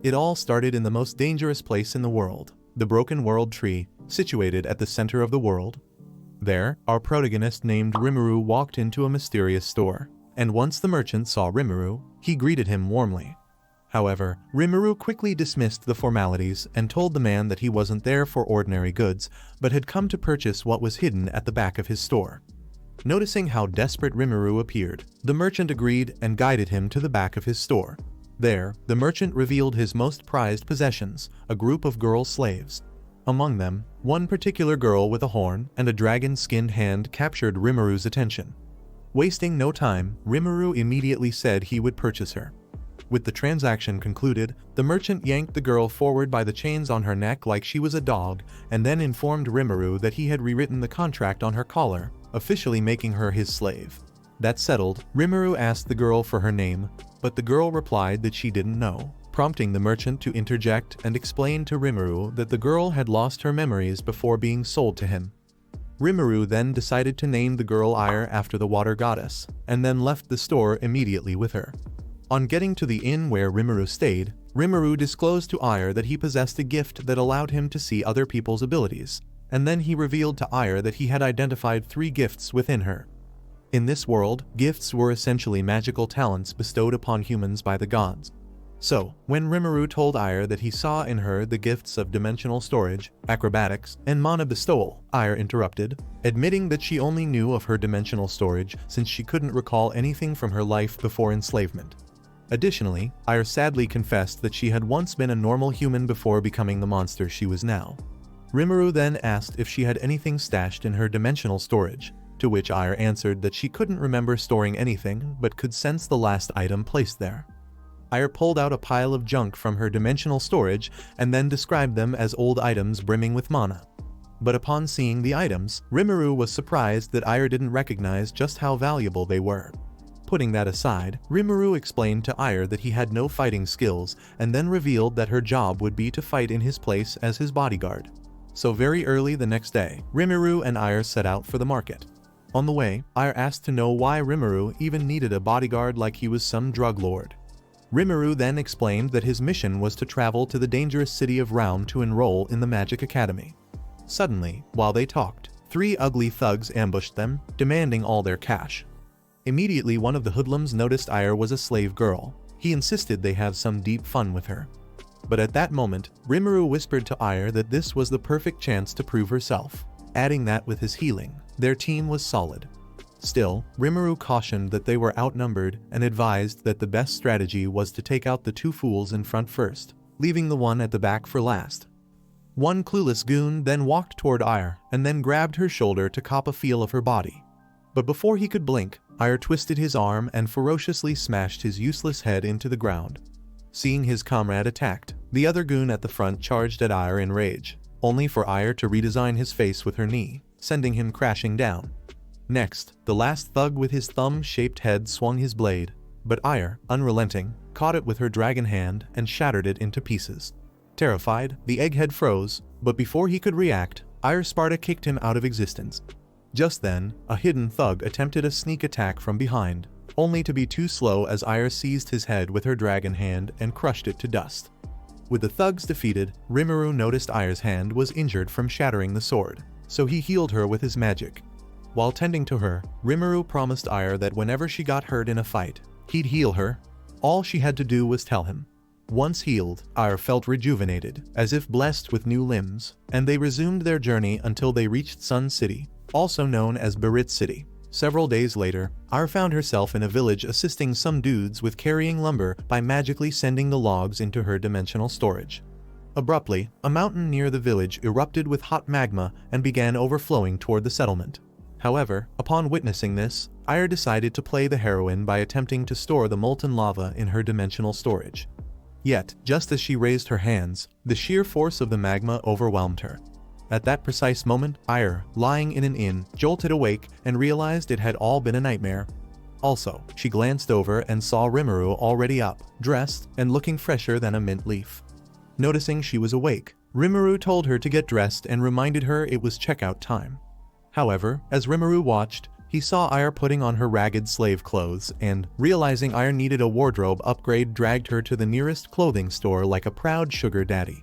It all started in the most dangerous place in the world, the Broken World Tree, situated at the center of the world. There, our protagonist named Rimuru walked into a mysterious store, and once the merchant saw Rimuru, he greeted him warmly. However, Rimuru quickly dismissed the formalities and told the man that he wasn't there for ordinary goods, but had come to purchase what was hidden at the back of his store. Noticing how desperate Rimuru appeared, the merchant agreed and guided him to the back of his store. There, the merchant revealed his most prized possessions, a group of girl slaves. Among them, one particular girl with a horn and a dragon-skinned hand captured Rimuru's attention. Wasting no time, Rimuru immediately said he would purchase her. With the transaction concluded, the merchant yanked the girl forward by the chains on her neck like she was a dog, and then informed Rimuru that he had rewritten the contract on her collar, officially making her his slave. That settled, Rimuru asked the girl for her name, but the girl replied that she didn't know, prompting the merchant to interject and explain to Rimuru that the girl had lost her memories before being sold to him. Rimuru then decided to name the girl Ire after the water goddess, and then left the store immediately with her. On getting to the inn where Rimuru stayed, Rimuru disclosed to Ire that he possessed a gift that allowed him to see other people's abilities, and then he revealed to Ire that he had identified 3 gifts within her. In this world, gifts were essentially magical talents bestowed upon humans by the gods. So, when Rimuru told Ire that he saw in her the gifts of dimensional storage, acrobatics, and mana bestowal, Ire interrupted, admitting that she only knew of her dimensional storage since she couldn't recall anything from her life before enslavement. Additionally, Ire sadly confessed that she had once been a normal human before becoming the monster she was now. Rimuru then asked if she had anything stashed in her dimensional storage, to which Ire answered that she couldn't remember storing anything but could sense the last item placed there. Ire pulled out a pile of junk from her dimensional storage and then described them as old items brimming with mana. But upon seeing the items, Rimuru was surprised that Ire didn't recognize just how valuable they were. Putting that aside, Rimuru explained to Ire that he had no fighting skills and then revealed that her job would be to fight in his place as his bodyguard. So very early the next day, Rimuru and Ire set out for the market. On the way, Ire asked to know why Rimuru even needed a bodyguard like he was some drug lord. Rimuru then explained that his mission was to travel to the dangerous city of Raum to enroll in the Magic Academy. Suddenly, while they talked, 3 ugly thugs ambushed them, demanding all their cash. Immediately one of the hoodlums noticed Ire was a slave girl. He insisted they have some deep fun with her. But at that moment, Rimuru whispered to Ire that this was the perfect chance to prove herself, adding that with his healing, their team was solid. Still, Rimuru cautioned that they were outnumbered and advised that the best strategy was to take out the 2 fools in front first, leaving the one at the back for last. One clueless goon then walked toward Ire and then grabbed her shoulder to cop a feel of her body. But before he could blink, Ire twisted his arm and ferociously smashed his useless head into the ground. Seeing his comrade attacked, the other goon at the front charged at Ire in rage, only for Ire to redesign his face with her knee, sending him crashing down. Next, the last thug with his thumb-shaped head swung his blade, but Ire, unrelenting, caught it with her dragon hand and shattered it into pieces. Terrified, the egghead froze, but before he could react, Ire Sparta kicked him out of existence. Just then, a hidden thug attempted a sneak attack from behind, only to be too slow as Ire seized his head with her dragon hand and crushed it to dust. With the thugs defeated, Rimuru noticed Ire's hand was injured from shattering the sword, so he healed her with his magic. While tending to her, Rimuru promised Ire that whenever she got hurt in a fight, he'd heal her. All she had to do was tell him. Once healed, Ire felt rejuvenated, as if blessed with new limbs, and they resumed their journey until they reached Sun City, also known as Barit City. Several days later, Ire found herself in a village assisting some dudes with carrying lumber by magically sending the logs into her dimensional storage. Abruptly, a mountain near the village erupted with hot magma and began overflowing toward the settlement. However, upon witnessing this, Ire decided to play the heroine by attempting to store the molten lava in her dimensional storage. Yet, just as she raised her hands, the sheer force of the magma overwhelmed her. At that precise moment, Ire, lying in an inn, jolted awake and realized it had all been a nightmare. Also, she glanced over and saw Rimuru already up, dressed, and looking fresher than a mint leaf. Noticing she was awake, Rimuru told her to get dressed and reminded her it was checkout time. However, as Rimuru watched, He saw Aya putting on her ragged slave clothes and, realizing Aya needed a wardrobe upgrade, dragged her to the nearest clothing store like a proud sugar daddy.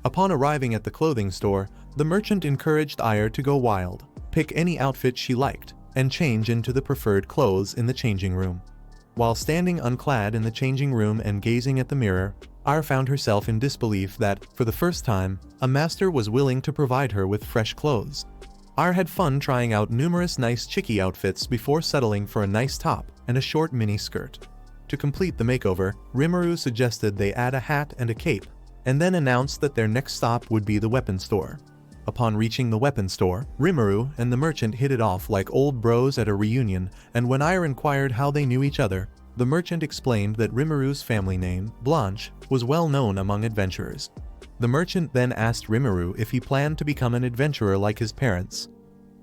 Upon arriving at the clothing store, the merchant encouraged Aya to go wild, pick any outfit she liked, and change into the preferred clothes in the changing room. While standing unclad in the changing room and gazing at the mirror, Aya found herself in disbelief that, for the first time, a master was willing to provide her with fresh clothes. Aya had fun trying out numerous nice chickie outfits before settling for a nice top and a short mini skirt. To complete the makeover, Rimuru suggested they add a hat and a cape, and then announced that their next stop would be the weapon store. Upon reaching the weapon store, Rimuru and the merchant hit it off like old bros at a reunion, and when Aya inquired how they knew each other, the merchant explained that Rimuru's family name, Blanche, was well known among adventurers. The merchant then asked Rimuru if he planned to become an adventurer like his parents.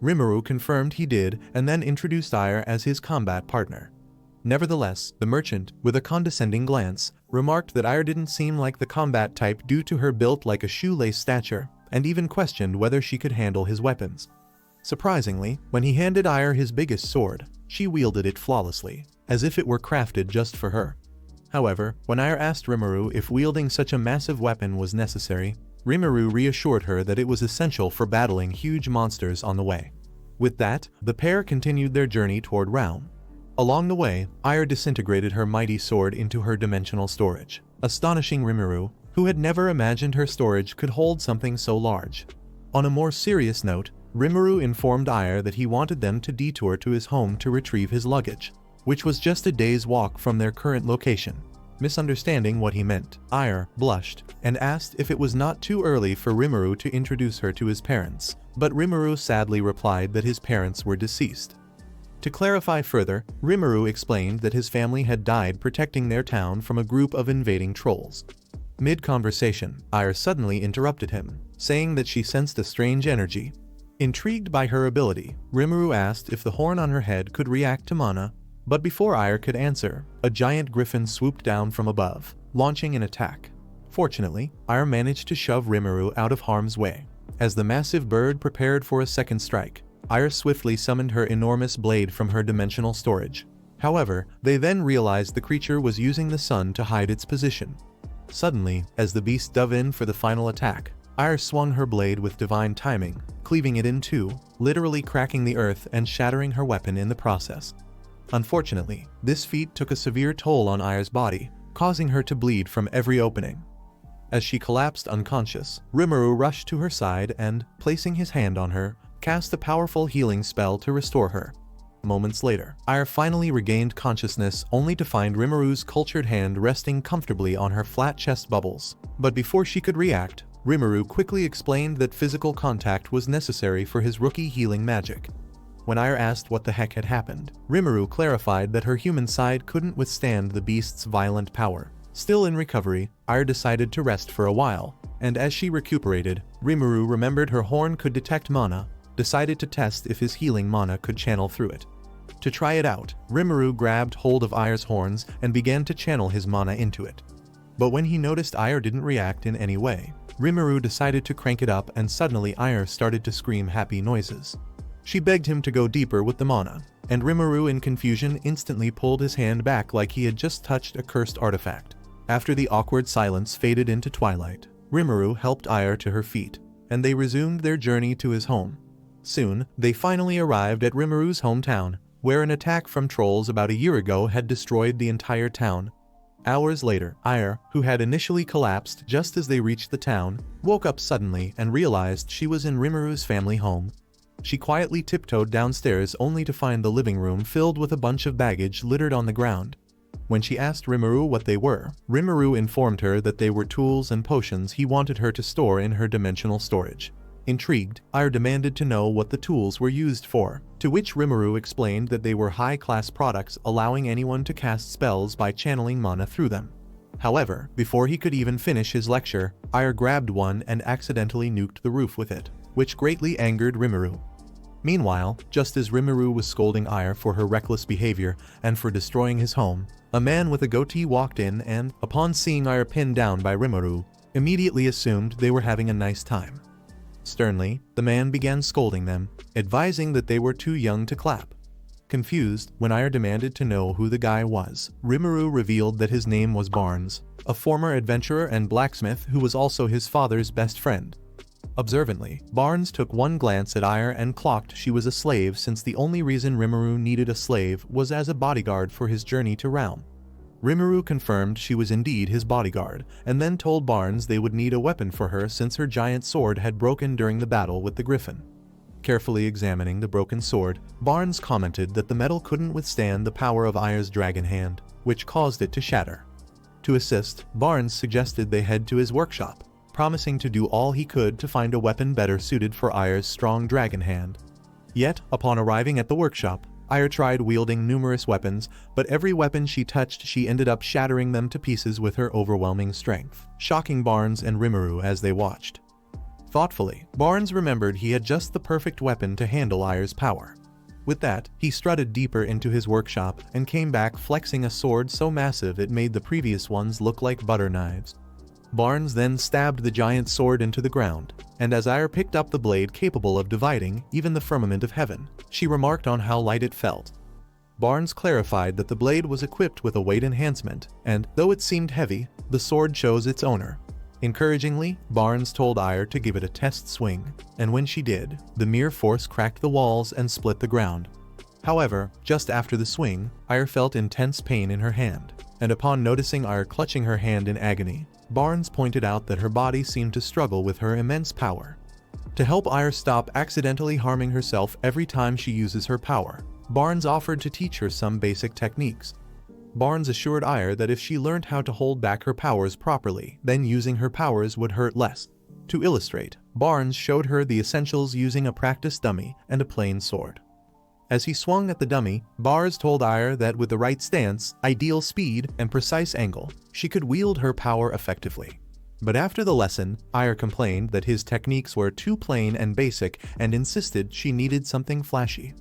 Rimuru confirmed he did and then introduced Aya as his combat partner. Nevertheless, the merchant, with a condescending glance, remarked that Aya didn't seem like the combat type due to her built like a shoelace stature, and even questioned whether she could handle his weapons. Surprisingly, when he handed Aya his biggest sword, she wielded it flawlessly, as if it were crafted just for her. However, when Aya asked Rimuru if wielding such a massive weapon was necessary, Rimuru reassured her that it was essential for battling huge monsters on the way. With that, the pair continued their journey toward Realm. Along the way, Aya disintegrated her mighty sword into her dimensional storage, astonishing Rimuru, who had never imagined her storage could hold something so large. On a more serious note, Rimuru informed Aya that he wanted them to detour to his home to retrieve his luggage, which was just a day's walk from their current location. Misunderstanding what he meant, Aya blushed and asked if it was not too early for Rimuru to introduce her to his parents, but Rimuru sadly replied that his parents were deceased. To clarify further, Rimuru explained that his family had died protecting their town from a group of invading trolls. Mid-conversation, Aya suddenly interrupted him, saying that she sensed a strange energy. Intrigued by her ability, Rimuru asked if the horn on her head could react to mana, but before Aya could answer, a giant griffin swooped down from above, launching an attack. Fortunately, Aya managed to shove Rimuru out of harm's way. As the massive bird prepared for a second strike, Aya swiftly summoned her enormous blade from her dimensional storage. However, they then realized the creature was using the sun to hide its position. Suddenly, as the beast dove in for the final attack, Aya swung her blade with divine timing, cleaving it in two, literally cracking the earth and shattering her weapon in the process. Unfortunately, this feat took a severe toll on Aya's body, causing her to bleed from every opening. As she collapsed unconscious, Rimuru rushed to her side and, placing his hand on her, cast a powerful healing spell to restore her. Moments later, Aya finally regained consciousness only to find Rimuru's cultured hand resting comfortably on her flat chest bubbles. But before she could react, Rimuru quickly explained that physical contact was necessary for his rookie healing magic. When Aya asked what the heck had happened, Rimuru clarified that her human side couldn't withstand the beast's violent power. Still in recovery, Aya decided to rest for a while, and as she recuperated, Rimuru remembered her horn could detect mana, decided to test if his healing mana could channel through it. To try it out, Rimuru grabbed hold of Aya's horns and began to channel his mana into it. But when he noticed Aya didn't react in any way, Rimuru decided to crank it up, and suddenly Aya started to scream happy noises. She begged him to go deeper with the mana, and Rimuru in confusion instantly pulled his hand back like he had just touched a cursed artifact. After the awkward silence faded into twilight, Rimuru helped Aya to her feet, and they resumed their journey to his home. Soon, they finally arrived at Rimuru's hometown, where an attack from trolls about a year ago had destroyed the entire town. Hours later, Aya, who had initially collapsed just as they reached the town, woke up suddenly and realized she was in Rimuru's family home. She quietly tiptoed downstairs only to find the living room filled with a bunch of baggage littered on the ground. When she asked Rimuru what they were, Rimuru informed her that they were tools and potions he wanted her to store in her dimensional storage. Intrigued, Aya demanded to know what the tools were used for, to which Rimuru explained that they were high-class products allowing anyone to cast spells by channeling mana through them. However, before he could even finish his lecture, Aya grabbed one and accidentally nuked the roof with it, which greatly angered Rimuru. Meanwhile, just as Rimuru was scolding Aya for her reckless behavior and for destroying his home, a man with a goatee walked in and, upon seeing Aya pinned down by Rimuru, immediately assumed they were having a nice time. Sternly, the man began scolding them, advising that they were too young to clap. Confused, when Aya demanded to know who the guy was, Rimuru revealed that his name was Barnes, a former adventurer and blacksmith who was also his father's best friend. Observantly, Barnes took one glance at Aya and clocked she was a slave, since the only reason Rimuru needed a slave was as a bodyguard for his journey to Realm. Rimuru confirmed she was indeed his bodyguard, and then told Barnes they would need a weapon for her since her giant sword had broken during the battle with the griffin. Carefully examining the broken sword, Barnes commented that the metal couldn't withstand the power of Aya's dragon hand, which caused it to shatter. To assist, Barnes suggested they head to his workshop, promising to do all he could to find a weapon better suited for Aya's strong dragon hand. Yet, upon arriving at the workshop, Aya tried wielding numerous weapons, but every weapon she touched she ended up shattering them to pieces with her overwhelming strength, shocking Barnes and Rimuru as they watched. Thoughtfully, Barnes remembered he had just the perfect weapon to handle Aya's power. With that, he strutted deeper into his workshop and came back flexing a sword so massive it made the previous ones look like butter knives. Barnes then stabbed the giant sword into the ground, and as Aya picked up the blade capable of dividing even the firmament of heaven, she remarked on how light it felt. Barnes clarified that the blade was equipped with a weight enhancement, and, though it seemed heavy, the sword chose its owner. Encouragingly, Barnes told Aya to give it a test swing, and when she did, the mere force cracked the walls and split the ground. However, just after the swing, Aya felt intense pain in her hand, and upon noticing Aya clutching her hand in agony, Barnes pointed out that her body seemed to struggle with her immense power. To help Aya stop accidentally harming herself every time she uses her power, Barnes offered to teach her some basic techniques. Barnes assured Aya that if she learned how to hold back her powers properly, then using her powers would hurt less. To illustrate, Barnes showed her the essentials using a practice dummy and a plain sword. As he swung at the dummy, Barnes told Aya that with the right stance, ideal speed, and precise angle, she could wield her power effectively. But after the lesson, Aya complained that his techniques were too plain and basic and insisted she needed something flashy.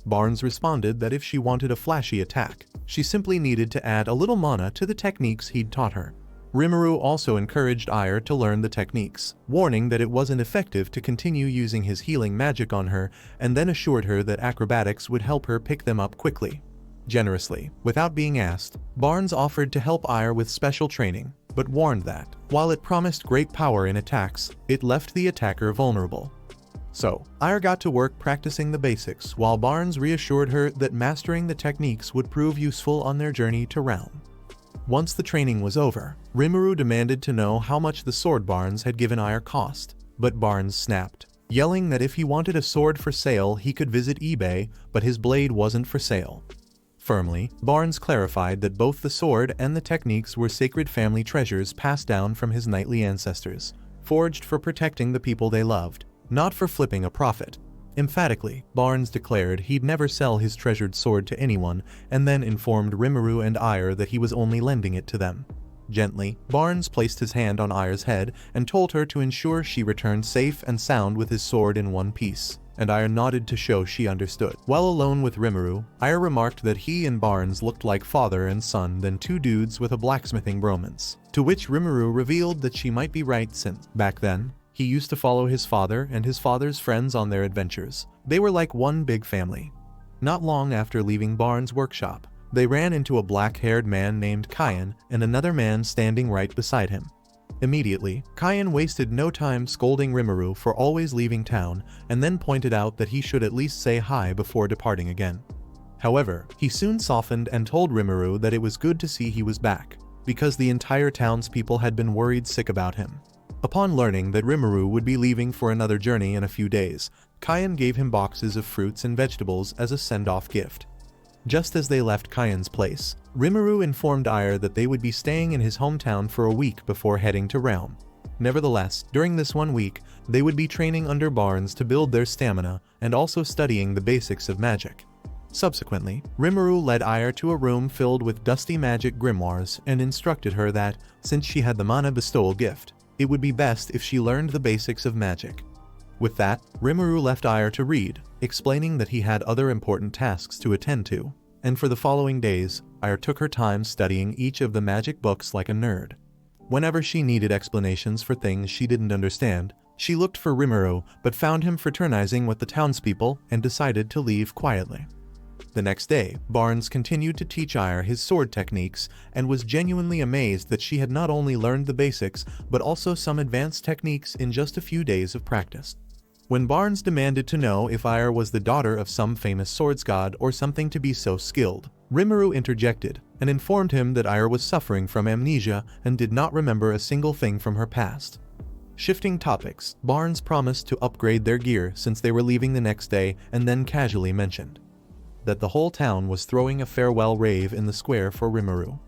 Barnes responded that if she wanted a flashy attack, she simply needed to add a little mana to the techniques he'd taught her. Rimuru also encouraged Aya to learn the techniques, warning that it wasn't effective to continue using his healing magic on her, and then assured her that acrobatics would help her pick them up quickly. Generously, without being asked, Barnes offered to help Aya with special training, but warned that, while it promised great power in attacks, it left the attacker vulnerable. So, Aya got to work practicing the basics, while Barnes reassured her that mastering the techniques would prove useful on their journey to Realm. Once the training was over, Rimuru demanded to know how much the sword Barnes had given Aya cost, but Barnes snapped, yelling that if he wanted a sword for sale he could visit eBay, but his blade wasn't for sale. Firmly, Barnes clarified that both the sword and the techniques were sacred family treasures passed down from his knightly ancestors, forged for protecting the people they loved, not for flipping a profit. Emphatically, Barnes declared he'd never sell his treasured sword to anyone, and then informed Rimuru and Aya that he was only lending it to them. Gently, Barnes placed his hand on Aya's head and told her to ensure she returned safe and sound with his sword in one piece, and Aya nodded to show she understood. While alone with Rimuru, Aya remarked that he and Barnes looked like father and son than two dudes with a blacksmithing bromance, to which Rimuru revealed that she might be right since, back then, he used to follow his father and his father's friends on their adventures. They were like one big family. Not long after leaving Barnes' workshop, they ran into a black-haired man named Kyan and another man standing right beside him. Immediately, Kyan wasted no time scolding Rimuru for always leaving town and then pointed out that he should at least say hi before departing again. However, he soon softened and told Rimuru that it was good to see he was back, because the entire townspeople had been worried sick about him. Upon learning that Rimuru would be leaving for another journey in a few days, Kyan gave him boxes of fruits and vegetables as a send-off gift. Just as they left Kyan's place, Rimuru informed Aya that they would be staying in his hometown for a week before heading to Realm. Nevertheless, during this 1 week, they would be training under Barnes to build their stamina and also studying the basics of magic. Subsequently, Rimuru led Aya to a room filled with dusty magic grimoires and instructed her that, since she had the mana bestowal gift, it would be best if she learned the basics of magic. With that, Rimuru left Aya to read, explaining that he had other important tasks to attend to, and for the following days, Aya took her time studying each of the magic books like a nerd. Whenever she needed explanations for things she didn't understand, she looked for Rimuru but found him fraternizing with the townspeople and decided to leave quietly. The next day, Barnes continued to teach Ire his sword techniques and was genuinely amazed that she had not only learned the basics but also some advanced techniques in just a few days of practice. When Barnes demanded to know if Ire was the daughter of some famous swords god or something to be so skilled, Rimuru interjected and informed him that Ire was suffering from amnesia and did not remember a single thing from her past. Shifting topics, Barnes promised to upgrade their gear since they were leaving the next day and then casually mentioned that the whole town was throwing a farewell rave in the square for Rimuru.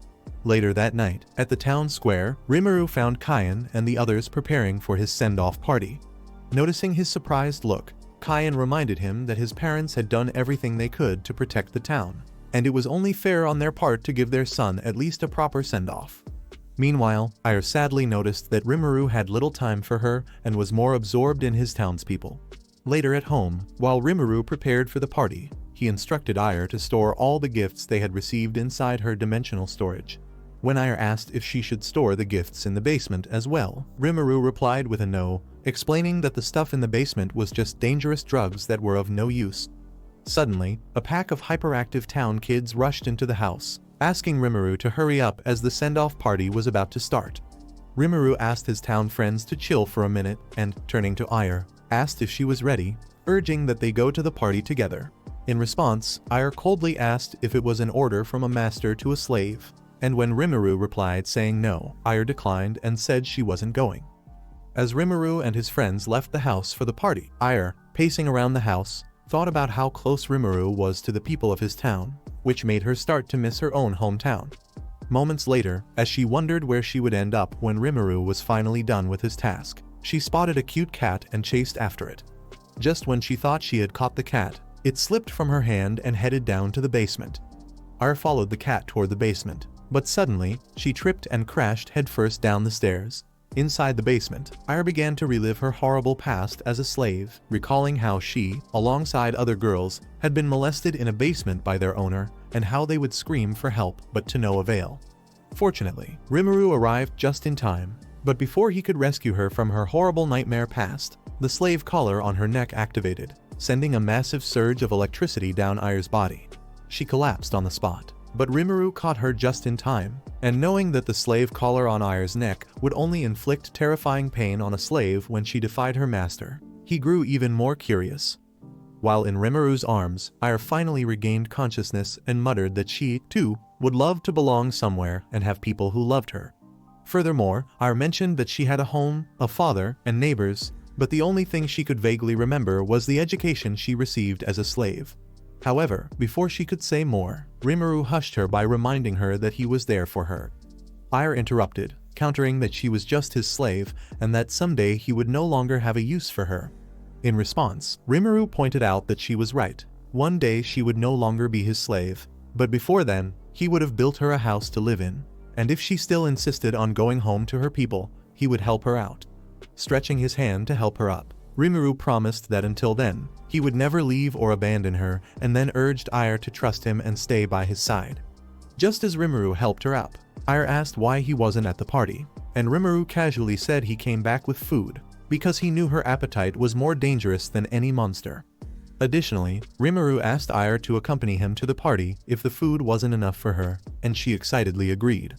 Later that night, at the town square, Rimuru found Kyan and the others preparing for his send-off party. Noticing his surprised look, Kyan reminded him that his parents had done everything they could to protect the town, and it was only fair on their part to give their son at least a proper send-off. Meanwhile, Ire sadly noticed that Rimuru had little time for her and was more absorbed in his townspeople. Later at home, while Rimuru prepared for the party, he instructed Ire to store all the gifts they had received inside her dimensional storage. When Ire asked if she should store the gifts in the basement as well, Rimuru replied with a no, explaining that the stuff in the basement was just dangerous drugs that were of no use. Suddenly, a pack of hyperactive town kids rushed into the house, asking Rimuru to hurry up as the send-off party was about to start. Rimuru asked his town friends to chill for a minute and, turning to Ire, asked if she was ready, urging that they go to the party together. In response, Ire coldly asked if it was an order from a master to a slave, and when Rimuru replied saying no, Ire declined and said she wasn't going. As Rimuru and his friends left the house for the party, Ire, pacing around the house, thought about how close Rimuru was to the people of his town, which made her start to miss her own hometown. Moments later, as she wondered where she would end up when Rimuru was finally done with his task, she spotted a cute cat and chased after it. Just when she thought she had caught the cat, it slipped from her hand and headed down to the basement. Ire followed the cat toward the basement, but suddenly, she tripped and crashed headfirst down the stairs. Inside the basement, Ire began to relive her horrible past as a slave, recalling how she, alongside other girls, had been molested in a basement by their owner, and how they would scream for help but to no avail. Fortunately, Rimuru arrived just in time, but before he could rescue her from her horrible nightmare past, the slave collar on her neck activated, sending a massive surge of electricity down Ire's body. She collapsed on the spot, but Rimuru caught her just in time, and knowing that the slave collar on Ire's neck would only inflict terrifying pain on a slave when she defied her master, he grew even more curious. While in Rimuru's arms, Ire finally regained consciousness and muttered that she, too, would love to belong somewhere and have people who loved her. Furthermore, Ire mentioned that she had a home, a father, and neighbors, but the only thing she could vaguely remember was the education she received as a slave. However, before she could say more, Rimuru hushed her by reminding her that he was there for her. Ire interrupted, countering that she was just his slave and that someday he would no longer have a use for her. In response, Rimuru pointed out that she was right. One day she would no longer be his slave, but before then, he would have built her a house to live in, and if she still insisted on going home to her people, he would help her out. Stretching his hand to help her up, Rimuru promised that until then, he would never leave or abandon her, and then urged Ire to trust him and stay by his side. Just as Rimuru helped her up, Ire asked why he wasn't at the party, and Rimuru casually said he came back with food, because he knew her appetite was more dangerous than any monster. Additionally, Rimuru asked Ire to accompany him to the party if the food wasn't enough for her, and she excitedly agreed.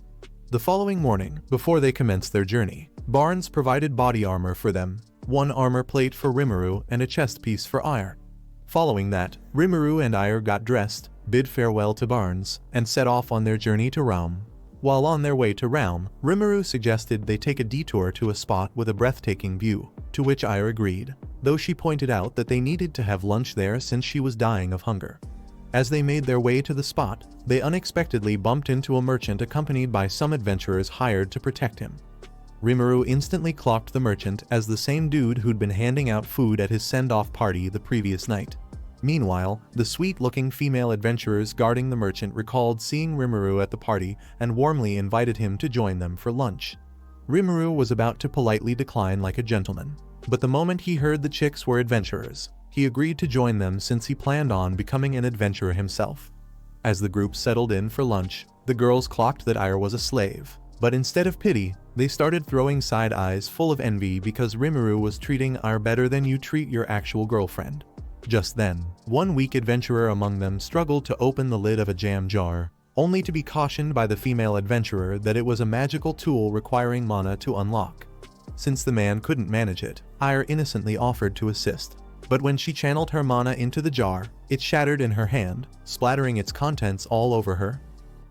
The following morning, before they commenced their journey, Barnes provided body armor for them, one armor plate for Rimuru and a chest piece for Ire. Following that, Rimuru and Ire got dressed, bid farewell to Barnes, and set off on their journey to Raum. While on their way to Raum, Rimuru suggested they take a detour to a spot with a breathtaking view, to which Ire agreed, though she pointed out that they needed to have lunch there since she was dying of hunger. As they made their way to the spot, they unexpectedly bumped into a merchant accompanied by some adventurers hired to protect him. Rimuru instantly clocked the merchant as the same dude who'd been handing out food at his send-off party the previous night. Meanwhile, the sweet-looking female adventurers guarding the merchant recalled seeing Rimuru at the party and warmly invited him to join them for lunch. Rimuru was about to politely decline like a gentleman, but the moment he heard the chicks were adventurers, he agreed to join them since he planned on becoming an adventurer himself. As the group settled in for lunch, the girls clocked that Ire was a slave, but instead of pity, they started throwing side eyes full of envy because Rimuru was treating Ire better than you treat your actual girlfriend. Just then, one weak adventurer among them struggled to open the lid of a jam jar, only to be cautioned by the female adventurer that it was a magical tool requiring mana to unlock. Since the man couldn't manage it, Ire innocently offered to assist. But when she channeled her mana into the jar, it shattered in her hand, splattering its contents all over her.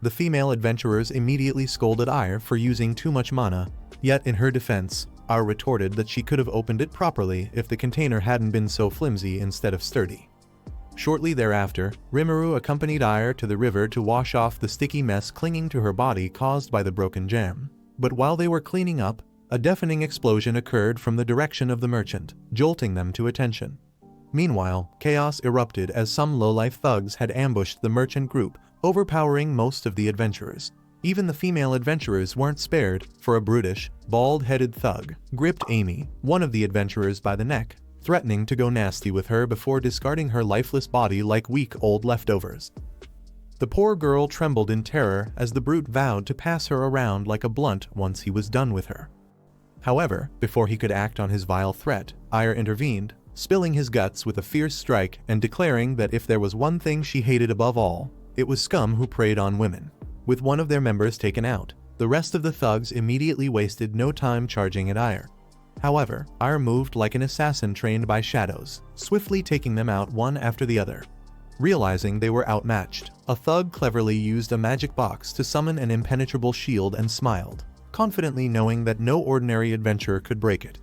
The female adventurers immediately scolded Ire for using too much mana, yet in her defense, Ire retorted that she could have opened it properly if the container hadn't been so flimsy instead of sturdy. Shortly thereafter, Rimuru accompanied Ire to the river to wash off the sticky mess clinging to her body caused by the broken jam. But while they were cleaning up, a deafening explosion occurred from the direction of the merchant, jolting them to attention. Meanwhile, chaos erupted as some lowlife thugs had ambushed the merchant group, overpowering most of the adventurers. Even the female adventurers weren't spared, for a brutish, bald-headed thug gripped Amy, one of the adventurers, by the neck, threatening to go nasty with her before discarding her lifeless body like weak old leftovers. The poor girl trembled in terror as the brute vowed to pass her around like a blunt once he was done with her. However, before he could act on his vile threat, Ire intervened, spilling his guts with a fierce strike and declaring that if there was one thing she hated above all, it was scum who preyed on women. With one of their members taken out, the rest of the thugs immediately wasted no time charging at Ire. However, Ire moved like an assassin trained by shadows, swiftly taking them out one after the other. Realizing they were outmatched, a thug cleverly used a magic box to summon an impenetrable shield and smiled, confidently knowing that no ordinary adventurer could break it.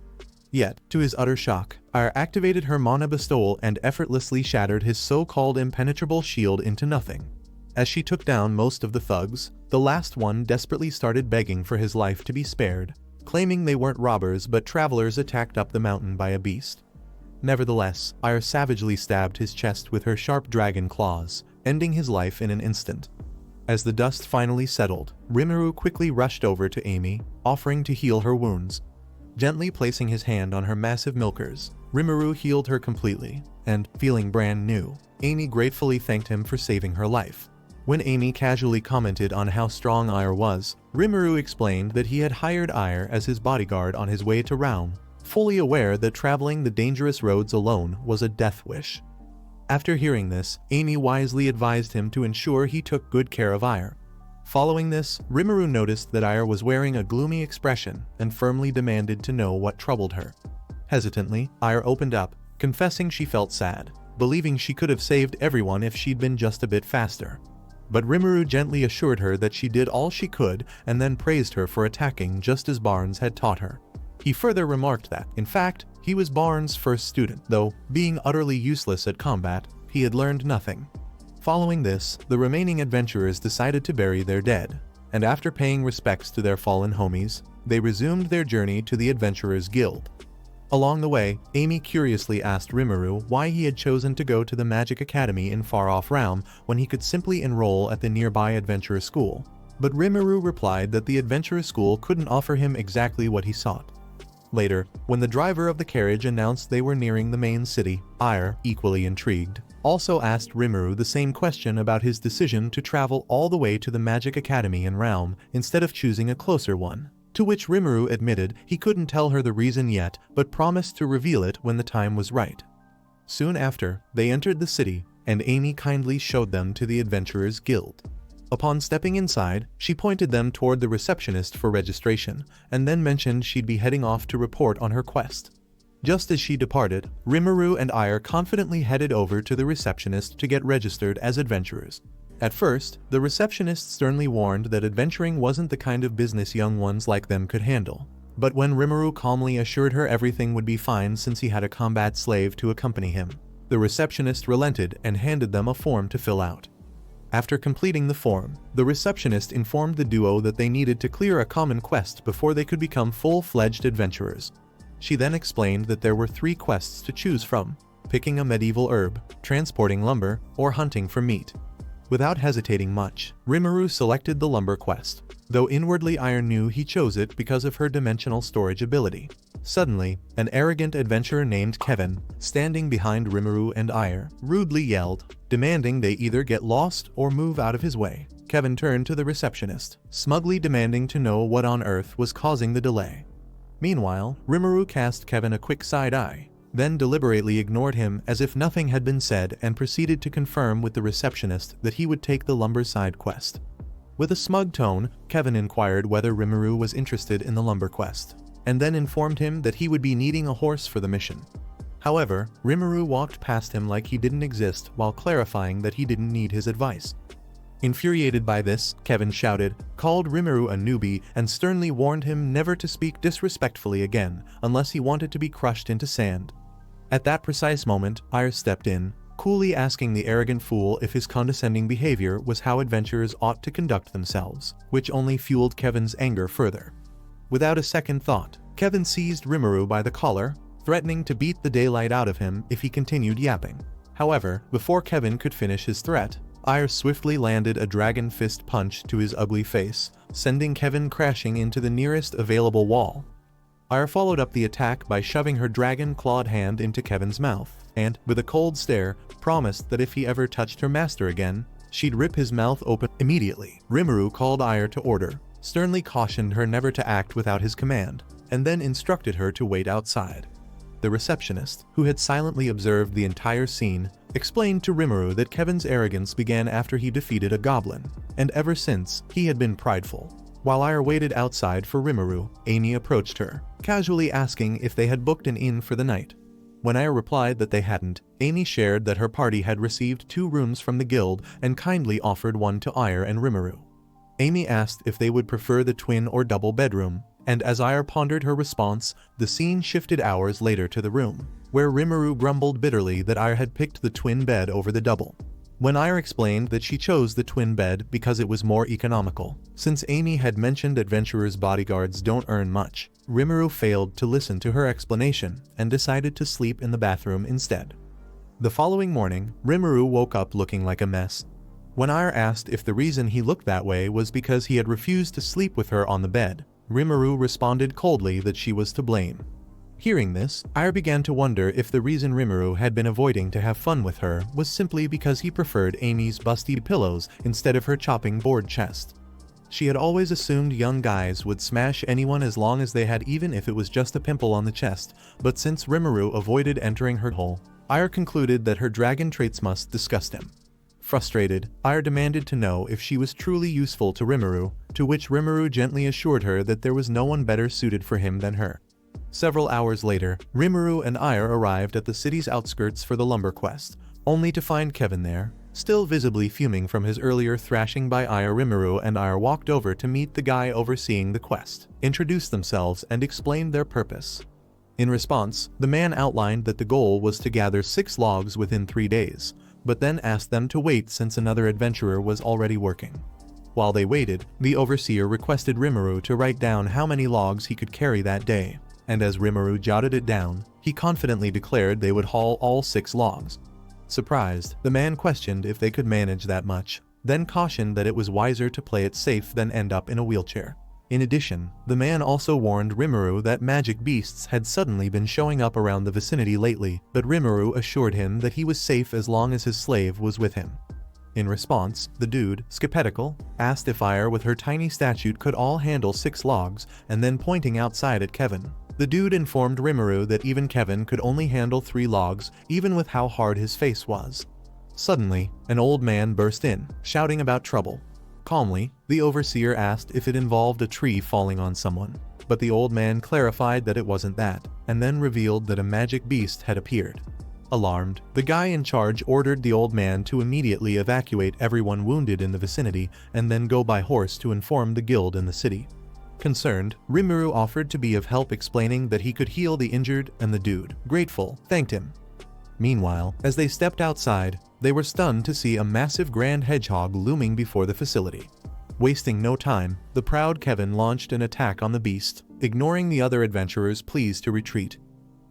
Yet, to his utter shock, Ire activated her mana bestowal and effortlessly shattered his so-called impenetrable shield into nothing. As she took down most of the thugs, the last one desperately started begging for his life to be spared, claiming they weren't robbers but travelers attacked up the mountain by a beast. Nevertheless, Ire savagely stabbed his chest with her sharp dragon claws, ending his life in an instant. As the dust finally settled, Rimuru quickly rushed over to Amy, offering to heal her wounds. Gently placing his hand on her massive milkers, Rimuru healed her completely, and, feeling brand new, Amy gratefully thanked him for saving her life. When Amy casually commented on how strong Ire was, Rimuru explained that he had hired Ire as his bodyguard on his way to Realm, fully aware that traveling the dangerous roads alone was a death wish. After hearing this, Amy wisely advised him to ensure he took good care of Ire. Following this, Rimuru noticed that Ire was wearing a gloomy expression and firmly demanded to know what troubled her. Hesitantly, Ire opened up, confessing she felt sad, believing she could have saved everyone if she'd been just a bit faster. But Rimuru gently assured her that she did all she could and then praised her for attacking just as Barnes had taught her. He further remarked that, in fact, he was Barnes' first student, though, being utterly useless at combat, he had learned nothing. Following this, the remaining adventurers decided to bury their dead, and after paying respects to their fallen homies, they resumed their journey to the Adventurers Guild. Along the way, Amy curiously asked Rimuru why he had chosen to go to the Magic Academy in far-off Realm when he could simply enroll at the nearby Adventurer School, but Rimuru replied that the Adventurer School couldn't offer him exactly what he sought. Later, when the driver of the carriage announced they were nearing the main city, Ire, equally intrigued, also asked Rimuru the same question about his decision to travel all the way to the Magic Academy in Realm instead of choosing a closer one, to which Rimuru admitted he couldn't tell her the reason yet but promised to reveal it when the time was right. Soon after, they entered the city, and Amy kindly showed them to the Adventurers Guild. Upon stepping inside, she pointed them toward the receptionist for registration, and then mentioned she'd be heading off to report on her quest. Just as she departed, Rimuru and Ire confidently headed over to the receptionist to get registered as adventurers. At first, the receptionist sternly warned that adventuring wasn't the kind of business young ones like them could handle. But when Rimuru calmly assured her everything would be fine since he had a combat slave to accompany him, the receptionist relented and handed them a form to fill out. After completing the form, the receptionist informed the duo that they needed to clear a common quest before they could become full-fledged adventurers. She then explained that there were 3 quests to choose from: picking a medieval herb, transporting lumber, or hunting for meat. Without hesitating much, Rimuru selected the lumber quest, though inwardly Ire knew he chose it because of her dimensional storage ability. Suddenly, an arrogant adventurer named Kevin, standing behind Rimuru and Ire, rudely yelled, demanding they either get lost or move out of his way. Kevin turned to the receptionist, smugly demanding to know what on earth was causing the delay. Meanwhile, Rimuru cast Kevin a quick side eye, then deliberately ignored him as if nothing had been said and proceeded to confirm with the receptionist that he would take the lumber side quest. With a smug tone, Kevin inquired whether Rimuru was interested in the lumber quest, and then informed him that he would be needing a horse for the mission. However, Rimuru walked past him like he didn't exist while clarifying that he didn't need his advice. Infuriated by this, Kevin shouted, called Rimuru a newbie, and sternly warned him never to speak disrespectfully again unless he wanted to be crushed into sand. At that precise moment, Ire stepped in, coolly asking the arrogant fool if his condescending behavior was how adventurers ought to conduct themselves, which only fueled Kevin's anger further. Without a second thought, Kevin seized Rimuru by the collar, threatening to beat the daylight out of him if he continued yapping. However, before Kevin could finish his threat, Ire swiftly landed a dragon fist punch to his ugly face, sending Kevin crashing into the nearest available wall. Ire followed up the attack by shoving her dragon-clawed hand into Kevin's mouth, and, with a cold stare, promised that if he ever touched her master again, she'd rip his mouth open immediately. Rimuru called Ire to order, sternly cautioned her never to act without his command, and then instructed her to wait outside. The receptionist, who had silently observed the entire scene, explained to Rimuru that Kevin's arrogance began after he defeated a goblin, and ever since, he had been prideful. While Ire waited outside for Rimuru, Amy approached her, casually asking if they had booked an inn for the night. When Ire replied that they hadn't, Amy shared that her party had received 2 rooms from the guild and kindly offered one to Ire and Rimuru. Amy asked if they would prefer the twin or double bedroom, and as Ire pondered her response, the scene shifted hours later to the room, where Rimuru grumbled bitterly that Ire had picked the twin bed over the double. When Ire explained that she chose the twin bed because it was more economical, since Amy had mentioned adventurers' bodyguards don't earn much, Rimuru failed to listen to her explanation and decided to sleep in the bathroom instead. The following morning, Rimuru woke up looking like a mess. When Ire asked if the reason he looked that way was because he had refused to sleep with her on the bed, Rimuru responded coldly that she was to blame. Hearing this, Ire began to wonder if the reason Rimuru had been avoiding to have fun with her was simply because he preferred Amy's busty pillows instead of her chopping board chest. She had always assumed young guys would smash anyone as long as they had, even if it was just a pimple on the chest, but since Rimuru avoided entering her hole, Ire concluded that her dragon traits must disgust him. Frustrated, Ire demanded to know if she was truly useful to Rimuru, to which Rimuru gently assured her that there was no one better suited for him than her. Several hours later, Rimuru and Ire arrived at the city's outskirts for the lumber quest, only to find Kevin there, still visibly fuming from his earlier thrashing by Ire. Rimuru and Ire walked over to meet the guy overseeing the quest, introduced themselves and explained their purpose. In response, the man outlined that the goal was to gather 6 logs within 3 days, but then asked them to wait since another adventurer was already working. While they waited, the overseer requested Rimuru to write down how many logs he could carry that day, and as Rimuru jotted it down, he confidently declared they would haul all 6 logs. Surprised, the man questioned if they could manage that much, then cautioned that it was wiser to play it safe than end up in a wheelchair. In addition, the man also warned Rimuru that magic beasts had suddenly been showing up around the vicinity lately, but Rimuru assured him that he was safe as long as his slave was with him. In response, the dude, skeptical, asked if Ire with her tiny statute could all handle 6 logs, and then pointing outside at Kevin. The dude informed Rimuru that even Kevin could only handle 3 logs, even with how hard his face was. Suddenly, an old man burst in, shouting about trouble. Calmly, the overseer asked if it involved a tree falling on someone, but the old man clarified that it wasn't that, and then revealed that a magic beast had appeared. Alarmed, the guy in charge ordered the old man to immediately evacuate everyone wounded in the vicinity and then go by horse to inform the guild in the city. Concerned, Rimuru offered to be of help, explaining that he could heal the injured, and the dude, grateful, thanked him. Meanwhile, as they stepped outside, they were stunned to see a massive grand hedgehog looming before the facility. Wasting no time, the proud Kevin launched an attack on the beast, ignoring the other adventurers' pleas to retreat.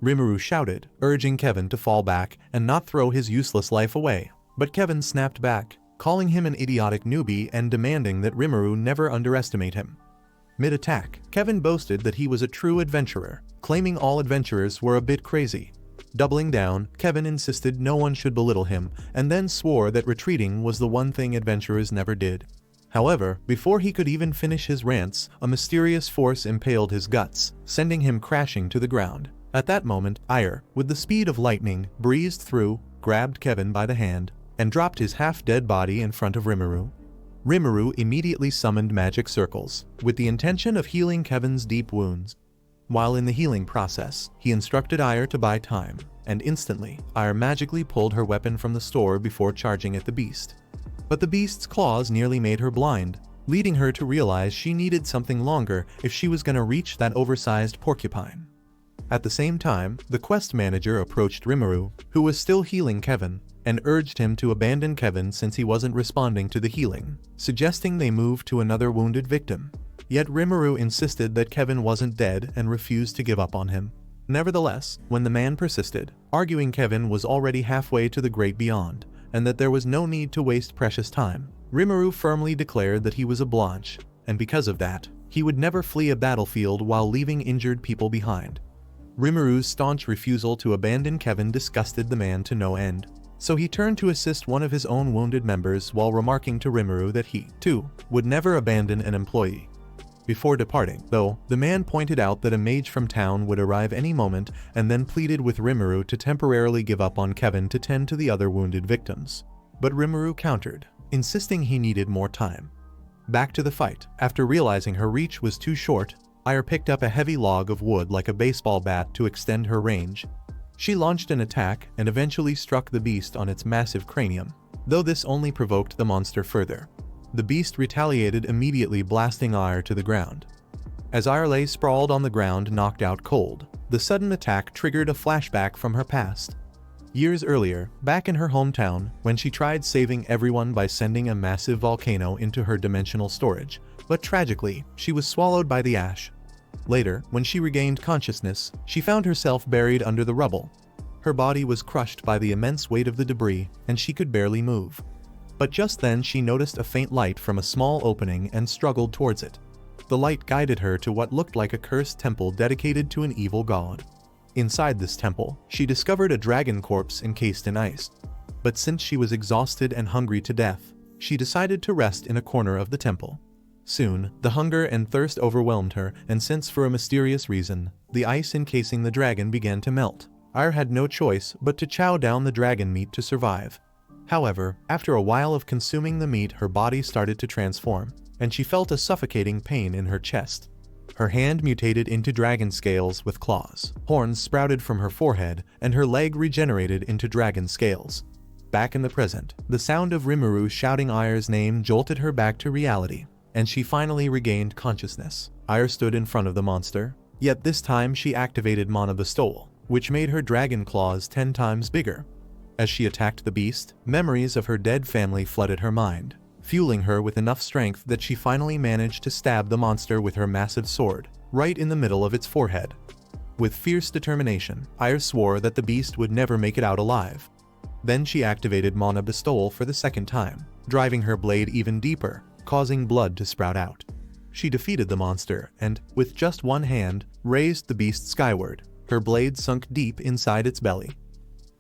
Rimuru shouted, urging Kevin to fall back and not throw his useless life away, but Kevin snapped back, calling him an idiotic newbie and demanding that Rimuru never underestimate him. Mid-attack, Kevin boasted that he was a true adventurer, claiming all adventurers were a bit crazy. Doubling down, Kevin insisted no one should belittle him, and then swore that retreating was the one thing adventurers never did. However, before he could even finish his rants, a mysterious force impaled his guts, sending him crashing to the ground. At that moment, Ire, with the speed of lightning, breezed through, grabbed Kevin by the hand, and dropped his half-dead body in front of Rimuru. Rimuru immediately summoned magic circles, with the intention of healing Kevin's deep wounds. While in the healing process, he instructed Ire to buy time, and instantly, Ire magically pulled her weapon from the store before charging at the beast. But the beast's claws nearly made her blind, leading her to realize she needed something longer if she was going to reach that oversized porcupine. At the same time, the quest manager approached Rimuru, who was still healing Kevin, and urged him to abandon Kevin since he wasn't responding to the healing, suggesting they move to another wounded victim. Yet Rimuru insisted that Kevin wasn't dead and refused to give up on him. Nevertheless, when the man persisted, arguing Kevin was already halfway to the great beyond, and that there was no need to waste precious time, Rimuru firmly declared that he was a Blanche, and because of that, he would never flee a battlefield while leaving injured people behind. Rimuru's staunch refusal to abandon Kevin disgusted the man to no end, so he turned to assist one of his own wounded members while remarking to Rimuru that he, too, would never abandon an employee. Before departing, though, the man pointed out that a mage from town would arrive any moment and then pleaded with Rimuru to temporarily give up on Kevin to tend to the other wounded victims. But Rimuru countered, insisting he needed more time. Back to the fight. After realizing her reach was too short, Ire picked up a heavy log of wood like a baseball bat to extend her range. She launched an attack and eventually struck the beast on its massive cranium, though this only provoked the monster further. The beast retaliated, immediately blasting Ire to the ground. As Ire lay sprawled on the ground knocked out cold, the sudden attack triggered a flashback from her past. Years earlier, back in her hometown, when she tried saving everyone by sending a massive volcano into her dimensional storage, but tragically, she was swallowed by the ash. Later, when she regained consciousness, she found herself buried under the rubble. Her body was crushed by the immense weight of the debris, and she could barely move. But just then she noticed a faint light from a small opening and struggled towards it. The light guided her to what looked like a cursed temple dedicated to an evil god. Inside this temple, she discovered a dragon corpse encased in ice. But since she was exhausted and hungry to death, she decided to rest in a corner of the temple. Soon, the hunger and thirst overwhelmed her, and since for a mysterious reason, the ice encasing the dragon began to melt, Ire had no choice but to chow down the dragon meat to survive. However, after a while of consuming the meat, her body started to transform, and she felt a suffocating pain in her chest. Her hand mutated into dragon scales with claws. Horns sprouted from her forehead, and her leg regenerated into dragon scales. Back in the present, the sound of Rimuru shouting Ire's name jolted her back to reality, and she finally regained consciousness. Ire stood in front of the monster, yet this time she activated Mana Bestowal, which made her dragon claws 10 times bigger. As she attacked the beast, memories of her dead family flooded her mind, fueling her with enough strength that she finally managed to stab the monster with her massive sword, right in the middle of its forehead. With fierce determination, Ire swore that the beast would never make it out alive. Then she activated Mana Bestowal for the second time, driving her blade even deeper, causing blood to sprout out. She defeated the monster and, with just one hand, raised the beast skyward. Her blade sunk deep inside its belly.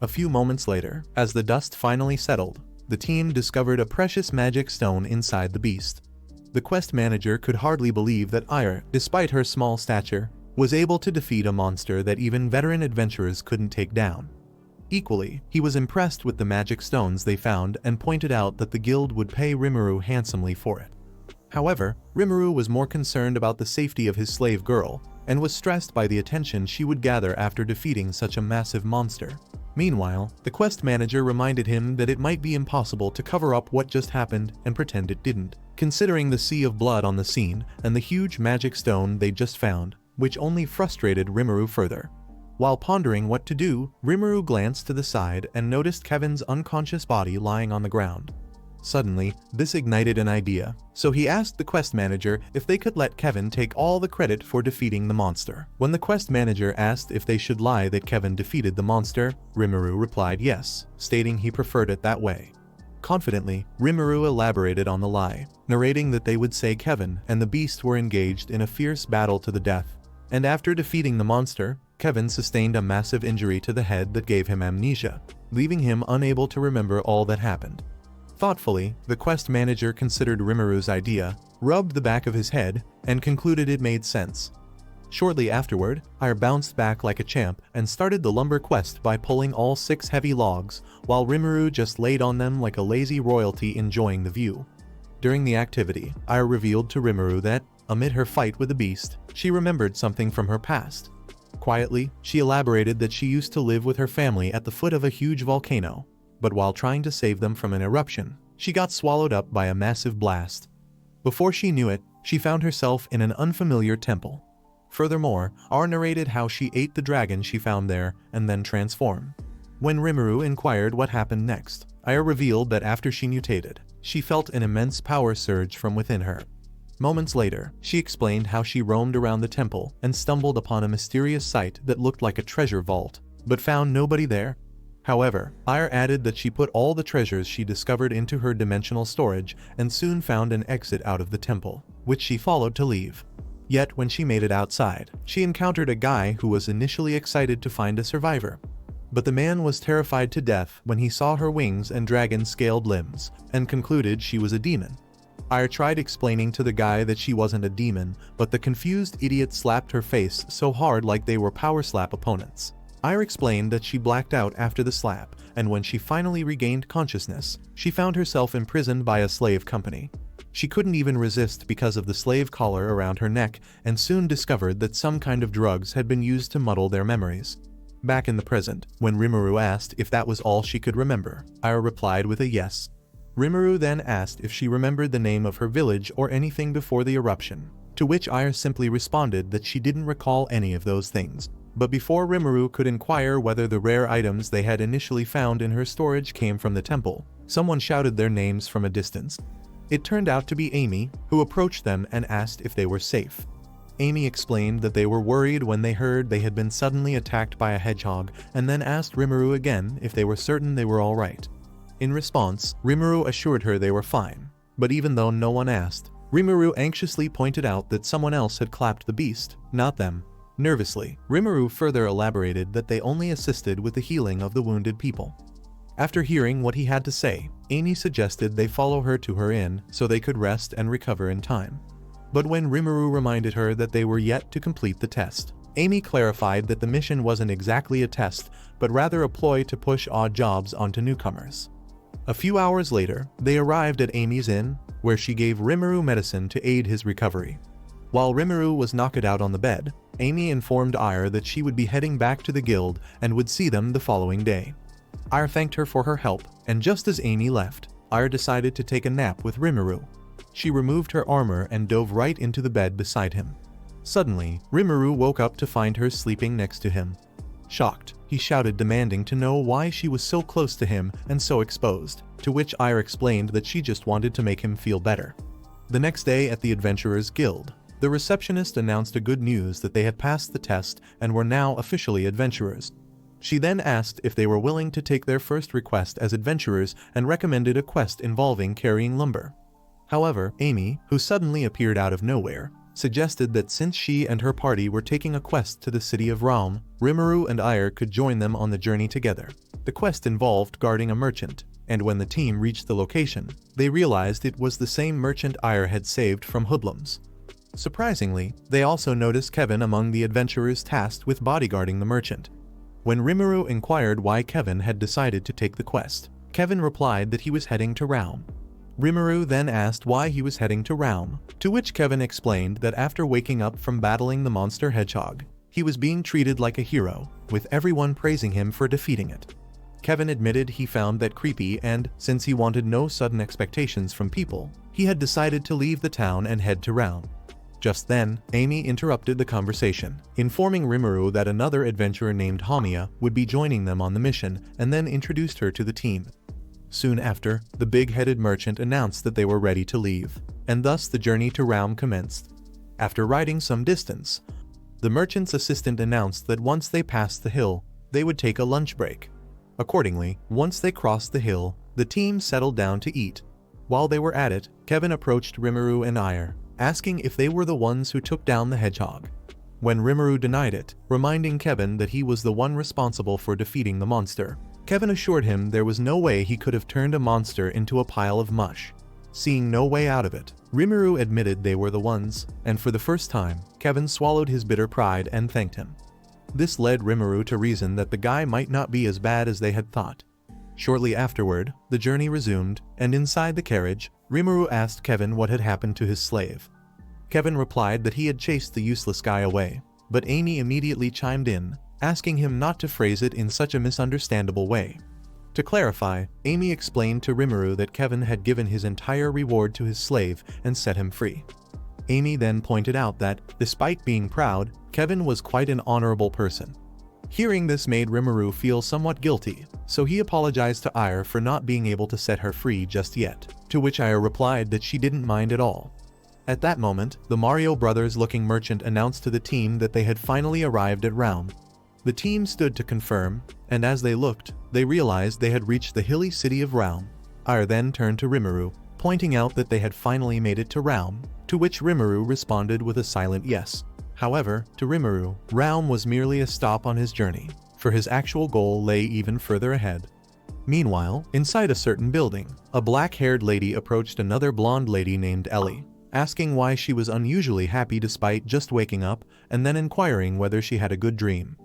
A few moments later, as the dust finally settled, the team discovered a precious magic stone inside the beast. The quest manager could hardly believe that Ire, despite her small stature, was able to defeat a monster that even veteran adventurers couldn't take down. Equally, he was impressed with the magic stones they found and pointed out that the guild would pay Rimuru handsomely for it. However, Rimuru was more concerned about the safety of his slave girl, and was stressed by the attention she would gather after defeating such a massive monster. Meanwhile, the quest manager reminded him that it might be impossible to cover up what just happened and pretend it didn't, considering the sea of blood on the scene and the huge magic stone they just found, which only frustrated Rimuru further. While pondering what to do, Rimuru glanced to the side and noticed Kevin's unconscious body lying on the ground. Suddenly, this ignited an idea, so he asked the quest manager if they could let Kevin take all the credit for defeating the monster. When the quest manager asked if they should lie that Kevin defeated the monster, Rimuru replied yes, stating he preferred it that way. Confidently, Rimuru elaborated on the lie, narrating that they would say Kevin and the beast were engaged in a fierce battle to the death, and after defeating the monster, Kevin sustained a massive injury to the head that gave him amnesia, leaving him unable to remember all that happened. Thoughtfully, the quest manager considered Rimuru's idea, rubbed the back of his head, and concluded it made sense. Shortly afterward, Ire bounced back like a champ and started the lumber quest by pulling all 6 heavy logs, while Rimuru just laid on them like a lazy royalty enjoying the view. During the activity, Ire revealed to Rimuru that, amid her fight with the beast, she remembered something from her past. Quietly, she elaborated that she used to live with her family at the foot of a huge volcano, but while trying to save them from an eruption, she got swallowed up by a massive blast. Before she knew it, she found herself in an unfamiliar temple. Furthermore, Ire narrated how she ate the dragon she found there and then transformed. When Rimuru inquired what happened next, Ire revealed that after she mutated, she felt an immense power surge from within her. Moments later, she explained how she roamed around the temple and stumbled upon a mysterious site that looked like a treasure vault, but found nobody there. However, Ire added that she put all the treasures she discovered into her dimensional storage and soon found an exit out of the temple, which she followed to leave. Yet when she made it outside, she encountered a guy who was initially excited to find a survivor. But the man was terrified to death when he saw her wings and dragon-scaled limbs, and concluded she was a demon. Ire tried explaining to the guy that she wasn't a demon, but the confused idiot slapped her face so hard like they were power slap opponents. Ire explained that she blacked out after the slap, and when she finally regained consciousness, she found herself imprisoned by a slave company. She couldn't even resist because of the slave collar around her neck and soon discovered that some kind of drugs had been used to muddle their memories. Back in the present, when Rimuru asked if that was all she could remember, Ire replied with a yes. Rimuru then asked if she remembered the name of her village or anything before the eruption, to which Ire simply responded that she didn't recall any of those things. But before Rimuru could inquire whether the rare items they had initially found in her storage came from the temple, someone shouted their names from a distance. It turned out to be Amy, who approached them and asked if they were safe. Amy explained that they were worried when they heard they had been suddenly attacked by a hedgehog, and then asked Rimuru again if they were certain they were all right. In response, Rimuru assured her they were fine, but even though no one asked, Rimuru anxiously pointed out that someone else had clapped the beast, not them. Nervously, Rimuru further elaborated that they only assisted with the healing of the wounded people. After hearing what he had to say, Amy suggested they follow her to her inn so they could rest and recover in time. But when Rimuru reminded her that they were yet to complete the test, Amy clarified that the mission wasn't exactly a test, but rather a ploy to push odd jobs onto newcomers. A few hours later, they arrived at Amy's inn, where she gave Rimuru medicine to aid his recovery. While Rimuru was knocked out on the bed, Amy informed Ire that she would be heading back to the guild and would see them the following day. Ire thanked her for her help, and just as Amy left, Ire decided to take a nap with Rimuru. She removed her armor and dove right into the bed beside him. Suddenly, Rimuru woke up to find her sleeping next to him. Shocked, he shouted, demanding to know why she was so close to him and so exposed, to which Ire explained that she just wanted to make him feel better. The next day at the Adventurers Guild, the receptionist announced the good news that they had passed the test and were now officially adventurers. She then asked if they were willing to take their first request as adventurers and recommended a quest involving carrying lumber. However, Amy, who suddenly appeared out of nowhere, suggested that since she and her party were taking a quest to the city of Realm, Rimuru and Ire could join them on the journey together. The quest involved guarding a merchant, and when the team reached the location, they realized it was the same merchant Ire had saved from hoodlums. Surprisingly, they also noticed Kevin among the adventurers tasked with bodyguarding the merchant. When Rimuru inquired why Kevin had decided to take the quest, Kevin replied that he was heading to Realm. Rimuru then asked why he was heading to Realm, to which Kevin explained that after waking up from battling the monster hedgehog, he was being treated like a hero, with everyone praising him for defeating it. Kevin admitted he found that creepy and, since he wanted no sudden expectations from people, he had decided to leave the town and head to Realm. Just then, Amy interrupted the conversation, informing Rimuru that another adventurer named Hamiya would be joining them on the mission, and then introduced her to the team. Soon after, the big-headed merchant announced that they were ready to leave, and thus the journey to Realm commenced. After riding some distance, the merchant's assistant announced that once they passed the hill, they would take a lunch break. Accordingly, once they crossed the hill, the team settled down to eat. While they were at it, Kevin approached Rimuru and Ire, asking if they were the ones who took down the hedgehog. When Rimuru denied it, reminding Kevin that he was the one responsible for defeating the monster, Kevin assured him there was no way he could have turned a monster into a pile of mush. Seeing no way out of it, Rimuru admitted they were the ones, and for the first time, Kevin swallowed his bitter pride and thanked him. This led Rimuru to reason that the guy might not be as bad as they had thought. Shortly afterward, the journey resumed, and inside the carriage, Rimuru asked Kevin what had happened to his slave. Kevin replied that he had chased the useless guy away, but Amy immediately chimed in, asking him not to phrase it in such a misunderstandable way. To clarify, Amy explained to Rimuru that Kevin had given his entire reward to his slave and set him free. Amy then pointed out that, despite being proud, Kevin was quite an honorable person. Hearing this made Rimuru feel somewhat guilty, so he apologized to Ire for not being able to set her free just yet, to which Ire replied that she didn't mind at all. At that moment, the Mario Brothers-looking merchant announced to the team that they had finally arrived at Realm. The team stood to confirm, and as they looked, they realized they had reached the hilly city of Realm. Ire then turned to Rimuru, pointing out that they had finally made it to Realm, to which Rimuru responded with a silent yes. However, to Rimuru, Realm was merely a stop on his journey, for his actual goal lay even further ahead. Meanwhile, inside a certain building, a black-haired lady approached another blonde lady named Ellie, asking why she was unusually happy despite just waking up, and then inquiring whether she had a good dream.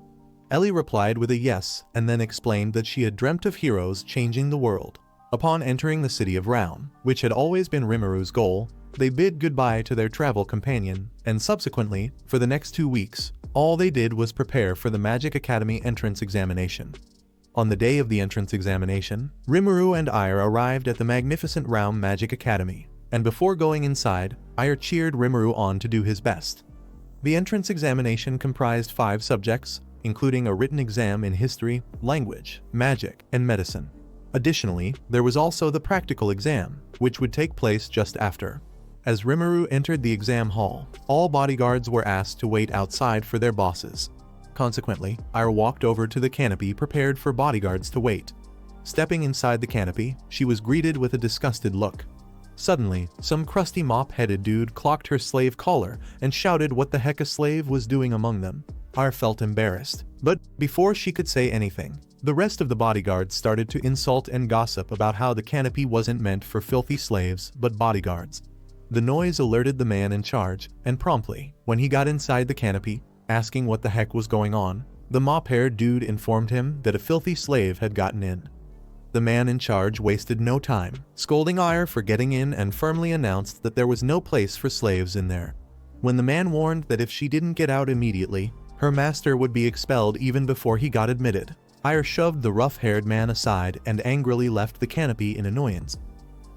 Ellie replied with a yes, and then explained that she had dreamt of heroes changing the world. Upon entering the city of Realm, which had always been Rimuru's goal, they bid goodbye to their travel companion, and subsequently, for the next 2 weeks, all they did was prepare for the Magic Academy entrance examination. On the day of the entrance examination, Rimuru and Ire arrived at the magnificent Realm Magic Academy, and before going inside, Ire cheered Rimuru on to do his best. The entrance examination comprised 5 subjects, including a written exam in history, language, magic, and medicine. Additionally, there was also the practical exam, which would take place just after. As Rimuru entered the exam hall, all bodyguards were asked to wait outside for their bosses. Consequently, Ire walked over to the canopy prepared for bodyguards to wait. Stepping inside the canopy, she was greeted with a disgusted look. Suddenly, some crusty mop-headed dude clocked her slave collar and shouted what the heck a slave was doing among them. Ire felt embarrassed, but before she could say anything, the rest of the bodyguards started to insult and gossip about how the canopy wasn't meant for filthy slaves but bodyguards. The noise alerted the man in charge, and promptly, when he got inside the canopy, asking what the heck was going on, the mop-haired dude informed him that a filthy slave had gotten in. The man in charge wasted no time, scolding Ire for getting in and firmly announced that there was no place for slaves in there. When the man warned that if she didn't get out immediately, her master would be expelled even before he got admitted, Ire shoved the rough-haired man aside and angrily left the canopy in annoyance.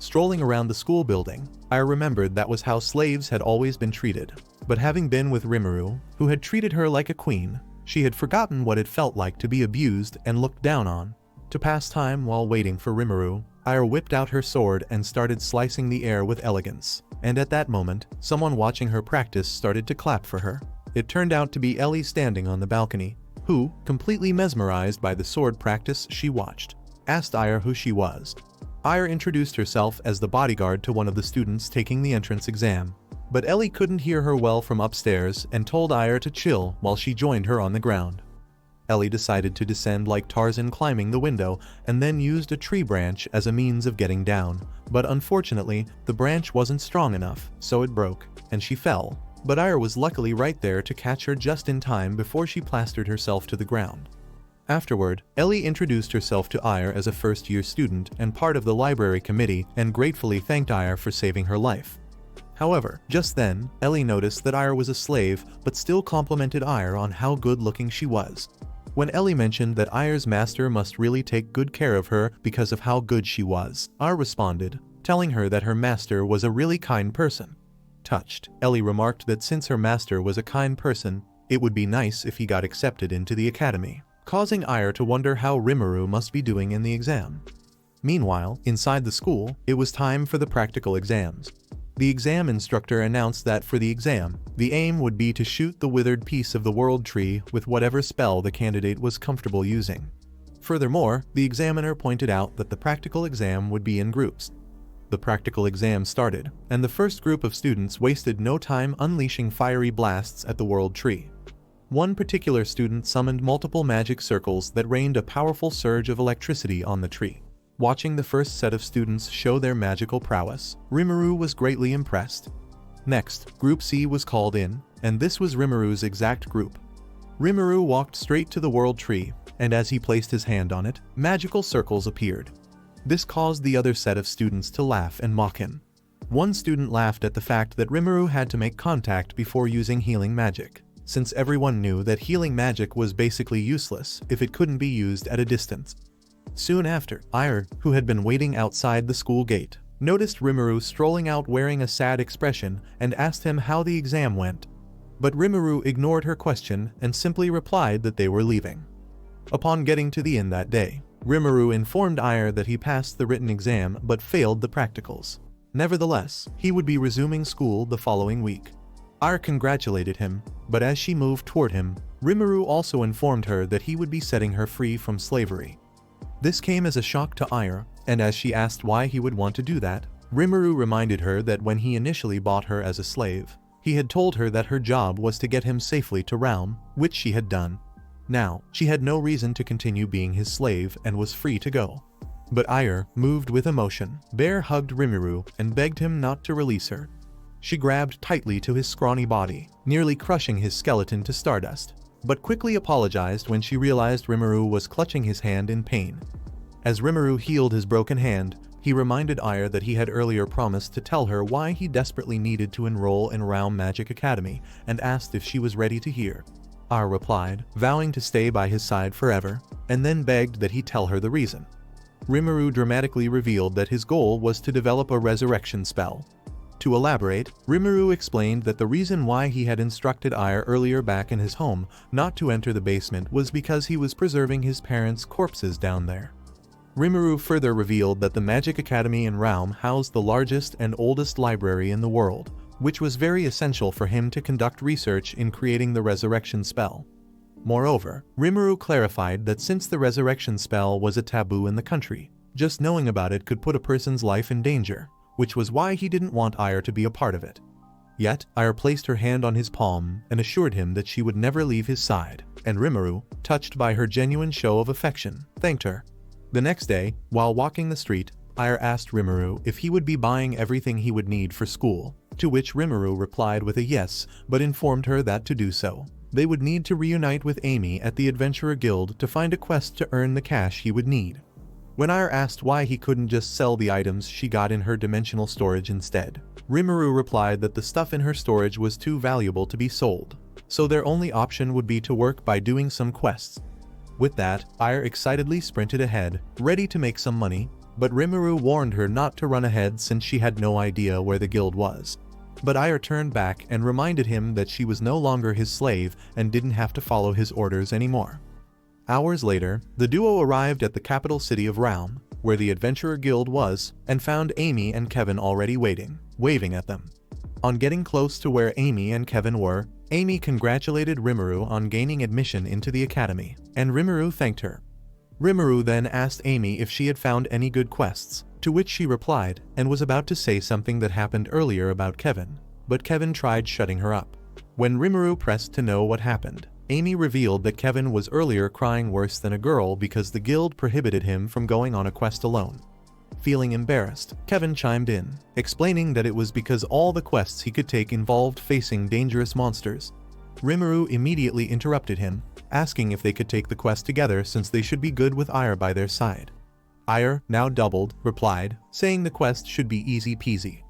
Strolling around the school building, Ire remembered that was how slaves had always been treated, but having been with Rimuru, who had treated her like a queen, she had forgotten what it felt like to be abused and looked down on. To pass time while waiting for Rimuru, Ire whipped out her sword and started slicing the air with elegance, and at that moment, someone watching her practice started to clap for her. It turned out to be Ellie standing on the balcony, who, completely mesmerized by the sword practice she watched, asked Ire who she was. Ire introduced herself as the bodyguard to one of the students taking the entrance exam, but Ellie couldn't hear her well from upstairs and told Ire to chill while she joined her on the ground. Ellie decided to descend like Tarzan climbing the window and then used a tree branch as a means of getting down, but unfortunately, the branch wasn't strong enough, so it broke, and she fell. But Ire was luckily right there to catch her just in time before she plastered herself to the ground. Afterward, Ellie introduced herself to Ire as a first-year student and part of the library committee and gratefully thanked Ire for saving her life. However, just then, Ellie noticed that Ire was a slave but still complimented Ire on how good-looking she was. When Ellie mentioned that Ire's master must really take good care of her because of how good she was, Ire responded, telling her that her master was a really kind person. Touched, Ellie remarked that since her master was a kind person, it would be nice if he got accepted into the academy, causing Ire to wonder how Rimuru must be doing in the exam. Meanwhile, inside the school, it was time for the practical exams. The exam instructor announced that for the exam, the aim would be to shoot the withered piece of the world tree with whatever spell the candidate was comfortable using. Furthermore, the examiner pointed out that the practical exam would be in groups. The practical exam started, and the first group of students wasted no time unleashing fiery blasts at the world tree. One particular student summoned multiple magic circles that rained a powerful surge of electricity on the tree. Watching the first set of students show their magical prowess, Rimuru was greatly impressed. Next, Group C was called in, and this was Rimuru's exact group. Rimuru walked straight to the world tree, and as he placed his hand on it, magical circles appeared. This caused the other set of students to laugh and mock him. One student laughed at the fact that Rimuru had to make contact before using healing magic, since everyone knew that healing magic was basically useless if it couldn't be used at a distance. Soon after, Ire, who had been waiting outside the school gate, noticed Rimuru strolling out wearing a sad expression and asked him how the exam went. But Rimuru ignored her question and simply replied that they were leaving. Upon getting to the inn that day, Rimuru informed Ire that he passed the written exam but failed the practicals. Nevertheless, he would be resuming school the following week. Ire congratulated him, but as she moved toward him, Rimuru also informed her that he would be setting her free from slavery. This came as a shock to Ire, and as she asked why he would want to do that, Rimuru reminded her that when he initially bought her as a slave, he had told her that her job was to get him safely to Realm, which she had done. Now, she had no reason to continue being his slave and was free to go. But Ire, moved with emotion, bear hugged Rimuru and begged him not to release her. She grabbed tightly to his scrawny body, nearly crushing his skeleton to stardust, but quickly apologized when she realized Rimuru was clutching his hand in pain. As Rimuru healed his broken hand, he reminded Ire that he had earlier promised to tell her why he desperately needed to enroll in Realm Magic Academy and asked if she was ready to hear. Ire replied, vowing to stay by his side forever, and then begged that he tell her the reason. Rimuru dramatically revealed that his goal was to develop a resurrection spell. To elaborate, Rimuru explained that the reason why he had instructed Ire earlier back in his home not to enter the basement was because he was preserving his parents' corpses down there. Rimuru further revealed that the Magic Academy in Realm housed the largest and oldest library in the world, which was very essential for him to conduct research in creating the resurrection spell. Moreover, Rimuru clarified that since the resurrection spell was a taboo in the country, just knowing about it could put a person's life in danger, which was why he didn't want Ire to be a part of it. Yet, Ire placed her hand on his palm and assured him that she would never leave his side, and Rimuru, touched by her genuine show of affection, thanked her. The next day, while walking the street, Ire asked Rimuru if he would be buying everything he would need for school, to which Rimuru replied with a yes, but informed her that to do so, they would need to reunite with Amy at the Adventurer Guild to find a quest to earn the cash he would need. When Ire asked why he couldn't just sell the items she got in her dimensional storage instead, Rimuru replied that the stuff in her storage was too valuable to be sold, so their only option would be to work by doing some quests. With that, Ire excitedly sprinted ahead, ready to make some money, but Rimuru warned her not to run ahead since she had no idea where the guild was. But Ire turned back and reminded him that she was no longer his slave and didn't have to follow his orders anymore. Hours later, the duo arrived at the capital city of Realm, where the Adventurer Guild was, and found Amy and Kevin already waiting, waving at them. On getting close to where Amy and Kevin were, Amy congratulated Rimuru on gaining admission into the academy, and Rimuru thanked her. Rimuru then asked Amy if she had found any good quests, to which she replied, and was about to say something that happened earlier about Kevin, but Kevin tried shutting her up. When Rimuru pressed to know what happened, Amy revealed that Kevin was earlier crying worse than a girl because the guild prohibited him from going on a quest alone. Feeling embarrassed, Kevin chimed in, explaining that it was because all the quests he could take involved facing dangerous monsters. Rimuru immediately interrupted him, asking if they could take the quest together since they should be good with Ire by their side. Ire, now doubled, replied, saying the quest should be easy peasy.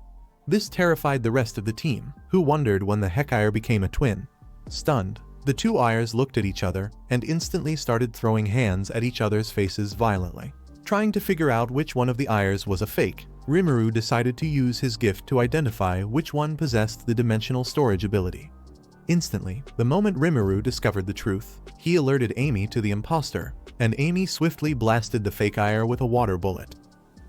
This terrified the rest of the team, who wondered when the heck Ire became a twin. Stunned, the two Ires looked at each other and instantly started throwing hands at each other's faces violently. Trying to figure out which one of the Ires was a fake, Rimuru decided to use his gift to identify which one possessed the dimensional storage ability. Instantly, the moment Rimuru discovered the truth, he alerted Amy to the imposter, and Amy swiftly blasted the fake Ire with a water bullet.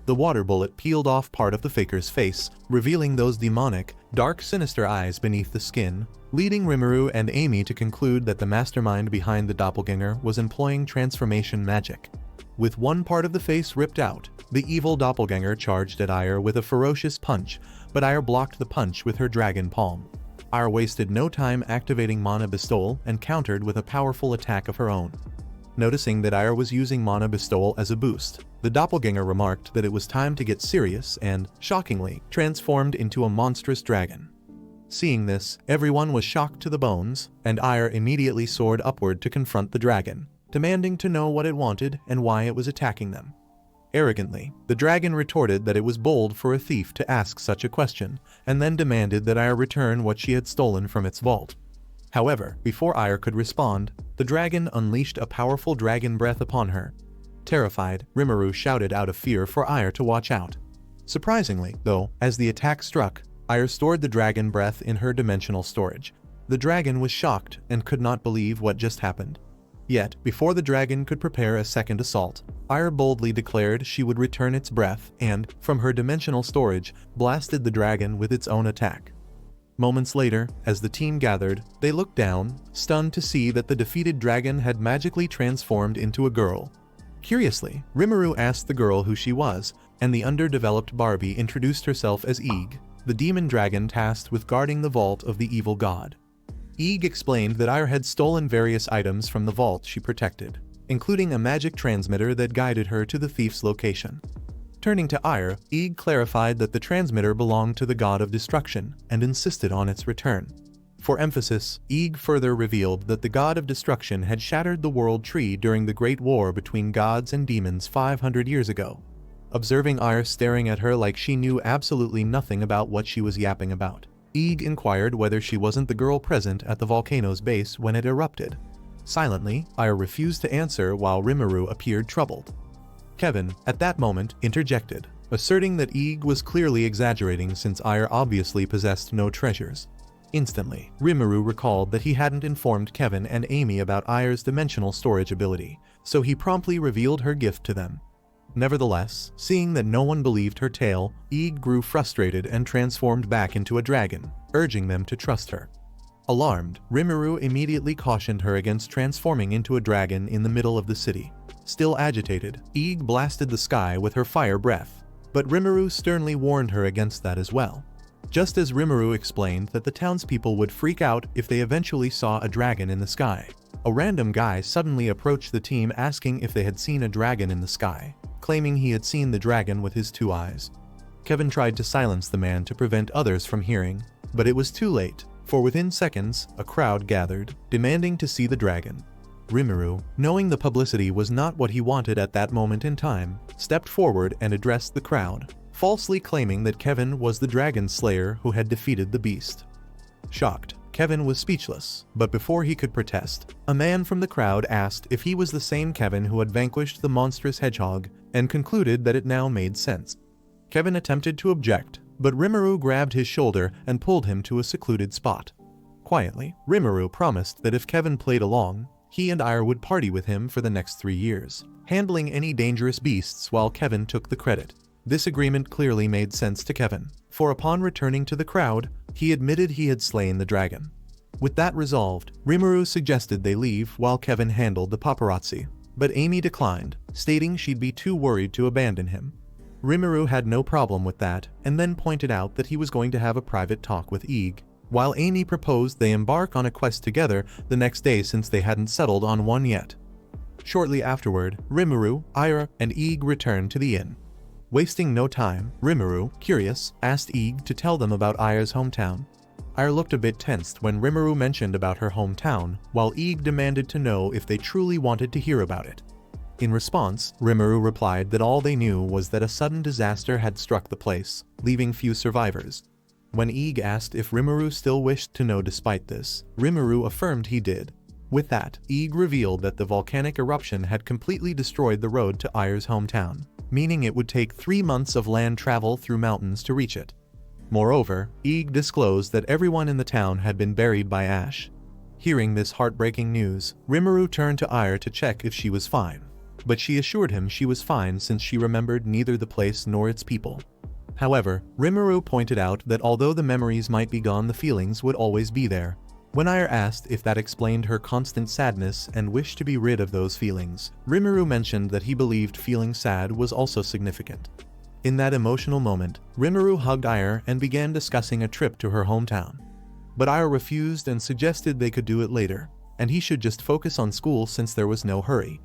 The water bullet peeled off part of the faker's face, revealing those demonic, dark, sinister eyes beneath the skin, leading Rimuru and Amy to conclude that the mastermind behind the doppelganger was employing transformation magic. With one part of the face ripped out, the evil doppelganger charged at Ire with a ferocious punch, but Ire blocked the punch with her dragon palm. Ire wasted no time activating Mana Bestowal and countered with a powerful attack of her own. Noticing that Ire was using mana bestowal as a boost, the doppelganger remarked that it was time to get serious and, shockingly, transformed into a monstrous dragon. Seeing this, everyone was shocked to the bones, and Ire immediately soared upward to confront the dragon, demanding to know what it wanted and why it was attacking them. Arrogantly, the dragon retorted that it was bold for a thief to ask such a question, and then demanded that Ire return what she had stolen from its vault. However, before Ire could respond, the dragon unleashed a powerful dragon breath upon her. Terrified, Rimuru shouted out of fear for Ire to watch out. Surprisingly, though, as the attack struck, Ire stored the dragon breath in her dimensional storage. The dragon was shocked and could not believe what just happened. Yet, before the dragon could prepare a second assault, Ire boldly declared she would return its breath and, from her dimensional storage, blasted the dragon with its own attack. Moments later, as the team gathered, they looked down, stunned to see that the defeated dragon had magically transformed into a girl. Curiously, Rimuru asked the girl who she was, and the underdeveloped Barbie introduced herself as Eeg, the demon dragon tasked with guarding the vault of the evil god. Eeg explained that Ire had stolen various items from the vault she protected, including a magic transmitter that guided her to the thief's location. Turning to Ire, Eeg clarified that the transmitter belonged to the god of destruction and insisted on its return. For emphasis, Eeg further revealed that the god of destruction had shattered the world tree during the Great War between gods and demons 500 years ago. Observing Ire staring at her like she knew absolutely nothing about what she was yapping about, Eeg inquired whether she wasn't the girl present at the volcano's base when it erupted. Silently, Ire refused to answer while Rimuru appeared troubled. Kevin, at that moment, interjected, asserting that Eeg was clearly exaggerating since Ire obviously possessed no treasures. Instantly, Rimuru recalled that he hadn't informed Kevin and Amy about Ire's dimensional storage ability, so he promptly revealed her gift to them. Nevertheless, seeing that no one believed her tale, Eeg grew frustrated and transformed back into a dragon, urging them to trust her. Alarmed, Rimuru immediately cautioned her against transforming into a dragon in the middle of the city. Still agitated, Eeg blasted the sky with her fire breath, but Rimuru sternly warned her against that as well. Just as Rimuru explained that the townspeople would freak out if they eventually saw a dragon in the sky, a random guy suddenly approached the team asking if they had seen a dragon in the sky, claiming he had seen the dragon with his 2 eyes. Kevin tried to silence the man to prevent others from hearing, but it was too late, for within seconds, a crowd gathered, demanding to see the dragon. Rimuru, knowing the publicity was not what he wanted at that moment in time, stepped forward and addressed the crowd, falsely claiming that Kevin was the dragon slayer who had defeated the beast. Shocked, Kevin was speechless, but before he could protest, a man from the crowd asked if he was the same Kevin who had vanquished the monstrous hedgehog, and concluded that it now made sense. Kevin attempted to object, but Rimuru grabbed his shoulder and pulled him to a secluded spot. Quietly, Rimuru promised that if Kevin played along, he and Ire would party with him for the next 3 years, handling any dangerous beasts while Kevin took the credit. This agreement clearly made sense to Kevin, for upon returning to the crowd, he admitted he had slain the dragon. With that resolved, Rimuru suggested they leave while Kevin handled the paparazzi, but Amy declined, stating she'd be too worried to abandon him. Rimuru had no problem with that, and then pointed out that he was going to have a private talk with Eeg, while Amy proposed they embark on a quest together the next day since they hadn't settled on one yet. Shortly afterward, Rimuru, Ire, and Eeg returned to the inn. Wasting no time, Rimuru, curious, asked Eeg to tell them about Ire's hometown. Ire looked a bit tensed when Rimuru mentioned about her hometown, while Eeg demanded to know if they truly wanted to hear about it. In response, Rimuru replied that all they knew was that a sudden disaster had struck the place, leaving few survivors. When Eeg asked if Rimuru still wished to know despite this, Rimuru affirmed he did. With that, Eeg revealed that the volcanic eruption had completely destroyed the road to Ire's hometown, meaning it would take 3 months of land travel through mountains to reach it. Moreover, Eeg disclosed that everyone in the town had been buried by ash. Hearing this heartbreaking news, Rimuru turned to Ire to check if she was fine, but she assured him she was fine since she remembered neither the place nor its people. However, Rimuru pointed out that although the memories might be gone, the feelings would always be there. When Ire asked if that explained her constant sadness and wish to be rid of those feelings, Rimuru mentioned that he believed feeling sad was also significant. In that emotional moment, Rimuru hugged Ire and began discussing a trip to her hometown. But Ire refused and suggested they could do it later, and he should just focus on school since there was no hurry.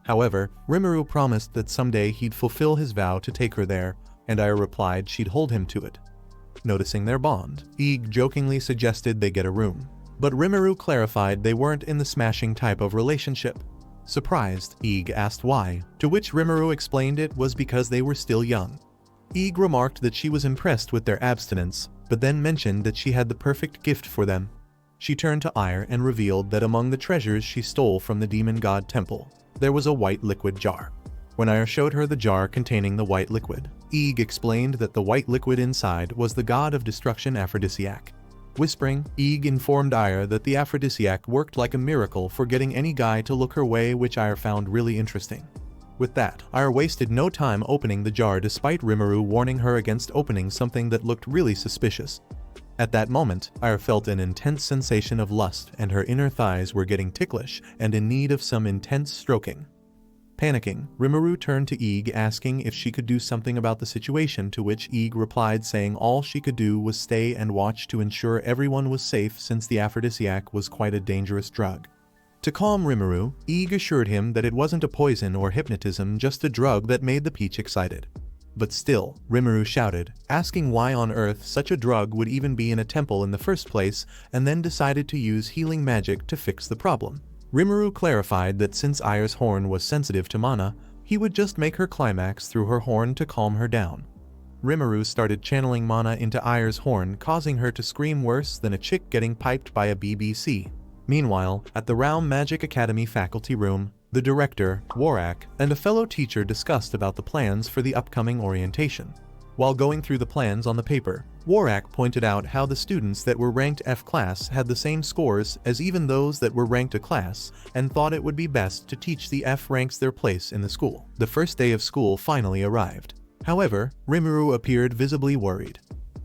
However, Rimuru promised that someday he'd fulfill his vow to take her there, and Aya replied she'd hold him to it. Noticing their bond, Ig jokingly suggested they get a room. But Rimuru clarified they weren't in the smashing type of relationship. Surprised, Ig asked why, to which Rimuru explained it was because they were still young. Ig remarked that she was impressed with their abstinence, but then mentioned that she had the perfect gift for them. She turned to Ire and revealed that among the treasures she stole from the demon god temple, there was a white liquid jar. When Ire showed her the jar containing the white liquid, Ig explained that the white liquid inside was the god of destruction aphrodisiac. Whispering, Ig informed Ire that the aphrodisiac worked like a miracle for getting any guy to look her way, which Ire found really interesting. With that, Ire wasted no time opening the jar despite Rimuru warning her against opening something that looked really suspicious. At that moment, Ire felt an intense sensation of lust and her inner thighs were getting ticklish and in need of some intense stroking. Panicking, Rimuru turned to Ig asking if she could do something about the situation, to which Ig replied saying all she could do was stay and watch to ensure everyone was safe since the aphrodisiac was quite a dangerous drug. To calm Rimuru, Ig assured him that it wasn't a poison or hypnotism, just a drug that made the peach excited. But still, Rimuru shouted, asking why on earth such a drug would even be in a temple in the first place, and then decided to use healing magic to fix the problem. Rimuru clarified that since Ire's horn was sensitive to mana, he would just make her climax through her horn to calm her down. Rimuru started channeling mana into Ire's horn, causing her to scream worse than a chick getting piped by a BBC. Meanwhile, at the Realm Magic Academy faculty room, the director, Warak, and a fellow teacher discussed about the plans for the upcoming orientation. While going through the plans on the paper, Warak pointed out how the students that were ranked F class had the same scores as even those that were ranked A class, and thought it would be best to teach the F ranks their place in the school. The first day of school finally arrived. However, Rimuru appeared visibly worried.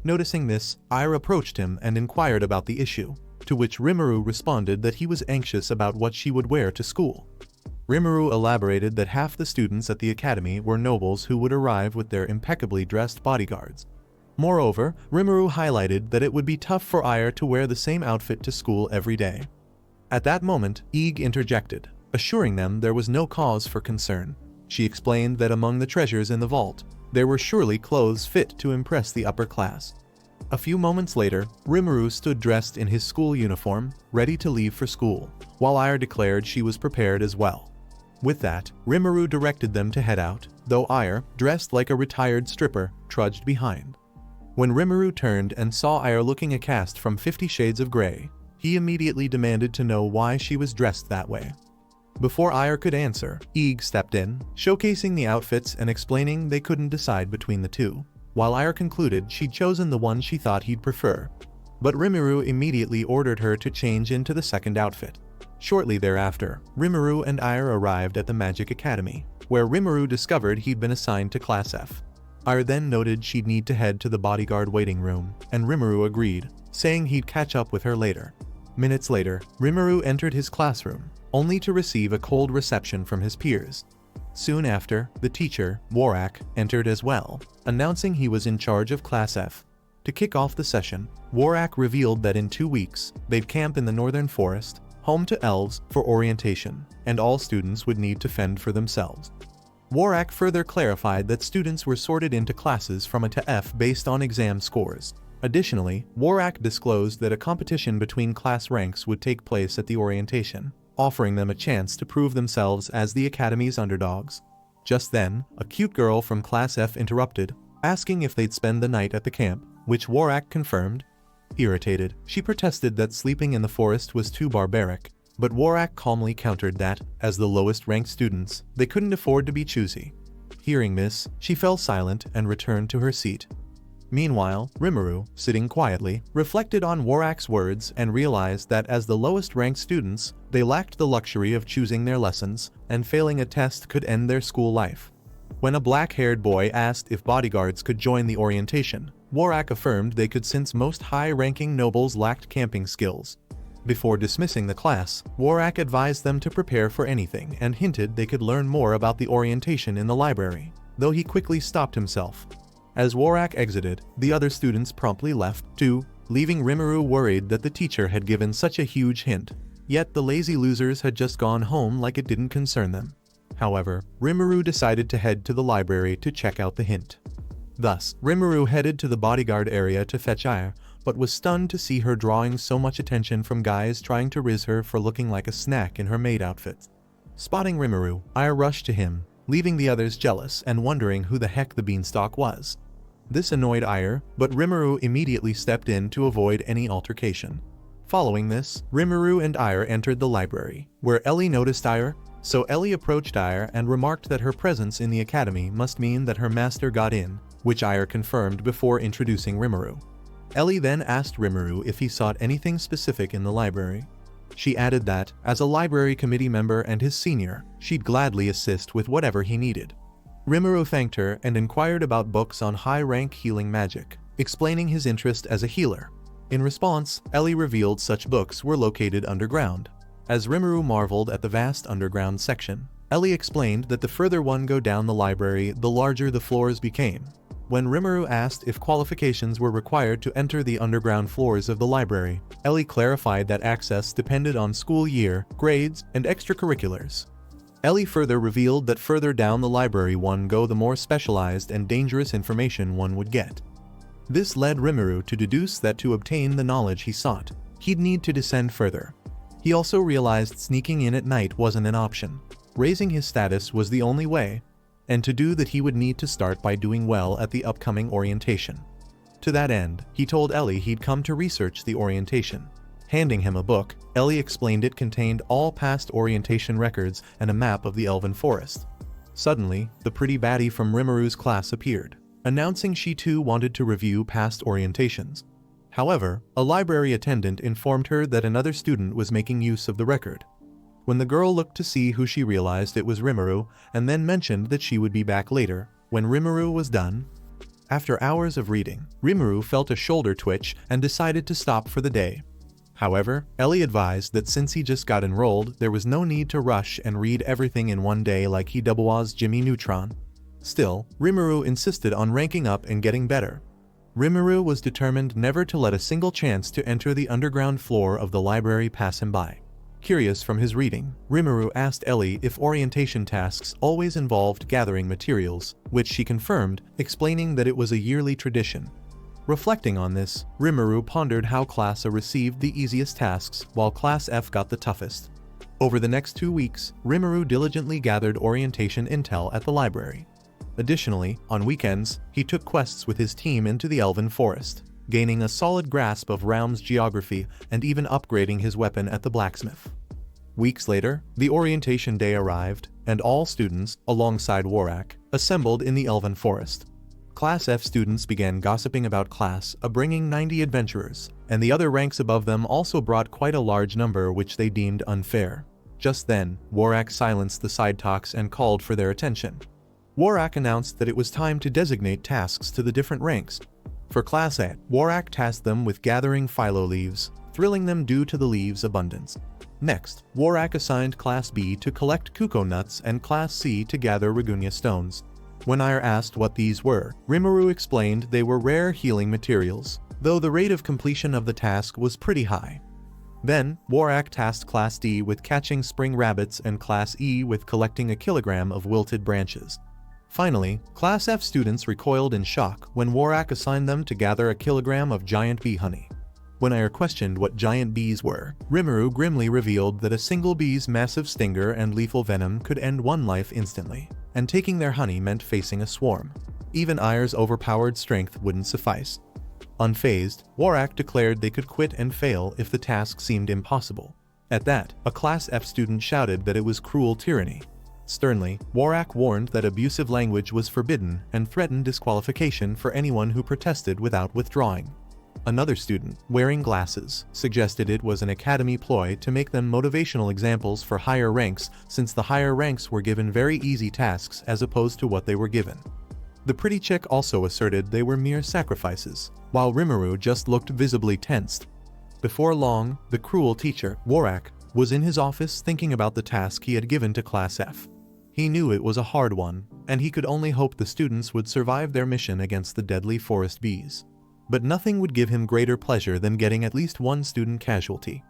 Noticing this, Ire approached him and inquired about the issue, to which Rimuru responded that he was anxious about what she would wear to school. Rimuru elaborated that half the students at the academy were nobles who would arrive with their impeccably dressed bodyguards. Moreover, Rimuru highlighted that it would be tough for Ire to wear the same outfit to school every day. At that moment, Ig interjected, assuring them there was no cause for concern. She explained that among the treasures in the vault, there were surely clothes fit to impress the upper class. A few moments later, Rimuru stood dressed in his school uniform, ready to leave for school, while Ire declared she was prepared as well. With that, Rimuru directed them to head out, though Ire, dressed like a retired stripper, trudged behind. When Rimuru turned and saw Ire looking aghast from 50 Shades of Grey, he immediately demanded to know why she was dressed that way. Before Ire could answer, Ig stepped in, showcasing the outfits and explaining they couldn't decide between the two, while Ire concluded she'd chosen the one she thought he'd prefer. But Rimuru immediately ordered her to change into the second outfit. Shortly thereafter, Rimuru and Ire arrived at the Magic Academy, where Rimuru discovered he'd been assigned to Class F. Ire then noted she'd need to head to the bodyguard waiting room, and Rimuru agreed, saying he'd catch up with her later. Minutes later, Rimuru entered his classroom, only to receive a cold reception from his peers. Soon after, the teacher, Warak, entered as well, announcing he was in charge of Class F. To kick off the session, Warak revealed that in 2 weeks, they'd camp in the Northern Forest, home to elves, for orientation, and all students would need to fend for themselves. Warak further clarified that students were sorted into classes from A to F based on exam scores. Additionally, Warak disclosed that a competition between class ranks would take place at the orientation, offering them a chance to prove themselves as the academy's underdogs. Just then, a cute girl from Class F interrupted, asking if they'd spend the night at the camp, which Warak confirmed. Irritated, she protested that sleeping in the forest was too barbaric, but Warak calmly countered that, as the lowest-ranked students, they couldn't afford to be choosy. Hearing this, she fell silent and returned to her seat. Meanwhile, Rimuru, sitting quietly, reflected on Warak's words and realized that as the lowest-ranked students, they lacked the luxury of choosing their lessons, and failing a test could end their school life. When a black-haired boy asked if bodyguards could join the orientation, Warak affirmed they could since most high-ranking nobles lacked camping skills. Before dismissing the class, Warak advised them to prepare for anything and hinted they could learn more about the orientation in the library, though he quickly stopped himself. As Warak exited, the other students promptly left, too, leaving Rimuru worried that the teacher had given such a huge hint. Yet the lazy losers had just gone home like it didn't concern them. However, Rimuru decided to head to the library to check out the hint. Thus, Rimuru headed to the bodyguard area to fetch Aya, but was stunned to see her drawing so much attention from guys trying to riz her for looking like a snack in her maid outfit. Spotting Rimuru, Aya rushed to him, leaving the others jealous and wondering who the heck the beanstalk was. This annoyed Aya, but Rimuru immediately stepped in to avoid any altercation. Following this, Rimuru and Aya entered the library, where Ellie noticed Aya, so Ellie approached Aya and remarked that her presence in the academy must mean that her master got in, which Aya confirmed before introducing Rimuru. Ellie then asked Rimuru if he sought anything specific in the library. She added that, as a library committee member and his senior, she'd gladly assist with whatever he needed. Rimuru thanked her and inquired about books on high-rank healing magic, explaining his interest as a healer. In response, Ellie revealed such books were located underground. As Rimuru marveled at the vast underground section, Ellie explained that the further one go down the library, the larger the floors became. When Rimuru asked if qualifications were required to enter the underground floors of the library, Ellie clarified that access depended on school year, grades, and extracurriculars. Ellie further revealed that further down the library one go, the more specialized and dangerous information one would get. This led Rimuru to deduce that to obtain the knowledge he sought, he'd need to descend further. He also realized sneaking in at night wasn't an option. Raising his status was the only way, and to do that he would need to start by doing well at the upcoming orientation. To that end, he told Ellie he'd come to research the orientation. Handing him a book, Ellie explained it contained all past orientation records and a map of the Elven Forest. Suddenly, the pretty baddie from Rimuru's class appeared, announcing she too wanted to review past orientations. However, a library attendant informed her that another student was making use of the record. When the girl looked to see who, she realized it was Rimuru, and then mentioned that she would be back later. When Rimuru was done, after hours of reading, Rimuru felt a shoulder twitch and decided to stop for the day. However, Ellie advised that since he just got enrolled, there was no need to rush and read everything in one day like he was Jimmy Neutron. Still, Rimuru insisted on ranking up and getting better. Rimuru was determined never to let a single chance to enter the underground floor of the library pass him by. Curious from his reading, Rimuru asked Ellie if orientation tasks always involved gathering materials, which she confirmed, explaining that it was a yearly tradition. Reflecting on this, Rimuru pondered how Class A received the easiest tasks while Class F got the toughest. Over the next 2 weeks, Rimuru diligently gathered orientation intel at the library. Additionally, on weekends, he took quests with his team into the Elven Forest, gaining a solid grasp of Realm's geography and even upgrading his weapon at the blacksmith. Weeks later, the orientation day arrived, and all students, alongside Warak, assembled in the Elven Forest. Class F students began gossiping about Class A bringing 90 adventurers, and the other ranks above them also brought quite a large number, which they deemed unfair. Just then, Warak silenced the side talks and called for their attention. Warak announced that it was time to designate tasks to the different ranks. For Class A, Warak tasked them with gathering philo leaves, thrilling them due to the leaves' abundance. Next, Warak assigned Class B to collect Kuko nuts and Class C to gather Ragunya stones. When Aya asked what these were, Rimuru explained they were rare healing materials, though the rate of completion of the task was pretty high. Then, Warak tasked Class D with catching spring rabbits and Class E with collecting a kilogram of wilted branches. Finally, Class F students recoiled in shock when Warak assigned them to gather a kilogram of giant bee honey. When Aya questioned what giant bees were, Rimuru grimly revealed that a single bee's massive stinger and lethal venom could end one life instantly, and taking their honey meant facing a swarm. Even Aya's overpowered strength wouldn't suffice. Unfazed, Warak declared they could quit and fail if the task seemed impossible. At that, a Class F student shouted that it was cruel tyranny. Sternly, Warak warned that abusive language was forbidden and threatened disqualification for anyone who protested without withdrawing. Another student, wearing glasses, suggested it was an academy ploy to make them motivational examples for higher ranks, since the higher ranks were given very easy tasks as opposed to what they were given. The pretty chick also asserted they were mere sacrifices, while Rimuru just looked visibly tensed. Before long, the cruel teacher, Warak, was in his office thinking about the task he had given to Class F. He knew it was a hard one, and he could only hope the students would survive their mission against the deadly forest bees. But nothing would give him greater pleasure than getting at least one student casualty.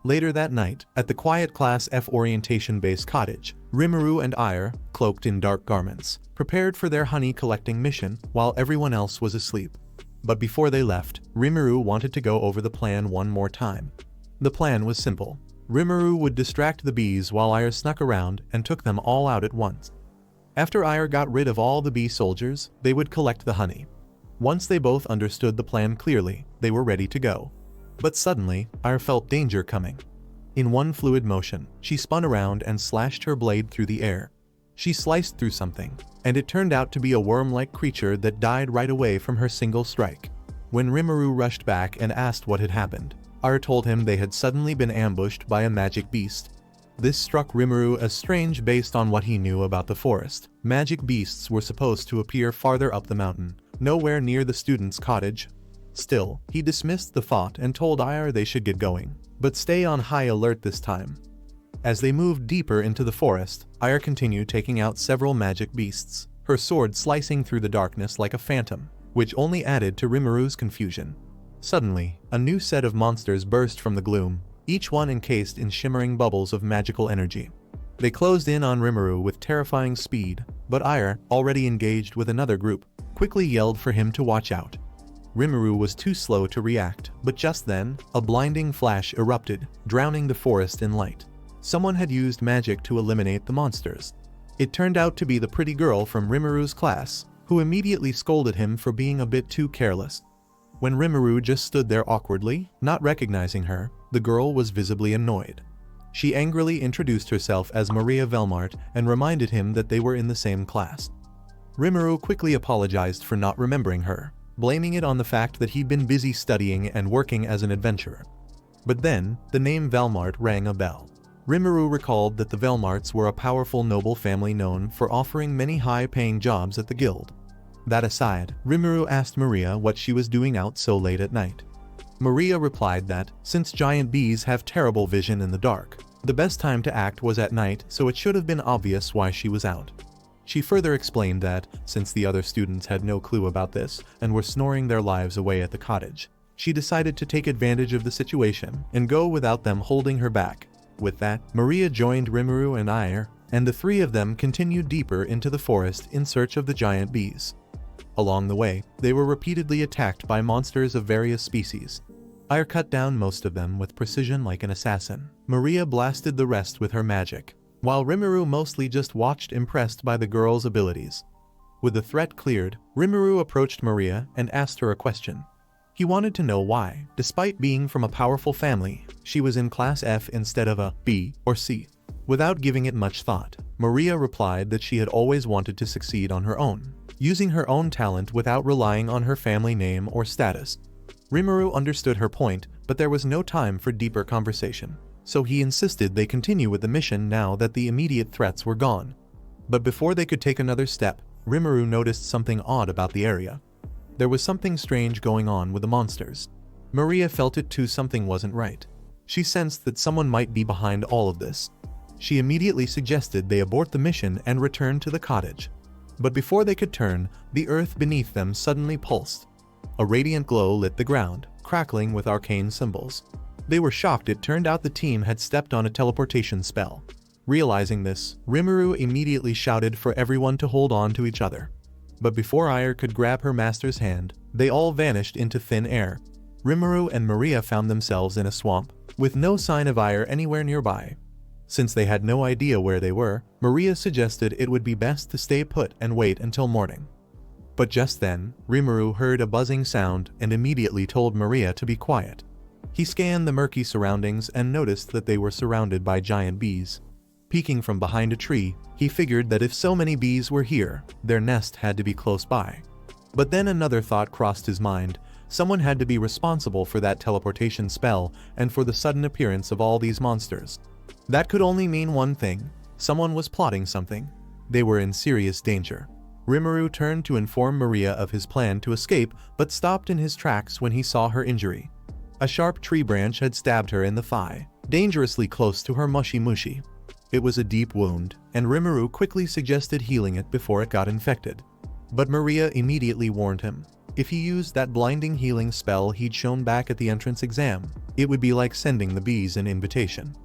Later that night, at the quiet Class F orientation-based cottage, Rimuru and Ire, cloaked in dark garments, prepared for their honey-collecting mission while everyone else was asleep. But before they left, Rimuru wanted to go over the plan one more time. The plan was simple. Rimuru would distract the bees while Ire snuck around and took them all out at once. After Ire got rid of all the bee soldiers, they would collect the honey. Once they both understood the plan clearly, they were ready to go. But suddenly, Ire felt danger coming. In one fluid motion, she spun around and slashed her blade through the air. She sliced through something, and it turned out to be a worm-like creature that died right away from her single strike. When Rimuru rushed back and asked what had happened, Ire told him they had suddenly been ambushed by a magic beast. This struck Rimuru as strange based on what he knew about the forest. Magic beasts were supposed to appear farther up the mountain, nowhere near the student's cottage. Still, he dismissed the thought and told Ire they should get going, but stay on high alert this time. As they moved deeper into the forest, Ire continued taking out several magic beasts, her sword slicing through the darkness like a phantom, which only added to Rimuru's confusion. Suddenly, a new set of monsters burst from the gloom, each one encased in shimmering bubbles of magical energy. They closed in on Rimuru with terrifying speed, but Ire, already engaged with another group, quickly yelled for him to watch out. Rimuru was too slow to react, but just then, a blinding flash erupted, drowning the forest in light. Someone had used magic to eliminate the monsters. It turned out to be the pretty girl from Rimuru's class, who immediately scolded him for being a bit too careless. When Rimuru just stood there awkwardly, not recognizing her, the girl was visibly annoyed. She angrily introduced herself as Maria Velmart and reminded him that they were in the same class. Rimuru quickly apologized for not remembering her, blaming it on the fact that he'd been busy studying and working as an adventurer. But then, the name Velmart rang a bell. Rimuru recalled that the Velmarts were a powerful noble family known for offering many high-paying jobs at the guild. That aside, Rimuru asked Maria what she was doing out so late at night. Maria replied that, since giant bees have terrible vision in the dark, the best time to act was at night, so it should have been obvious why she was out. She further explained that, since the other students had no clue about this and were snoring their lives away at the cottage, she decided to take advantage of the situation and go without them holding her back. With that, Maria joined Rimuru and Ire, and the three of them continued deeper into the forest in search of the giant bees. Along the way, they were repeatedly attacked by monsters of various species. Ire cut down most of them with precision like an assassin. Maria blasted the rest with her magic, while Rimuru mostly just watched, impressed by the girl's abilities. With the threat cleared, Rimuru approached Maria and asked her a question. He wanted to know why, despite being from a powerful family, she was in Class F instead of a B or C. Without giving it much thought, Maria replied that she had always wanted to succeed on her own, using her own talent without relying on her family name or status. Rimuru understood her point, but there was no time for deeper conversation, so he insisted they continue with the mission now that the immediate threats were gone. But before they could take another step, Rimuru noticed something odd about the area. There was something strange going on with the monsters. Maria felt it too, something wasn't right. She sensed that someone might be behind all of this. She immediately suggested they abort the mission and return to the cottage. But before they could turn, the earth beneath them suddenly pulsed. A radiant glow lit the ground, crackling with arcane symbols. They were shocked. It turned out the team had stepped on a teleportation spell. Realizing this, Rimuru immediately shouted for everyone to hold on to each other. But before Ire could grab her master's hand, they all vanished into thin air. Rimuru and Maria found themselves in a swamp, with no sign of Ire anywhere nearby. Since they had no idea where they were, Maria suggested it would be best to stay put and wait until morning. But just then, Rimuru heard a buzzing sound and immediately told Maria to be quiet. He scanned the murky surroundings and noticed that they were surrounded by giant bees. Peeking from behind a tree, he figured that if so many bees were here, their nest had to be close by. But then another thought crossed his mind. Someone had to be responsible for that teleportation spell and for the sudden appearance of all these monsters. That could only mean one thing. Someone was plotting something. They were in serious danger. Rimuru turned to inform Maria of his plan to escape, but stopped in his tracks when he saw her injury. A sharp tree branch had stabbed her in the thigh, dangerously close to her mushy. It was a deep wound, and Rimuru quickly suggested healing it before it got infected. But Maria immediately warned him. If he used that blinding healing spell he'd shown back at the entrance exam, It would be like sending the bees an invitation.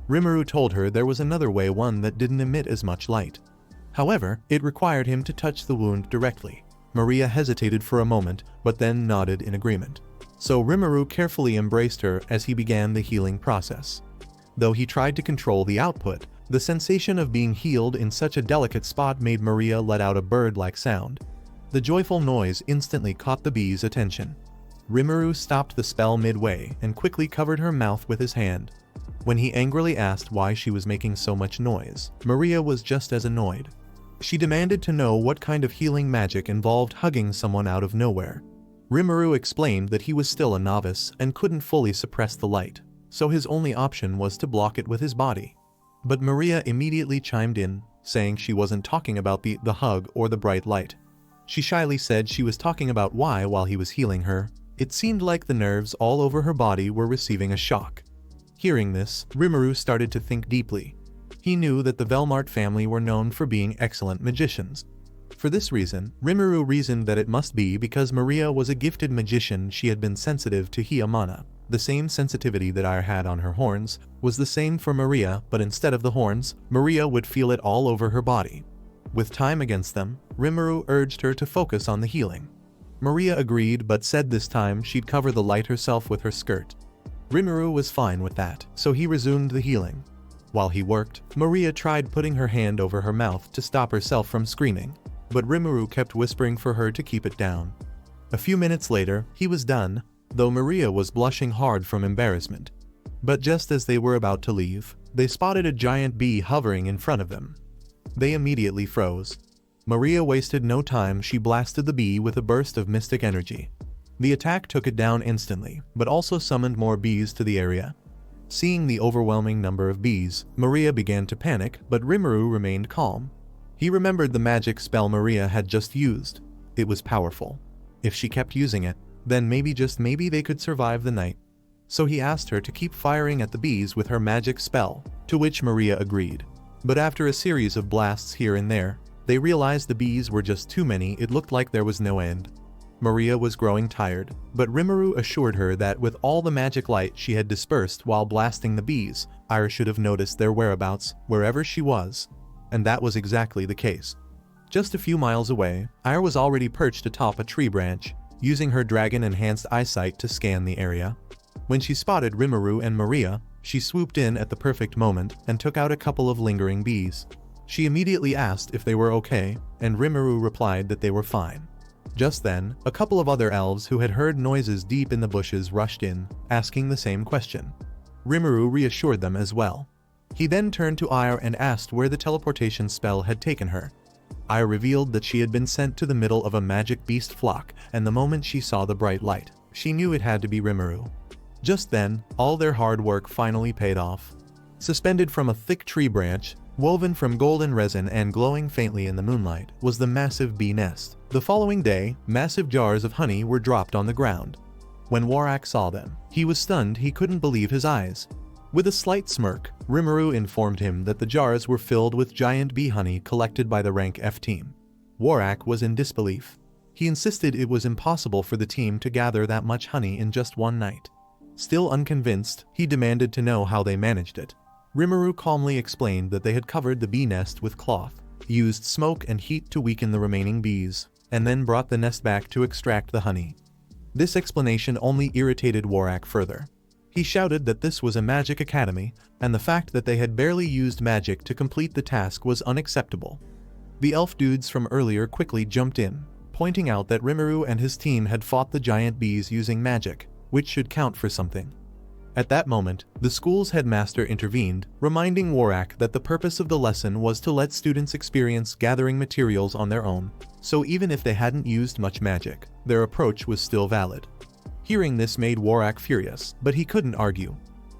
Rimuru told her there was another way, one that didn't emit as much light. However, it required him to touch the wound directly. Maria hesitated for a moment, but then nodded in agreement. So Rimuru carefully embraced her as he began the healing process. Though he tried to control the output, the sensation of being healed in such a delicate spot made Maria let out a bird-like sound. The joyful noise instantly caught the bee's attention. Rimuru stopped the spell midway and quickly covered her mouth with his hand. When he angrily asked why she was making so much noise, Maria was just as annoyed. She demanded to know what kind of healing magic involved hugging someone out of nowhere. Rimuru explained that he was still a novice and couldn't fully suppress the light, so his only option was to block it with his body. But Maria immediately chimed in, saying she wasn't talking about the hug or the bright light. She shyly said she was talking about why, while he was healing her, it seemed like the nerves all over her body were receiving a shock. Hearing this, Rimuru started to think deeply. He knew that the Velmart family were known for being excellent magicians. For this reason, Rimuru reasoned that it must be because Maria was a gifted magician. She had been sensitive to Hiyamana. The same sensitivity that Aya had on her horns was the same for Maria, but instead of the horns, Maria would feel it all over her body. With time against them, Rimuru urged her to focus on the healing. Maria agreed, but said this time she'd cover the light herself with her skirt. Rimuru was fine with that, so he resumed the healing. While he worked, Maria tried putting her hand over her mouth to stop herself from screaming, but Rimuru kept whispering for her to keep it down. A few minutes later, he was done, though Maria was blushing hard from embarrassment. But just as they were about to leave, they spotted a giant bee hovering in front of them. They immediately froze. Maria wasted no time. She blasted the bee with a burst of mystic energy. The attack took it down instantly, but also summoned more bees to the area. Seeing the overwhelming number of bees, Maria began to panic, but Rimuru remained calm. He remembered the magic spell Maria had just used. It was powerful. If she kept using it, then maybe, just maybe, they could survive the night. So he asked her to keep firing at the bees with her magic spell, to which Maria agreed. But after a series of blasts here and there, they realized the bees were just too many. It looked like there was no end. Maria was growing tired, but Rimuru assured her that with all the magic light she had dispersed while blasting the bees, Aya should have noticed their whereabouts, wherever she was. And that was exactly the case. Just a few miles away, Aya was already perched atop a tree branch, using her dragon-enhanced eyesight to scan the area. When she spotted Rimuru and Maria, she swooped in at the perfect moment and took out a couple of lingering bees. She immediately asked if they were okay, and Rimuru replied that they were fine. Just then, a couple of other elves who had heard noises deep in the bushes rushed in, asking the same question. Rimuru reassured them as well. He then turned to Aya and asked where the teleportation spell had taken her. Aya revealed that she had been sent to the middle of a magic beast flock, and the moment she saw the bright light, she knew it had to be Rimuru. Just then, all their hard work finally paid off. Suspended from a thick tree branch, woven from golden resin and glowing faintly in the moonlight, was the massive bee nest. The following day, massive jars of honey were dropped on the ground. When Warak saw them, he was stunned. He couldn't believe his eyes. With a slight smirk, Rimuru informed him that the jars were filled with giant bee honey collected by the rank F team. Warak was in disbelief. He insisted it was impossible for the team to gather that much honey in just one night. Still unconvinced, he demanded to know how they managed it. Rimuru calmly explained that they had covered the bee nest with cloth, used smoke and heat to weaken the remaining bees, and then brought the nest back to extract the honey. This explanation only irritated Warak further. He shouted that this was a magic academy, and the fact that they had barely used magic to complete the task was unacceptable. The elf dudes from earlier quickly jumped in, pointing out that Rimuru and his team had fought the giant bees using magic, which should count for something. At that moment, the school's headmaster intervened, reminding Warak that the purpose of the lesson was to let students experience gathering materials on their own, so even if they hadn't used much magic, their approach was still valid. Hearing this made Warak furious, but he couldn't argue.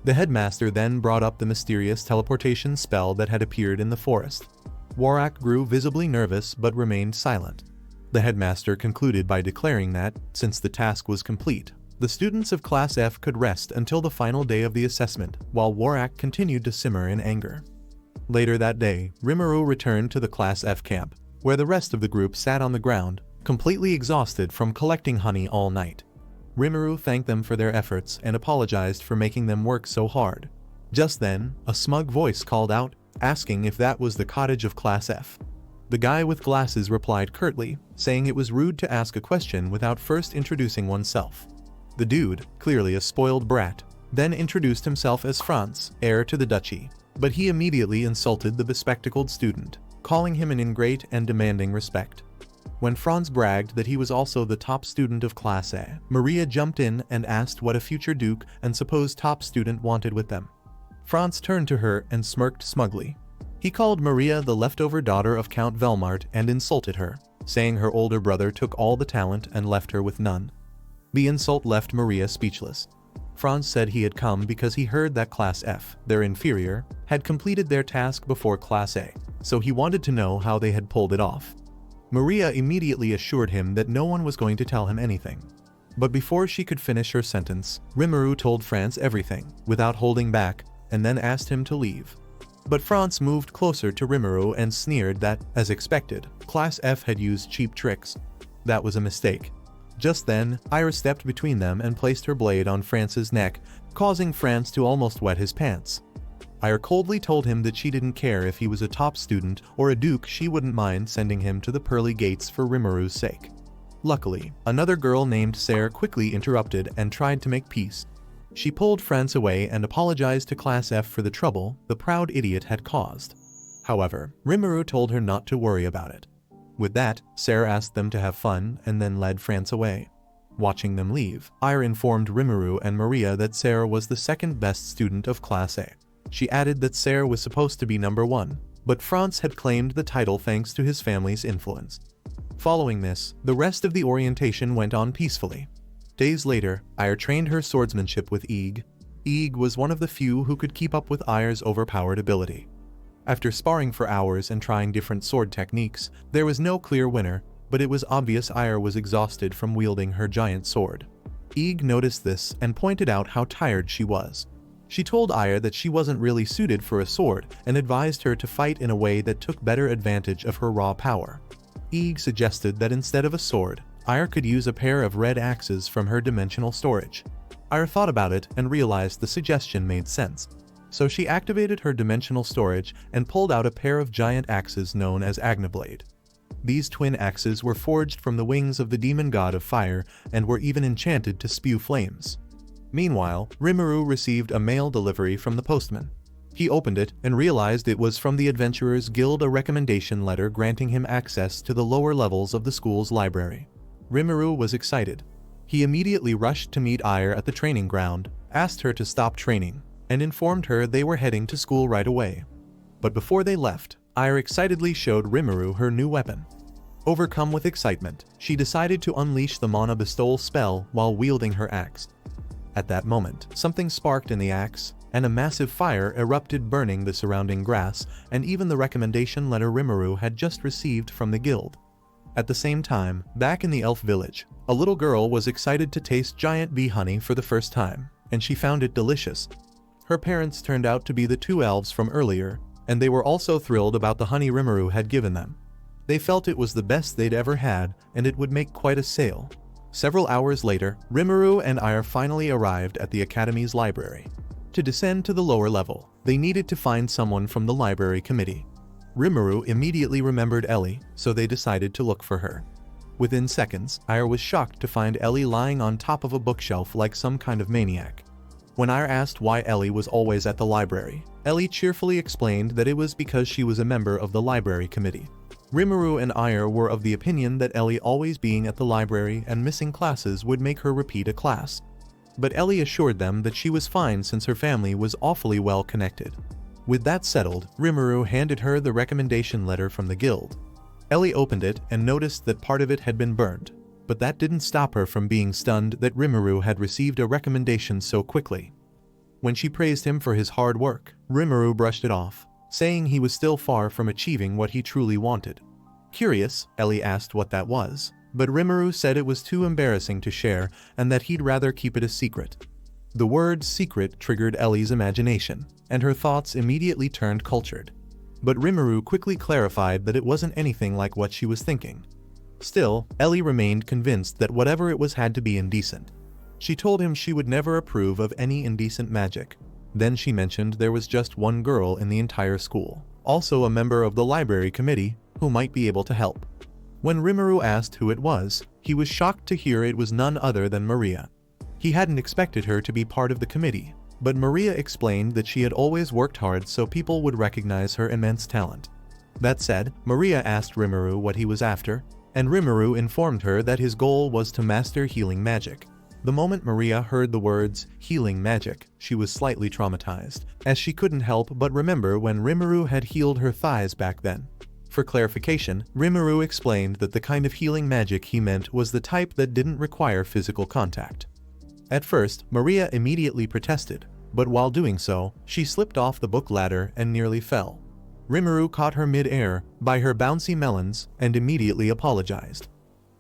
The headmaster then brought up the mysterious teleportation spell that had appeared in the forest. Warak grew visibly nervous but remained silent. The headmaster concluded by declaring that, since the task was complete, the students of Class F could rest until the final day of the assessment, while Warak continued to simmer in anger. Later that day, Rimuru returned to the Class F camp, where the rest of the group sat on the ground, completely exhausted from collecting honey all night. Rimuru thanked them for their efforts and apologized for making them work so hard. Just then, a smug voice called out, asking if that was the cottage of Class F. The guy with glasses replied curtly, saying it was rude to ask a question without first introducing oneself. The dude, clearly a spoiled brat, then introduced himself as Franz, heir to the duchy, but he immediately insulted the bespectacled student, calling him an ingrate and demanding respect. When Franz bragged that he was also the top student of Class A, Maria jumped in and asked what a future duke and supposed top student wanted with them. Franz turned to her and smirked smugly. He called Maria the leftover daughter of Count Velmart and insulted her, saying her older brother took all the talent and left her with none. The insult left Maria speechless. Franz said he had come because he heard that Class F, their inferior, had completed their task before Class A, so he wanted to know how they had pulled it off. Maria immediately assured him that no one was going to tell him anything. But before she could finish her sentence, Rimuru told Franz everything, without holding back, and then asked him to leave. But Franz moved closer to Rimuru and sneered that, as expected, Class F had used cheap tricks. That was a mistake. Just then, Ira stepped between them and placed her blade on Franz's neck, causing Franz to almost wet his pants. Ira coldly told him that she didn't care if he was a top student or a duke, she wouldn't mind sending him to the pearly gates for Rimuru's sake. Luckily, another girl named Sarah quickly interrupted and tried to make peace. She pulled Franz away and apologized to Class F for the trouble the proud idiot had caused. However, Rimuru told her not to worry about it. With that, Sarah asked them to have fun and then led Franz away. Watching them leave, Ira informed Rimuru and Maria that Sarah was the second best student of Class A. She added that Sarah was supposed to be number 1, but Franz had claimed the title thanks to his family's influence. Following this, the rest of the orientation went on peacefully. Days later, Ire trained her swordsmanship with Eeg. Eeg was one of the few who could keep up with Ire's overpowered ability. After sparring for hours and trying different sword techniques, there was no clear winner, but it was obvious Ire was exhausted from wielding her giant sword. Eeg noticed this and pointed out how tired she was. She told Ire that she wasn't really suited for a sword and advised her to fight in a way that took better advantage of her raw power. Eeg suggested that instead of a sword, Ire could use a pair of red axes from her dimensional storage. Ire thought about it and realized the suggestion made sense. So she activated her dimensional storage and pulled out a pair of giant axes known as Agnablade. These twin axes were forged from the wings of the demon god of fire and were even enchanted to spew flames. Meanwhile, Rimuru received a mail delivery from the postman. He opened it and realized it was from the Adventurers Guild, a recommendation letter granting him access to the lower levels of the school's library. Rimuru was excited. He immediately rushed to meet Ire at the training ground, asked her to stop training, and informed her they were heading to school right away. But before they left, Ire excitedly showed Rimuru her new weapon. Overcome with excitement, she decided to unleash the Mana Bestowal spell while wielding her axe. At that moment, something sparked in the axe, and a massive fire erupted, burning the surrounding grass and even the recommendation letter Rimuru had just received from the guild. At the same time, back in the elf village, a little girl was excited to taste giant bee honey for the first time, and she found it delicious. Her parents turned out to be the two elves from earlier, and they were also thrilled about the honey Rimuru had given them. They felt it was the best they'd ever had, and it would make quite a sale. Several hours later, Rimuru and Ire finally arrived at the Academy's library. To descend to the lower level, they needed to find someone from the library committee. Rimuru immediately remembered Ellie, so they decided to look for her. Within seconds, Ire was shocked to find Ellie lying on top of a bookshelf like some kind of maniac. When Ire asked why Ellie was always at the library, Ellie cheerfully explained that it was because she was a member of the library committee. Rimuru and Ire were of the opinion that Ellie always being at the library and missing classes would make her repeat a class. But Ellie assured them that she was fine since her family was awfully well connected. With that settled, Rimuru handed her the recommendation letter from the guild. Ellie opened it and noticed that part of it had been burned, but that didn't stop her from being stunned that Rimuru had received a recommendation so quickly. When she praised him for his hard work, Rimuru brushed it off, saying he was still far from achieving what he truly wanted. Curious, Ellie asked what that was, but Rimuru said it was too embarrassing to share and that he'd rather keep it a secret. The word secret triggered Ellie's imagination, and her thoughts immediately turned cultured. But Rimuru quickly clarified that it wasn't anything like what she was thinking. Still, Ellie remained convinced that whatever it was had to be indecent. She told him she would never approve of any indecent magic. Then she mentioned there was just one girl in the entire school, also a member of the library committee, who might be able to help. When Rimuru asked who it was, he was shocked to hear it was none other than Maria. He hadn't expected her to be part of the committee, but Maria explained that she had always worked hard so people would recognize her immense talent. That said, Maria asked Rimuru what he was after, and Rimuru informed her that his goal was to master healing magic. The moment Maria heard the words, healing magic, she was slightly traumatized, as she couldn't help but remember when Rimuru had healed her thighs back then. For clarification, Rimuru explained that the kind of healing magic he meant was the type that didn't require physical contact. At first, Maria immediately protested, but while doing so, she slipped off the book ladder and nearly fell. Rimuru caught her mid-air by her bouncy melons and immediately apologized.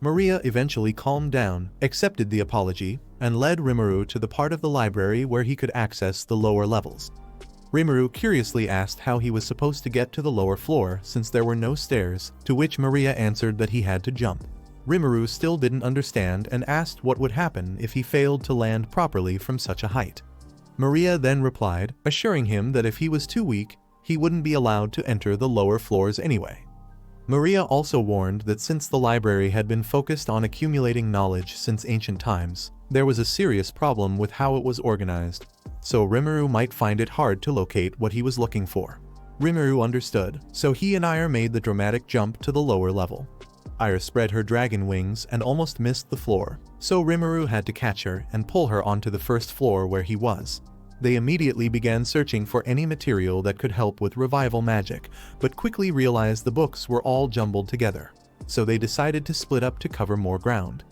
Maria eventually calmed down, accepted the apology, and led Rimuru to the part of the library where he could access the lower levels. Rimuru curiously asked how he was supposed to get to the lower floor since there were no stairs, to which Maria answered that he had to jump. Rimuru still didn't understand and asked what would happen if he failed to land properly from such a height. Maria then replied, assuring him that if he was too weak, he wouldn't be allowed to enter the lower floors anyway. Maria also warned that since the library had been focused on accumulating knowledge since ancient times, there was a serious problem with how it was organized, so Rimuru might find it hard to locate what he was looking for. Rimuru understood, so he and Ire made the dramatic jump to the lower level. Ire spread her dragon wings and almost missed the floor, so Rimuru had to catch her and pull her onto the first floor where he was. They immediately began searching for any material that could help with revival magic, but quickly realized the books were all jumbled together, so they decided to split up to cover more ground.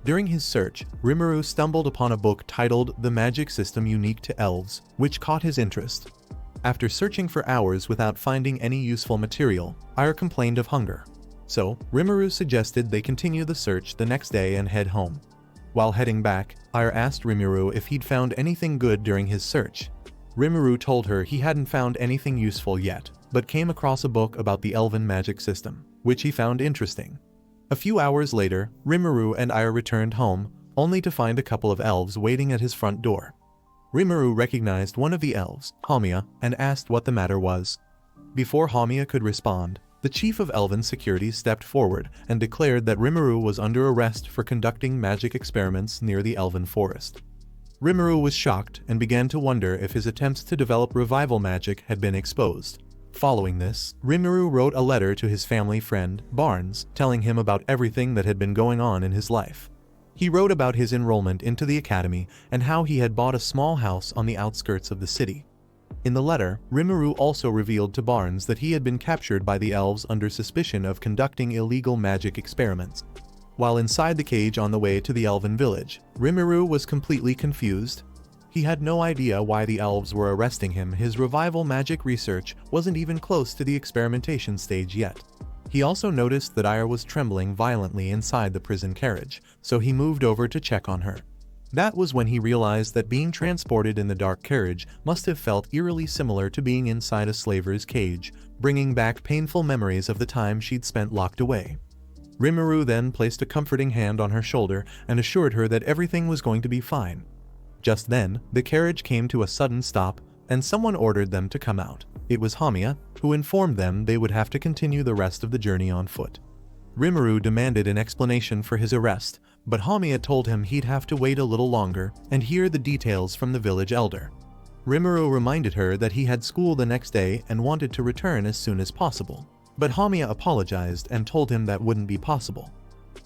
During his search, Rimuru stumbled upon a book titled The Magic System Unique to Elves, which caught his interest. After searching for hours without finding any useful material, Ire complained of hunger. So, Rimuru suggested they continue the search the next day and head home. While heading back, Ire asked Rimuru if he'd found anything good during his search. Rimuru told her he hadn't found anything useful yet, but came across a book about the elven magic system, which he found interesting. A few hours later, Rimuru and Ire returned home, only to find a couple of elves waiting at his front door. Rimuru recognized one of the elves, Hamiya, and asked what the matter was. Before Hamiya could respond, the chief of Elven Security stepped forward and declared that Rimuru was under arrest for conducting magic experiments near the Elven Forest. Rimuru was shocked and began to wonder if his attempts to develop revival magic had been exposed. Following this, Rimuru wrote a letter to his family friend, Barnes, telling him about everything that had been going on in his life. He wrote about his enrollment into the academy and how he had bought a small house on the outskirts of the city. In the letter, Rimuru also revealed to Barnes that he had been captured by the elves under suspicion of conducting illegal magic experiments. While inside the cage on the way to the elven village, Rimuru was completely confused. He had no idea why the elves were arresting him. His revival magic research wasn't even close to the experimentation stage yet. He also noticed that Ire was trembling violently inside the prison carriage, so he moved over to check on her. That was when he realized that being transported in the dark carriage must have felt eerily similar to being inside a slaver's cage, bringing back painful memories of the time she'd spent locked away. Rimuru then placed a comforting hand on her shoulder and assured her that everything was going to be fine. Just then, the carriage came to a sudden stop, and someone ordered them to come out. It was Hamiya, who informed them they would have to continue the rest of the journey on foot. Rimuru demanded an explanation for his arrest, but Hamiya told him he'd have to wait a little longer and hear the details from the village elder. Rimuru reminded her that he had school the next day and wanted to return as soon as possible, but Hamiya apologized and told him that wouldn't be possible.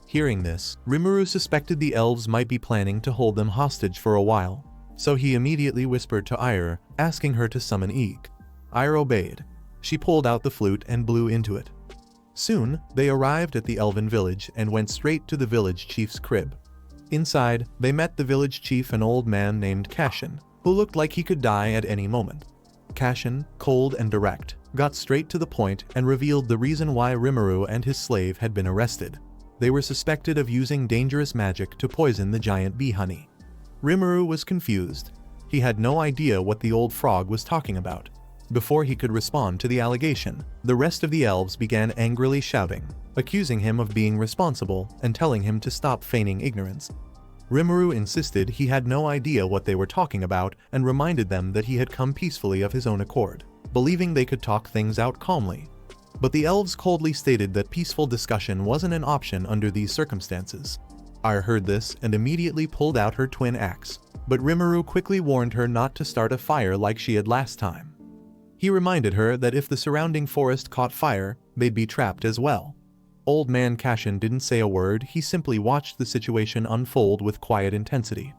Hearing this, Rimuru suspected the elves might be planning to hold them hostage for a while, so he immediately whispered to Ire, asking her to summon Eek. Ire obeyed. She pulled out the flute and blew into it. Soon, they arrived at the elven village and went straight to the village chief's crib. Inside, they met the village chief, an old man named Cashin, who looked like he could die at any moment. Cashin, cold and direct, got straight to the point and revealed the reason why Rimuru and his slave had been arrested. They were suspected of using dangerous magic to poison the giant bee honey. Rimuru was confused. He had no idea what the old frog was talking about. Before he could respond to the allegation, the rest of the elves began angrily shouting, accusing him of being responsible and telling him to stop feigning ignorance. Rimuru insisted he had no idea what they were talking about and reminded them that he had come peacefully of his own accord, believing they could talk things out calmly. But the elves coldly stated that peaceful discussion wasn't an option under these circumstances. Ire heard this and immediately pulled out her twin axe, but Rimuru quickly warned her not to start a fire like she had last time. He reminded her that if the surrounding forest caught fire, they'd be trapped as well. Old man Cashin didn't say a word, he simply watched the situation unfold with quiet intensity.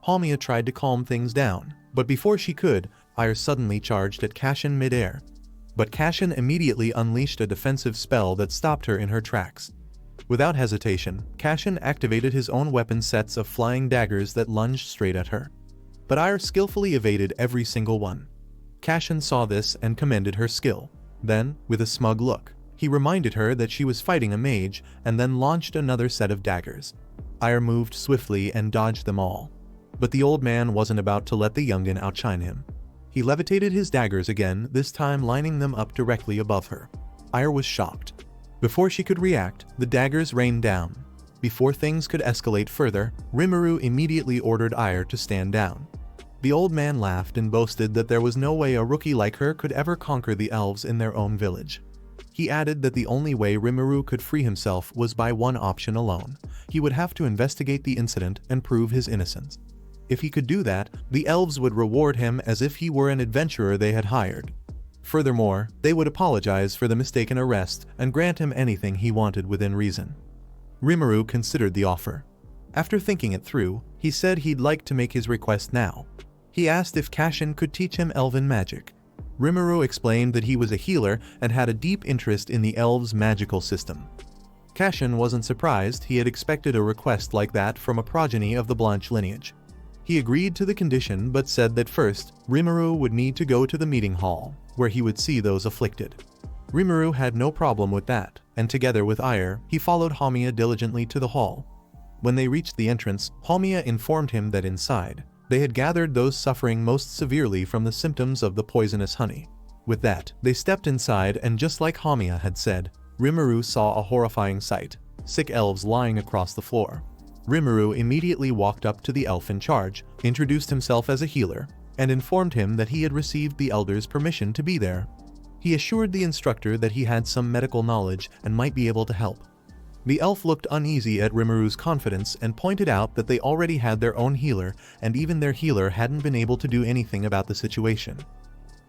Hamiya tried to calm things down, but before she could, Ire suddenly charged at Cashin mid-air. But Cashin immediately unleashed a defensive spell that stopped her in her tracks. Without hesitation, Cashin activated his own weapon sets of flying daggers that lunged straight at her. But Ire skillfully evaded every single one. Cashin saw this and commended her skill. Then, with a smug look, he reminded her that she was fighting a mage and then launched another set of daggers. Ire moved swiftly and dodged them all. But the old man wasn't about to let the youngin outshine him. He levitated his daggers again, this time lining them up directly above her. Ire was shocked. Before she could react, the daggers rained down. Before things could escalate further, Rimuru immediately ordered Ire to stand down. The old man laughed and boasted that there was no way a rookie like her could ever conquer the elves in their own village. He added that the only way Rimuru could free himself was by one option alone. He would have to investigate the incident and prove his innocence. If he could do that, the elves would reward him as if he were an adventurer they had hired. Furthermore, they would apologize for the mistaken arrest and grant him anything he wanted within reason. Rimuru considered the offer. After thinking it through, he said he'd like to make his request now. He asked if Cashin could teach him elven magic. Rimuru explained that he was a healer and had a deep interest in the elves' magical system. Cashin wasn't surprised, he had expected a request like that from a progeny of the Blanche lineage. He agreed to the condition but said that first, Rimuru would need to go to the meeting hall, where he would see those afflicted. Rimuru had no problem with that, and together with Ire, he followed Hamiya diligently to the hall. When they reached the entrance, Hamiya informed him that inside, they had gathered those suffering most severely from the symptoms of the poisonous honey. With that, they stepped inside and just like Hamiya had said, Rimuru saw a horrifying sight, sick elves lying across the floor. Rimuru immediately walked up to the elf in charge, introduced himself as a healer, and informed him that he had received the elder's permission to be there. He assured the instructor that he had some medical knowledge and might be able to help. The elf looked uneasy at Rimuru's confidence and pointed out that they already had their own healer and even their healer hadn't been able to do anything about the situation.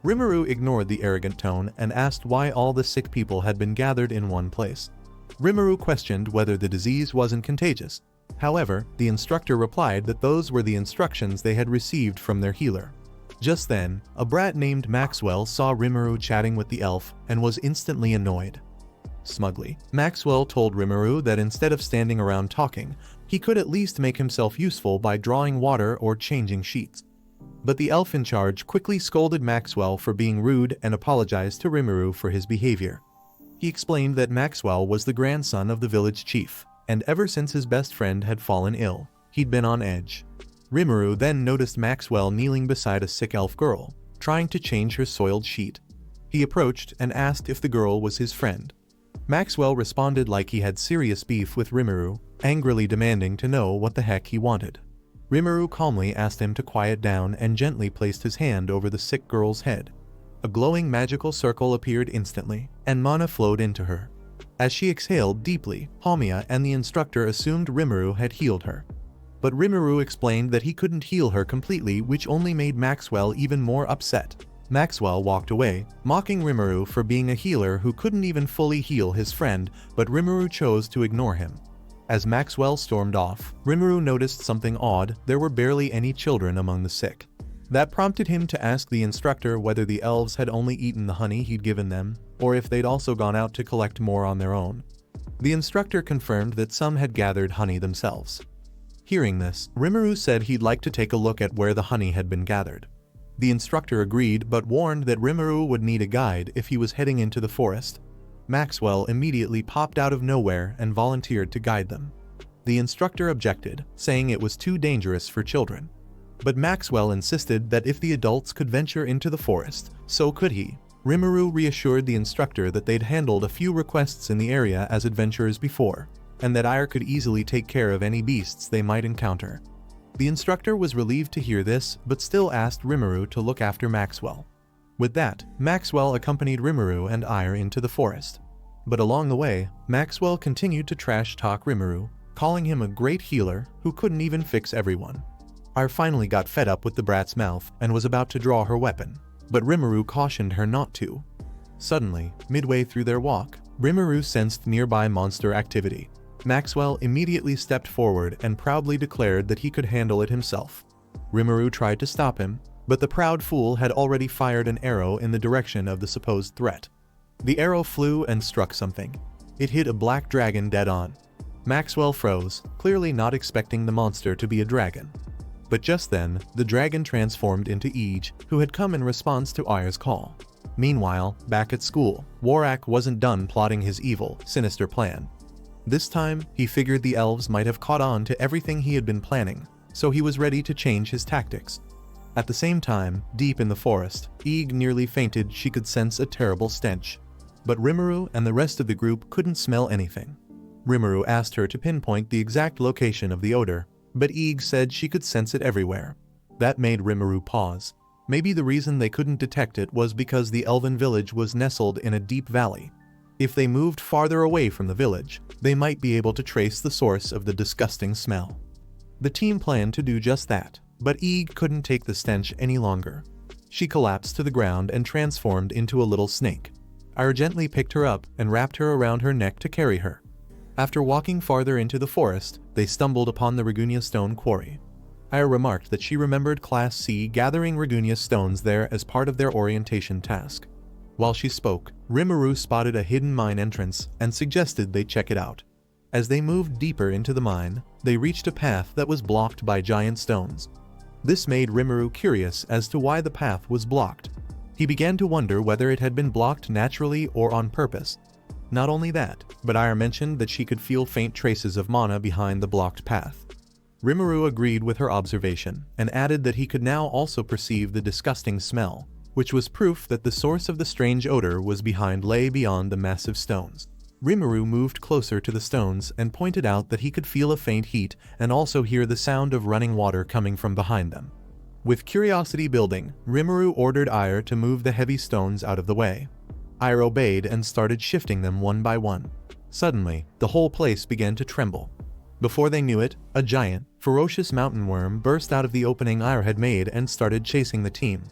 Rimuru ignored the arrogant tone and asked why all the sick people had been gathered in one place. Rimuru questioned whether the disease wasn't contagious. However, the instructor replied that those were the instructions they had received from their healer. Just then, a brat named Maxwell saw Rimuru chatting with the elf and was instantly annoyed. Smugly, Maxwell told Rimuru that instead of standing around talking, he could at least make himself useful by drawing water or changing sheets. But the elf in charge quickly scolded Maxwell for being rude and apologized to Rimuru for his behavior. He explained that Maxwell was the grandson of the village chief, and ever since his best friend had fallen ill, he'd been on edge. Rimuru then noticed Maxwell kneeling beside a sick elf girl, trying to change her soiled sheet. He approached and asked if the girl was his friend. Maxwell responded like he had serious beef with Rimuru, angrily demanding to know what the heck he wanted. Rimuru calmly asked him to quiet down and gently placed his hand over the sick girl's head. A glowing magical circle appeared instantly, and mana flowed into her. As she exhaled deeply, Hamiya and the instructor assumed Rimuru had healed her. But Rimuru explained that he couldn't heal her completely, which only made Maxwell even more upset. Maxwell walked away, mocking Rimuru for being a healer who couldn't even fully heal his friend, but Rimuru chose to ignore him. As Maxwell stormed off, Rimuru noticed something odd: there were barely any children among the sick. That prompted him to ask the instructor whether the elves had only eaten the honey he'd given them, or if they'd also gone out to collect more on their own. The instructor confirmed that some had gathered honey themselves. Hearing this, Rimuru said he'd like to take a look at where the honey had been gathered. The instructor agreed but warned that Rimuru would need a guide if he was heading into the forest. Maxwell immediately popped out of nowhere and volunteered to guide them. The instructor objected, saying it was too dangerous for children. But Maxwell insisted that if the adults could venture into the forest, so could he. Rimuru reassured the instructor that they'd handled a few requests in the area as adventurers before, and that Ire could easily take care of any beasts they might encounter. The instructor was relieved to hear this, but still asked Rimuru to look after Maxwell. With that, Maxwell accompanied Rimuru and Ire into the forest. But along the way, Maxwell continued to trash-talk Rimuru, calling him a great healer who couldn't even fix everyone. Ire finally got fed up with the brat's mouth and was about to draw her weapon, but Rimuru cautioned her not to. Suddenly, midway through their walk, Rimuru sensed nearby monster activity. Maxwell immediately stepped forward and proudly declared that he could handle it himself. Rimuru tried to stop him, but the proud fool had already fired an arrow in the direction of the supposed threat. The arrow flew and struck something. It hit a black dragon dead on. Maxwell froze, clearly not expecting the monster to be a dragon. But just then, the dragon transformed into Ige, who had come in response to Ire's call. Meanwhile, back at school, Warak wasn't done plotting his evil, sinister plan. This time, he figured the elves might have caught on to everything he had been planning, so he was ready to change his tactics. At the same time, deep in the forest, Ige nearly fainted. She could sense a terrible stench. But Rimuru and the rest of the group couldn't smell anything. Rimuru asked her to pinpoint the exact location of the odor, but Ige said she could sense it everywhere. That made Rimuru pause. Maybe the reason they couldn't detect it was because the elven village was nestled in a deep valley. If they moved farther away from the village, they might be able to trace the source of the disgusting smell. The team planned to do just that, but Ige couldn't take the stench any longer. She collapsed to the ground and transformed into a little snake. Ire gently picked her up and wrapped her around her neck to carry her. After walking farther into the forest, they stumbled upon the Ragunia stone quarry. Ire remarked that she remembered Class C gathering Ragunia stones there as part of their orientation task. While she spoke, Rimuru spotted a hidden mine entrance and suggested they check it out. As they moved deeper into the mine, they reached a path that was blocked by giant stones. This made Rimuru curious as to why the path was blocked. He began to wonder whether it had been blocked naturally or on purpose. Not only that, but Ire mentioned that she could feel faint traces of mana behind the blocked path. Rimuru agreed with her observation and added that he could now also perceive the disgusting smell, which was proof that the source of the strange odor lay beyond the massive stones. Rimuru moved closer to the stones and pointed out that he could feel a faint heat and also hear the sound of running water coming from behind them. With curiosity building, Rimuru ordered Ire to move the heavy stones out of the way. Ire obeyed and started shifting them one by one. Suddenly, the whole place began to tremble. Before they knew it, a giant, ferocious mountain worm burst out of the opening Ire had made and started chasing the team.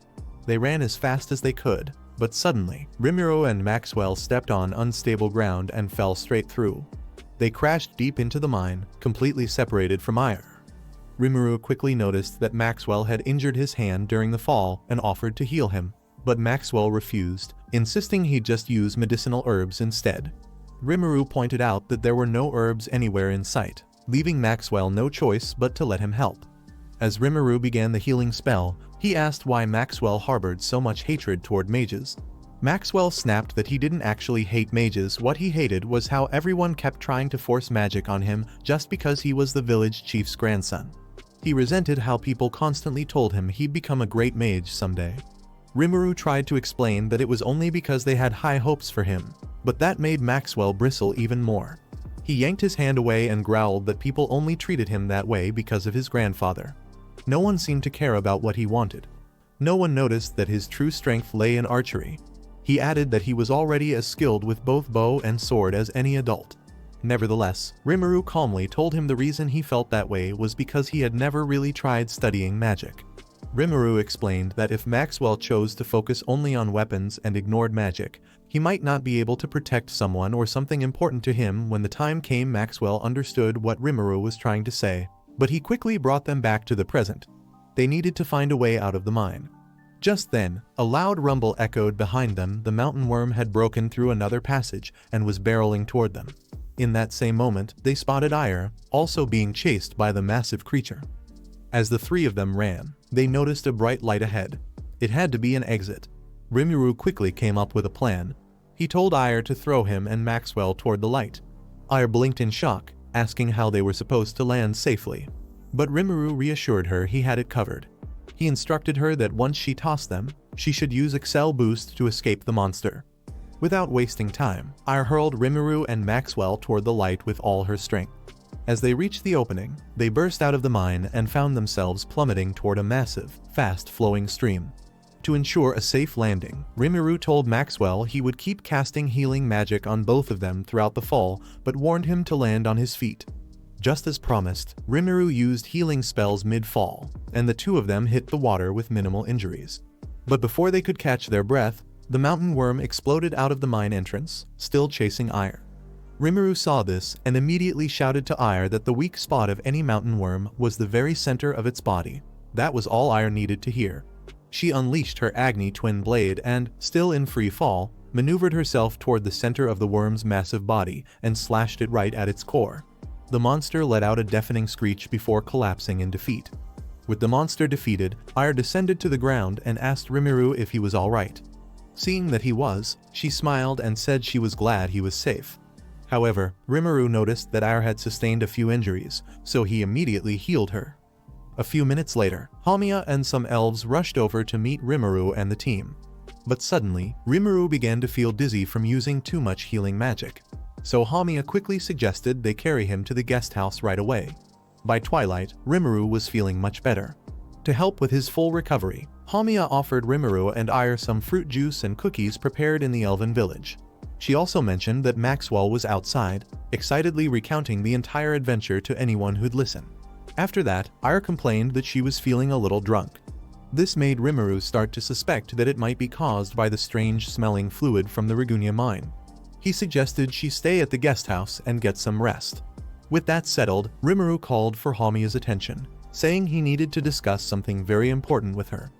They ran as fast as they could, but suddenly, Rimuru and Maxwell stepped on unstable ground and fell straight through. They crashed deep into the mine, completely separated from Ire. Rimuru quickly noticed that Maxwell had injured his hand during the fall and offered to heal him, but Maxwell refused, insisting he just use medicinal herbs instead. Rimuru pointed out that there were no herbs anywhere in sight, leaving Maxwell no choice but to let him help. As Rimuru began the healing spell, he asked why Maxwell harbored so much hatred toward mages. Maxwell snapped that he didn't actually hate mages. What he hated was how everyone kept trying to force magic on him just because he was the village chief's grandson. He resented how people constantly told him he'd become a great mage someday. Rimuru tried to explain that it was only because they had high hopes for him, but that made Maxwell bristle even more. He yanked his hand away and growled that people only treated him that way because of his grandfather. No one seemed to care about what he wanted. No one noticed that his true strength lay in archery. He added that he was already as skilled with both bow and sword as any adult. Nevertheless, Rimuru calmly told him the reason he felt that way was because he had never really tried studying magic. Rimuru explained that if Maxwell chose to focus only on weapons and ignored magic, he might not be able to protect someone or something important to him. When the time came, Maxwell understood what Rimuru was trying to say, but he quickly brought them back to the present. They needed to find a way out of the mine. Just then, a loud rumble echoed behind them. The mountain worm had broken through another passage and was barreling toward them. In that same moment, they spotted Ire, also being chased by the massive creature. As the three of them ran, they noticed a bright light ahead. It had to be an exit. Rimuru quickly came up with a plan. He told Ire to throw him and Maxwell toward the light. Ire blinked in shock, asking how they were supposed to land safely. But Rimuru reassured her he had it covered. He instructed her that once she tossed them, she should use Excel Boost to escape the monster. Without wasting time, Ire hurled Rimuru and Maxwell toward the light with all her strength. As they reached the opening, they burst out of the mine and found themselves plummeting toward a massive, fast-flowing stream. To ensure a safe landing, Rimuru told Maxwell he would keep casting healing magic on both of them throughout the fall, but warned him to land on his feet. Just as promised, Rimuru used healing spells mid-fall, and the two of them hit the water with minimal injuries. But before they could catch their breath, the mountain worm exploded out of the mine entrance, still chasing Ire. Rimuru saw this and immediately shouted to Ire that the weak spot of any mountain worm was the very center of its body. That was all Ire needed to hear. She unleashed her Agni twin blade and, still in free fall, maneuvered herself toward the center of the worm's massive body and slashed it right at its core. The monster let out a deafening screech before collapsing in defeat. With the monster defeated, Ire descended to the ground and asked Rimuru if he was alright. Seeing that he was, she smiled and said she was glad he was safe. However, Rimuru noticed that Ire had sustained a few injuries, so he immediately healed her. A few minutes later, Hamiya and some elves rushed over to meet Rimuru and the team. But suddenly, Rimuru began to feel dizzy from using too much healing magic. So Hamiya quickly suggested they carry him to the guest house right away. By twilight, Rimuru was feeling much better. To help with his full recovery, Hamiya offered Rimuru and Ire some fruit juice and cookies prepared in the elven village. She also mentioned that Maxwell was outside, excitedly recounting the entire adventure to anyone who'd listen. After that, Ire complained that she was feeling a little drunk. This made Rimuru start to suspect that it might be caused by the strange-smelling fluid from the Ragunia mine. He suggested she stay at the guest house and get some rest. With that settled, Rimuru called for Hamiya's attention, saying he needed to discuss something very important with her.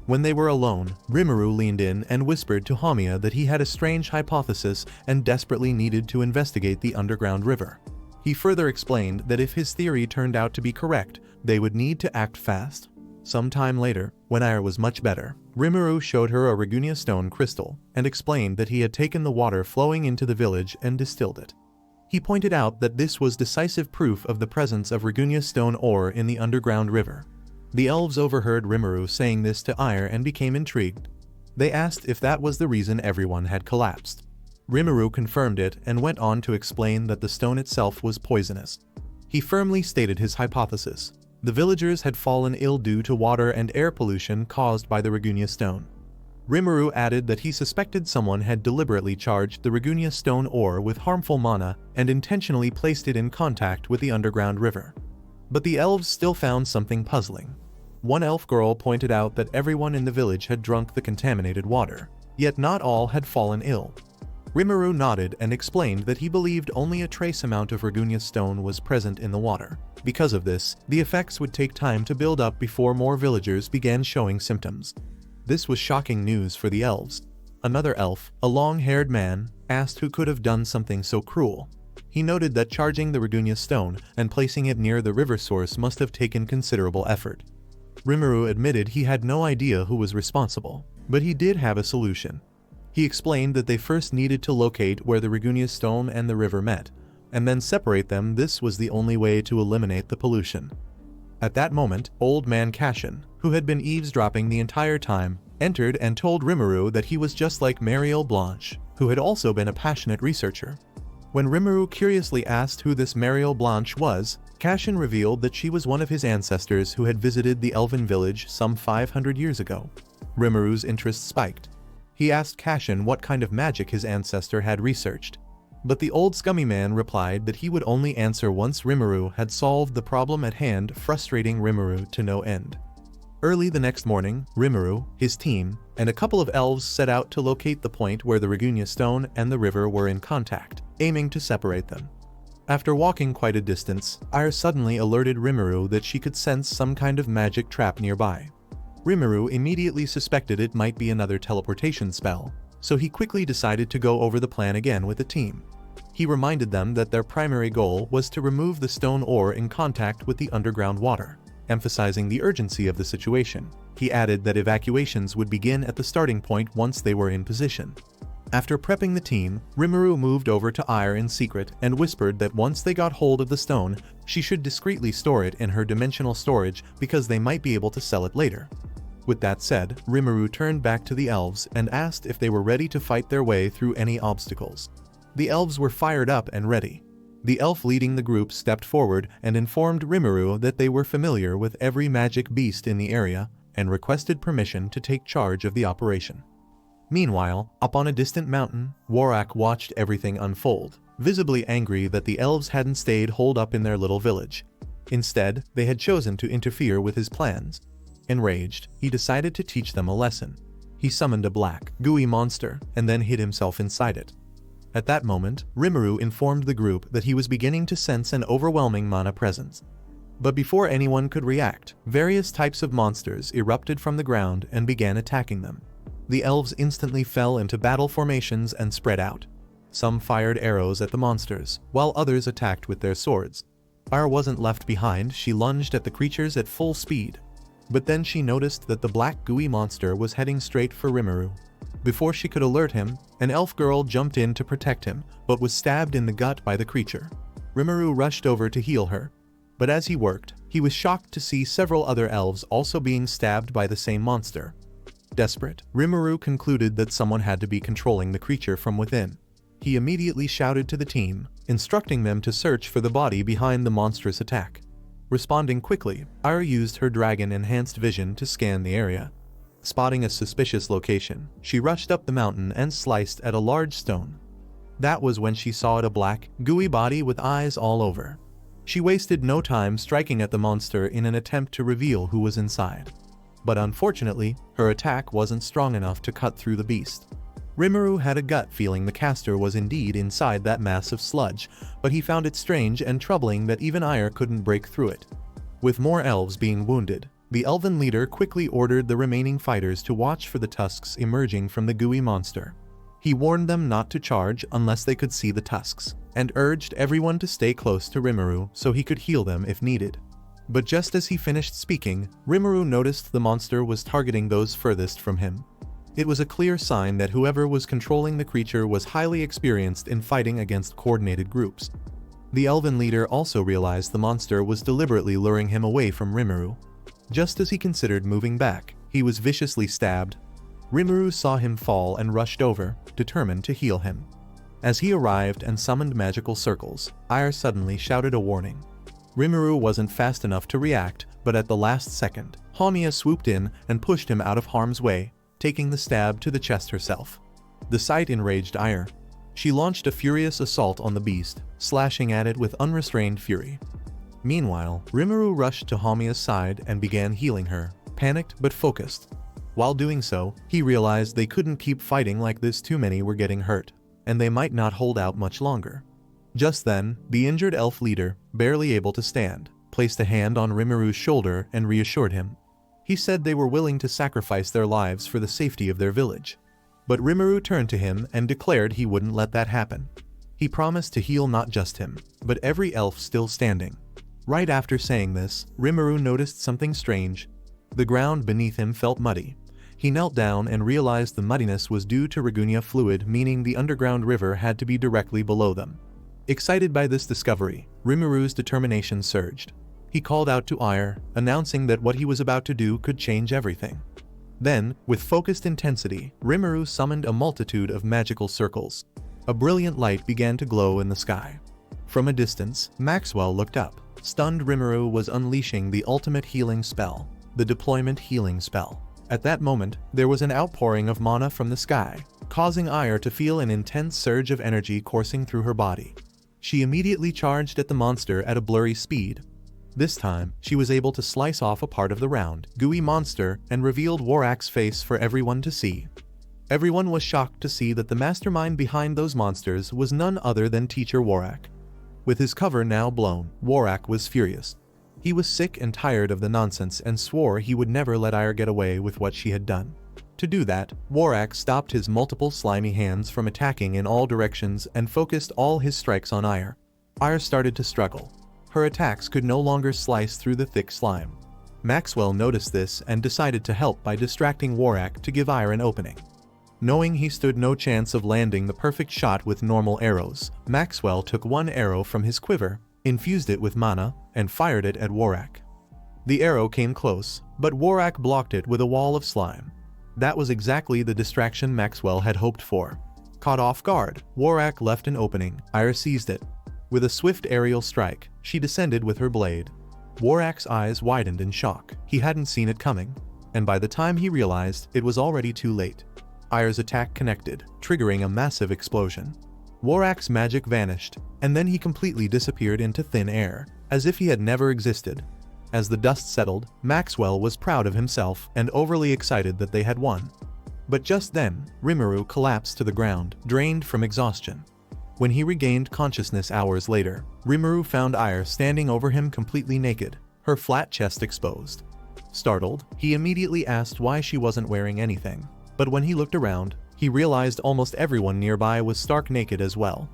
When they were alone, Rimuru leaned in and whispered to Hamiya that he had a strange hypothesis and desperately needed to investigate the underground river. He further explained that if his theory turned out to be correct, they would need to act fast. Sometime later, when Ire was much better, Rimuru showed her a Ragunia stone crystal and explained that he had taken the water flowing into the village and distilled it. He pointed out that this was decisive proof of the presence of Ragunia stone ore in the underground river. The elves overheard Rimuru saying this to Ire and became intrigued. They asked if that was the reason everyone had collapsed. Rimuru confirmed it and went on to explain that the stone itself was poisonous. He firmly stated his hypothesis. The villagers had fallen ill due to water and air pollution caused by the Ragunia stone. Rimuru added that he suspected someone had deliberately charged the Ragunia stone ore with harmful mana and intentionally placed it in contact with the underground river. But the elves still found something puzzling. One elf girl pointed out that everyone in the village had drunk the contaminated water, yet not all had fallen ill. Rimuru nodded and explained that he believed only a trace amount of Ragunia stone was present in the water. Because of this, the effects would take time to build up before more villagers began showing symptoms. This was shocking news for the elves. Another elf, a long-haired man, asked who could have done something so cruel. He noted that charging the Ragunia stone and placing it near the river source must have taken considerable effort. Rimuru admitted he had no idea who was responsible, but he did have a solution. He explained that they first needed to locate where the Ragunia stone and the river met, and then separate them. This was the only way to eliminate the pollution. At that moment, Old Man Cashin, who had been eavesdropping the entire time, entered and told Rimuru that he was just like Marielle Blanche, who had also been a passionate researcher. When Rimuru curiously asked who this Marielle Blanche was, Cashin revealed that she was one of his ancestors who had visited the elven village some 500 years ago. Rimuru's interest spiked. He asked Cashin what kind of magic his ancestor had researched. But the old scummy man replied that he would only answer once Rimuru had solved the problem at hand, frustrating Rimuru to no end. Early the next morning, Rimuru, his team, and a couple of elves set out to locate the point where the Ragunia stone and the river were in contact, aiming to separate them. After walking quite a distance, Ire suddenly alerted Rimuru that she could sense some kind of magic trap nearby. Rimuru immediately suspected it might be another teleportation spell, so he quickly decided to go over the plan again with the team. He reminded them that their primary goal was to remove the stone ore in contact with the underground water, emphasizing the urgency of the situation. He added that evacuations would begin at the starting point once they were in position. After prepping the team, Rimuru moved over to Ire in secret and whispered that once they got hold of the stone, she should discreetly store it in her dimensional storage because they might be able to sell it later. With that said, Rimuru turned back to the elves and asked if they were ready to fight their way through any obstacles. The elves were fired up and ready. The elf leading the group stepped forward and informed Rimuru that they were familiar with every magic beast in the area and requested permission to take charge of the operation. Meanwhile, up on a distant mountain, Warak watched everything unfold, visibly angry that the elves hadn't stayed holed up in their little village. Instead, they had chosen to interfere with his plans. Enraged, he decided to teach them a lesson. He summoned a black, gooey monster and then hid himself inside it. At that moment, Rimuru informed the group that he was beginning to sense an overwhelming mana presence. But before anyone could react, various types of monsters erupted from the ground and began attacking them. The elves instantly fell into battle formations and spread out. Some fired arrows at the monsters, while others attacked with their swords. Ire wasn't left behind. She lunged at the creatures at full speed. But then she noticed that the black gooey monster was heading straight for Rimuru. Before she could alert him, an elf girl jumped in to protect him, but was stabbed in the gut by the creature. Rimuru rushed over to heal her. But as he worked, he was shocked to see several other elves also being stabbed by the same monster. Desperate, Rimuru concluded that someone had to be controlling the creature from within. He immediately shouted to the team, instructing them to search for the body behind the monstrous attack. Responding quickly, Ire used her dragon-enhanced vision to scan the area. Spotting a suspicious location, she rushed up the mountain and sliced at a large stone. That was when she saw a black, gooey body with eyes all over. She wasted no time striking at the monster in an attempt to reveal who was inside. But unfortunately, her attack wasn't strong enough to cut through the beast. Rimuru had a gut feeling the caster was indeed inside that mass of sludge, but he found it strange and troubling that even Ire couldn't break through it. With more elves being wounded, the elven leader quickly ordered the remaining fighters to watch for the tusks emerging from the gooey monster. He warned them not to charge unless they could see the tusks, and urged everyone to stay close to Rimuru so he could heal them if needed. But just as he finished speaking, Rimuru noticed the monster was targeting those furthest from him. It was a clear sign that whoever was controlling the creature was highly experienced in fighting against coordinated groups. The elven leader also realized the monster was deliberately luring him away from Rimuru. Just as he considered moving back, he was viciously stabbed. Rimuru saw him fall and rushed over, determined to heal him. As he arrived and summoned magical circles, Ire suddenly shouted a warning. Rimuru wasn't fast enough to react, but at the last second, Hamiya swooped in and pushed him out of harm's way, taking the stab to the chest herself. The sight enraged Ire. She launched a furious assault on the beast, slashing at it with unrestrained fury. Meanwhile, Rimuru rushed to Hamiya's side and began healing her, panicked but focused. While doing so, he realized they couldn't keep fighting like this. Too many were getting hurt, and they might not hold out much longer. Just then, the injured elf leader, barely able to stand, placed a hand on Rimuru's shoulder and reassured him. He said they were willing to sacrifice their lives for the safety of their village. But Rimuru turned to him and declared he wouldn't let that happen. He promised to heal not just him, but every elf still standing. Right after saying this, Rimuru noticed something strange. The ground beneath him felt muddy. He knelt down and realized the muddiness was due to Ragunia fluid, meaning the underground river had to be directly below them. Excited by this discovery, Rimuru's determination surged. He called out to Ire, announcing that what he was about to do could change everything. Then, with focused intensity, Rimuru summoned a multitude of magical circles. A brilliant light began to glow in the sky. From a distance, Maxwell looked up. Stunned, Rimuru was unleashing the ultimate healing spell, the deployment healing spell. At that moment, there was an outpouring of mana from the sky, causing Ire to feel an intense surge of energy coursing through her body. She immediately charged at the monster at a blurry speed. This time, she was able to slice off a part of the round, gooey monster and revealed Warak's face for everyone to see. Everyone was shocked to see that the mastermind behind those monsters was none other than Teacher Warak. With his cover now blown, Warak was furious. He was sick and tired of the nonsense and swore he would never let Ire get away with what she had done. To do that, Warak stopped his multiple slimy hands from attacking in all directions and focused all his strikes on Ire. Ire started to struggle. Her attacks could no longer slice through the thick slime. Maxwell noticed this and decided to help by distracting Warak to give Ire an opening. Knowing he stood no chance of landing the perfect shot with normal arrows, Maxwell took one arrow from his quiver, infused it with mana, and fired it at Warak. The arrow came close, but Warak blocked it with a wall of slime. That was exactly the distraction Maxwell had hoped for. Caught off guard, Warak left an opening. Ire seized it. With a swift aerial strike, she descended with her blade. Warak's eyes widened in shock. He hadn't seen it coming, and by the time he realized, it was already too late. Ayar's attack connected, triggering a massive explosion. Warak's magic vanished, and then he completely disappeared into thin air, as if he had never existed. As the dust settled, Maxwell was proud of himself and overly excited that they had won. But just then, Rimuru collapsed to the ground, drained from exhaustion. When he regained consciousness hours later, Rimuru found Ayar standing over him completely naked, her flat chest exposed. Startled, he immediately asked why she wasn't wearing anything. But when he looked around, he realized almost everyone nearby was stark naked as well.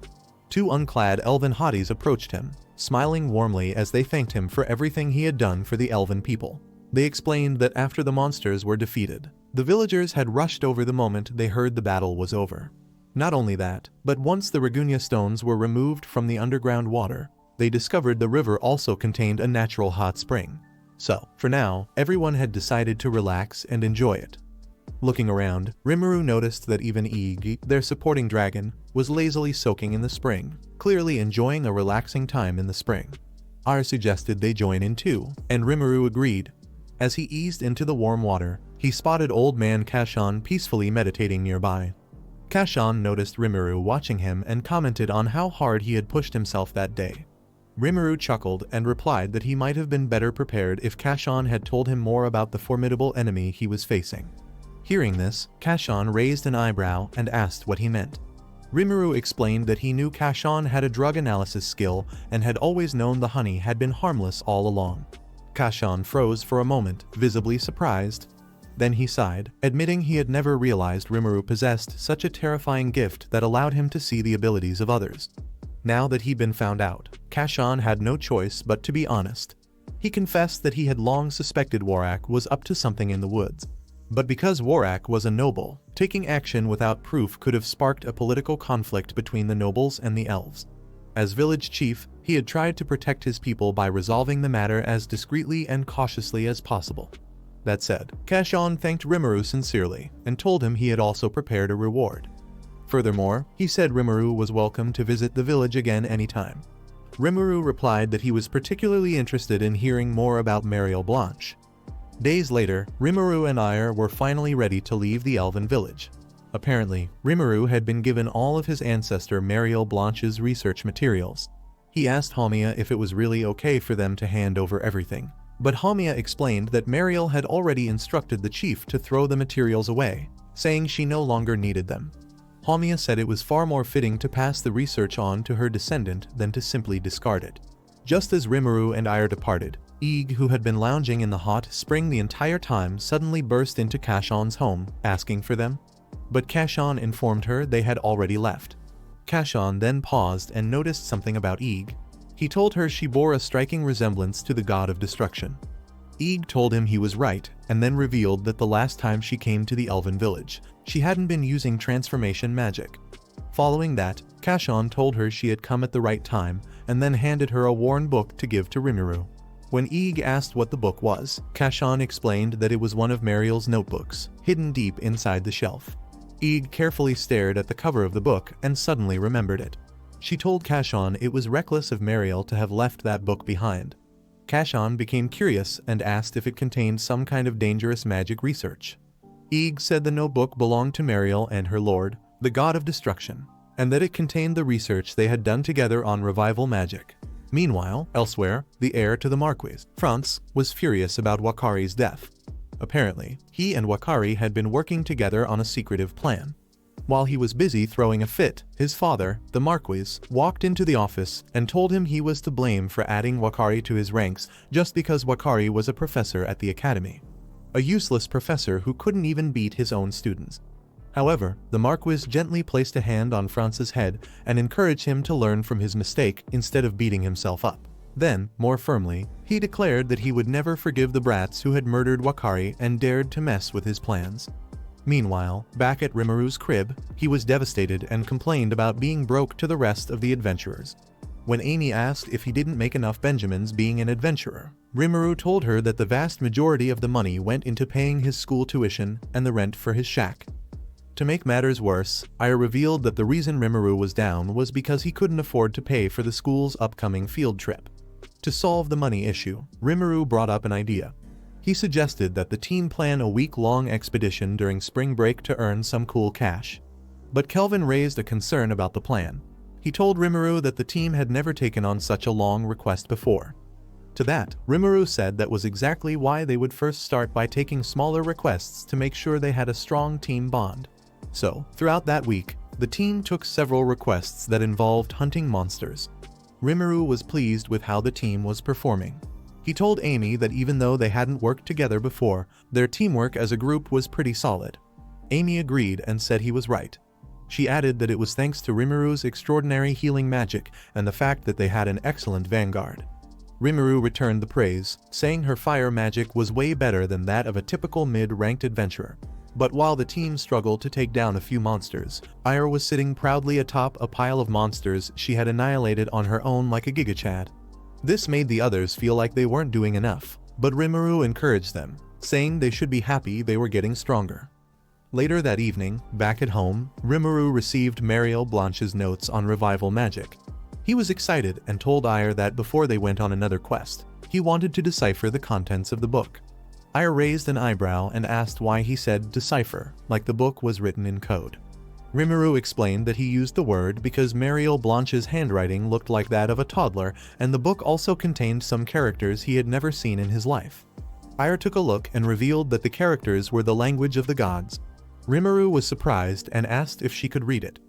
Two unclad elven hotties approached him, smiling warmly as they thanked him for everything he had done for the elven people. They explained that after the monsters were defeated, the villagers had rushed over the moment they heard the battle was over. Not only that, but once the Ragunya stones were removed from the underground water, they discovered the river also contained a natural hot spring. So, for now, everyone had decided to relax and enjoy it. Looking around, Rimuru noticed that even Ig, their supporting dragon, was lazily soaking in the spring, clearly enjoying a relaxing time in the spring. Ayar suggested they join in too, and Rimuru agreed. As he eased into the warm water, he spotted old man Kashan peacefully meditating nearby. Kashan noticed Rimuru watching him and commented on how hard he had pushed himself that day. Rimuru chuckled and replied that he might have been better prepared if Kashan had told him more about the formidable enemy he was facing. Hearing this, Kashan raised an eyebrow and asked what he meant. Rimuru explained that he knew Kashan had a drug analysis skill and had always known the honey had been harmless all along. Kashan froze for a moment, visibly surprised. Then he sighed, admitting he had never realized Rimuru possessed such a terrifying gift that allowed him to see the abilities of others. Now that he'd been found out, Kashan had no choice but to be honest. He confessed that he had long suspected Warak was up to something in the woods. But because Warak was a noble, taking action without proof could have sparked a political conflict between the nobles and the elves. As village chief, he had tried to protect his people by resolving the matter as discreetly and cautiously as possible. That said, Kashan thanked Rimuru sincerely and told him he had also prepared a reward. Furthermore, he said Rimuru was welcome to visit the village again anytime. Rimuru replied that he was particularly interested in hearing more about Mariel Blanche. Days later, Rimuru and Ayar were finally ready to leave the elven village. Apparently, Rimuru had been given all of his ancestor Mariel Blanche's research materials. He asked Hamia if it was really okay for them to hand over everything, but Hamia explained that Mariel had already instructed the chief to throw the materials away, saying she no longer needed them. Hamia said it was far more fitting to pass the research on to her descendant than to simply discard it. Just as Rimuru and Ayar departed, Ig, who had been lounging in the hot spring the entire time, suddenly burst into Kashan's home, asking for them. But Kashan informed her they had already left. Kashan then paused and noticed something about Ig. He told her she bore a striking resemblance to the god of destruction. Ig told him he was right, and then revealed that the last time she came to the elven village, she hadn't been using transformation magic. Following that, Kashan told her she had come at the right time, and then handed her a worn book to give to Rimuru. When Ig asked what the book was, Kashan explained that it was one of Mariel's notebooks, hidden deep inside the shelf. Ig carefully stared at the cover of the book and suddenly remembered it. She told Kashan it was reckless of Mariel to have left that book behind. Kashan became curious and asked if it contained some kind of dangerous magic research. Ig said the notebook belonged to Mariel and her lord, the god of destruction, and that it contained the research they had done together on revival magic. Meanwhile, elsewhere, the heir to the Marquis, Franz, was furious about Wakari's death. Apparently, he and Wakari had been working together on a secretive plan. While he was busy throwing a fit, his father, the Marquis, walked into the office and told him he was to blame for adding Wakari to his ranks just because Wakari was a professor at the academy. A useless professor who couldn't even beat his own students. However, the Marquis gently placed a hand on Franz's head and encouraged him to learn from his mistake instead of beating himself up. Then, more firmly, he declared that he would never forgive the brats who had murdered Wakari and dared to mess with his plans. Meanwhile, back at Rimuru's crib, he was devastated and complained about being broke to the rest of the adventurers. When Amy asked if he didn't make enough Benjamins being an adventurer, Rimuru told her that the vast majority of the money went into paying his school tuition and the rent for his shack. To make matters worse, Aya revealed that the reason Rimuru was down was because he couldn't afford to pay for the school's upcoming field trip. To solve the money issue, Rimuru brought up an idea. He suggested that the team plan a week-long expedition during spring break to earn some cool cash. But Kelvin raised a concern about the plan. He told Rimuru that the team had never taken on such a long request before. To that, Rimuru said that was exactly why they would first start by taking smaller requests to make sure they had a strong team bond. So, throughout that week, the team took several requests that involved hunting monsters. Rimuru was pleased with how the team was performing. He told Amy that even though they hadn't worked together before, their teamwork as a group was pretty solid. Amy agreed and said he was right. She added that it was thanks to Rimuru's extraordinary healing magic and the fact that they had an excellent vanguard. Rimuru returned the praise, saying her fire magic was way better than that of a typical mid-ranked adventurer. But while the team struggled to take down a few monsters, Aya was sitting proudly atop a pile of monsters she had annihilated on her own like a gigachad. This made the others feel like they weren't doing enough, but Rimuru encouraged them, saying they should be happy they were getting stronger. Later that evening, back at home, Rimuru received Mariel Blanche's notes on revival magic. He was excited and told Aya that before they went on another quest, he wanted to decipher the contents of the book. Aya raised an eyebrow and asked why he said decipher, like the book was written in code. Rimuru explained that he used the word because Mariel Blanche's handwriting looked like that of a toddler, and the book also contained some characters he had never seen in his life. Aya took a look and revealed that the characters were the language of the gods. Rimuru was surprised and asked if she could read it.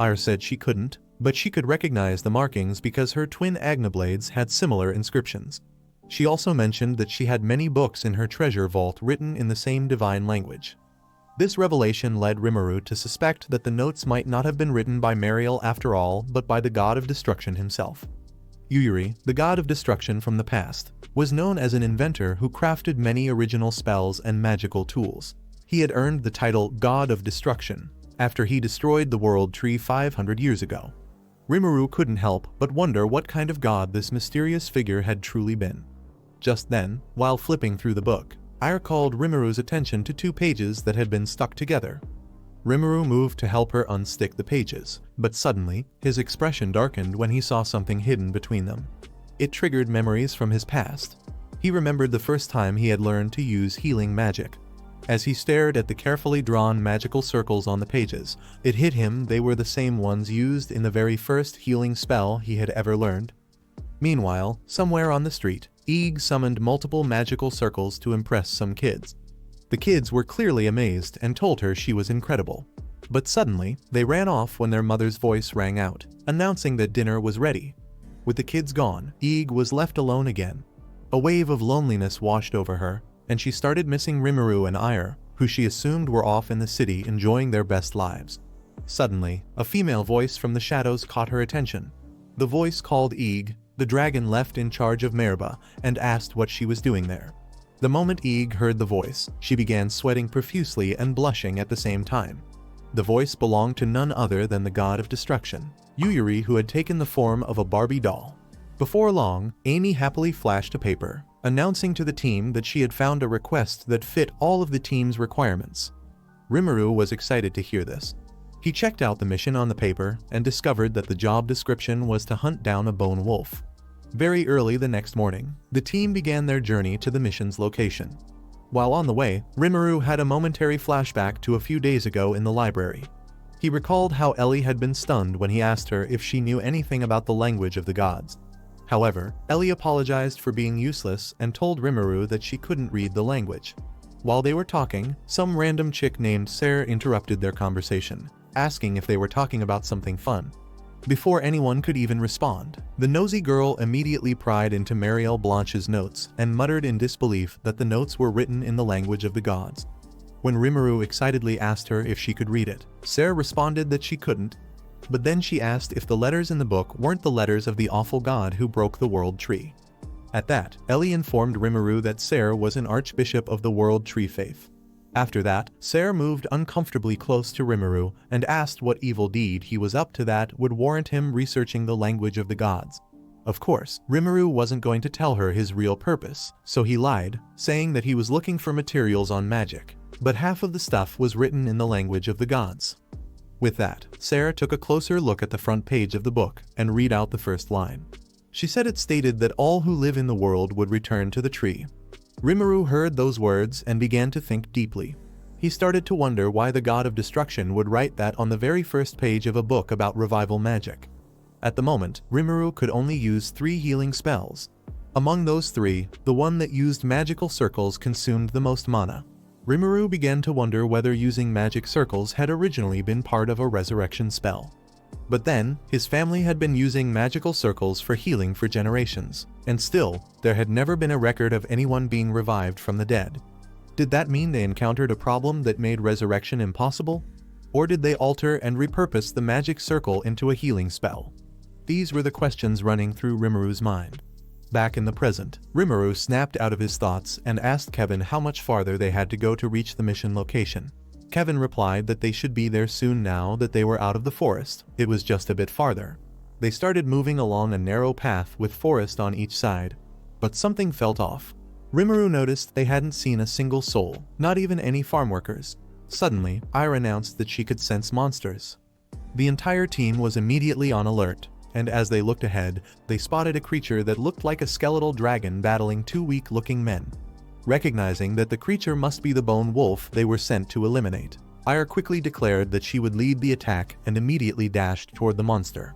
Aya said she couldn't, but she could recognize the markings because her twin Agnablades had similar inscriptions. She also mentioned that she had many books in her treasure vault written in the same divine language. This revelation led Rimuru to suspect that the notes might not have been written by Mariel after all, but by the god of destruction himself. Yuyuri, the god of destruction from the past, was known as an inventor who crafted many original spells and magical tools. He had earned the title God of Destruction after he destroyed the World Tree 500 years ago. Rimuru couldn't help but wonder what kind of god this mysterious figure had truly been. Just then, while flipping through the book, Aya called Rimuru's attention to two pages that had been stuck together. Rimuru moved to help her unstick the pages, but suddenly, his expression darkened when he saw something hidden between them. It triggered memories from his past. He remembered the first time he had learned to use healing magic. As he stared at the carefully drawn magical circles on the pages, it hit him they were the same ones used in the very first healing spell he had ever learned. Meanwhile, somewhere on the street, Eeg summoned multiple magical circles to impress some kids. The kids were clearly amazed and told her she was incredible. But suddenly, they ran off when their mother's voice rang out, announcing that dinner was ready. With the kids gone, Eeg was left alone again. A wave of loneliness washed over her, and she started missing Rimuru and Aya, who she assumed were off in the city enjoying their best lives. Suddenly, a female voice from the shadows caught her attention. The voice called Eeg, the dragon left in charge of Merba, and asked what she was doing there. The moment Eeg heard the voice, she began sweating profusely and blushing at the same time. The voice belonged to none other than the god of destruction, Yuyuri, who had taken the form of a Barbie doll. Before long, Amy happily flashed a paper, announcing to the team that she had found a request that fit all of the team's requirements. Rimuru was excited to hear this. He checked out the mission on the paper and discovered that the job description was to hunt down a bone wolf. Very early the next morning, the team began their journey to the mission's location. While on the way, Rimuru had a momentary flashback to a few days ago in the library. He recalled how Ellie had been stunned when he asked her if she knew anything about the language of the gods. However, Ellie apologized for being useless and told Rimuru that she couldn't read the language. While they were talking, some random chick named Sarah interrupted their conversation, asking if they were talking about something fun. Before anyone could even respond, the nosy girl immediately pried into Mariel Blanche's notes and muttered in disbelief that the notes were written in the language of the gods. When Rimuru excitedly asked her if she could read it, Sarah responded that she couldn't, but then she asked if the letters in the book weren't the letters of the awful god who broke the World Tree. At that, Ellie informed Rimuru that Sarah was an archbishop of the World Tree faith. After that, Sarah moved uncomfortably close to Rimuru and asked what evil deed he was up to that would warrant him researching the language of the gods. Of course, Rimuru wasn't going to tell her his real purpose, so he lied, saying that he was looking for materials on magic. but half of the stuff was written in the language of the gods. With that, Sarah took a closer look at the front page of the book and read out the first line. She said it stated that all who live in the world would return to the tree. Rimuru heard those words and began to think deeply. He started to wonder why the god of destruction would write that on the very first page of a book about revival magic. At the moment, Rimuru could only use 3 healing spells. Among those 3, the one that used magical circles consumed the most mana. Rimuru began to wonder whether using magic circles had originally been part of a resurrection spell. But then, his family had been using magical circles for healing for generations, and still, there had never been a record of anyone being revived from the dead. Did that mean they encountered a problem that made resurrection impossible? Or did they alter and repurpose the magic circle into a healing spell? These were the questions running through Rimuru's mind. Back in the present, Rimuru snapped out of his thoughts and asked Kevin how much farther they had to go to reach the mission location. Kevin replied that they should be there soon now that they were out of the forest. It was just a bit farther. They started moving along a narrow path with forest on each side. But something felt off. Rimuru noticed they hadn't seen a single soul, not even any farm workers. Suddenly, Ira announced that she could sense monsters. The entire team was immediately on alert, and as they looked ahead, they spotted a creature that looked like a skeletal dragon battling 2 weak-looking men. Recognizing that the creature must be the bone wolf they were sent to eliminate, Ira quickly declared that she would lead the attack and immediately dashed toward the monster.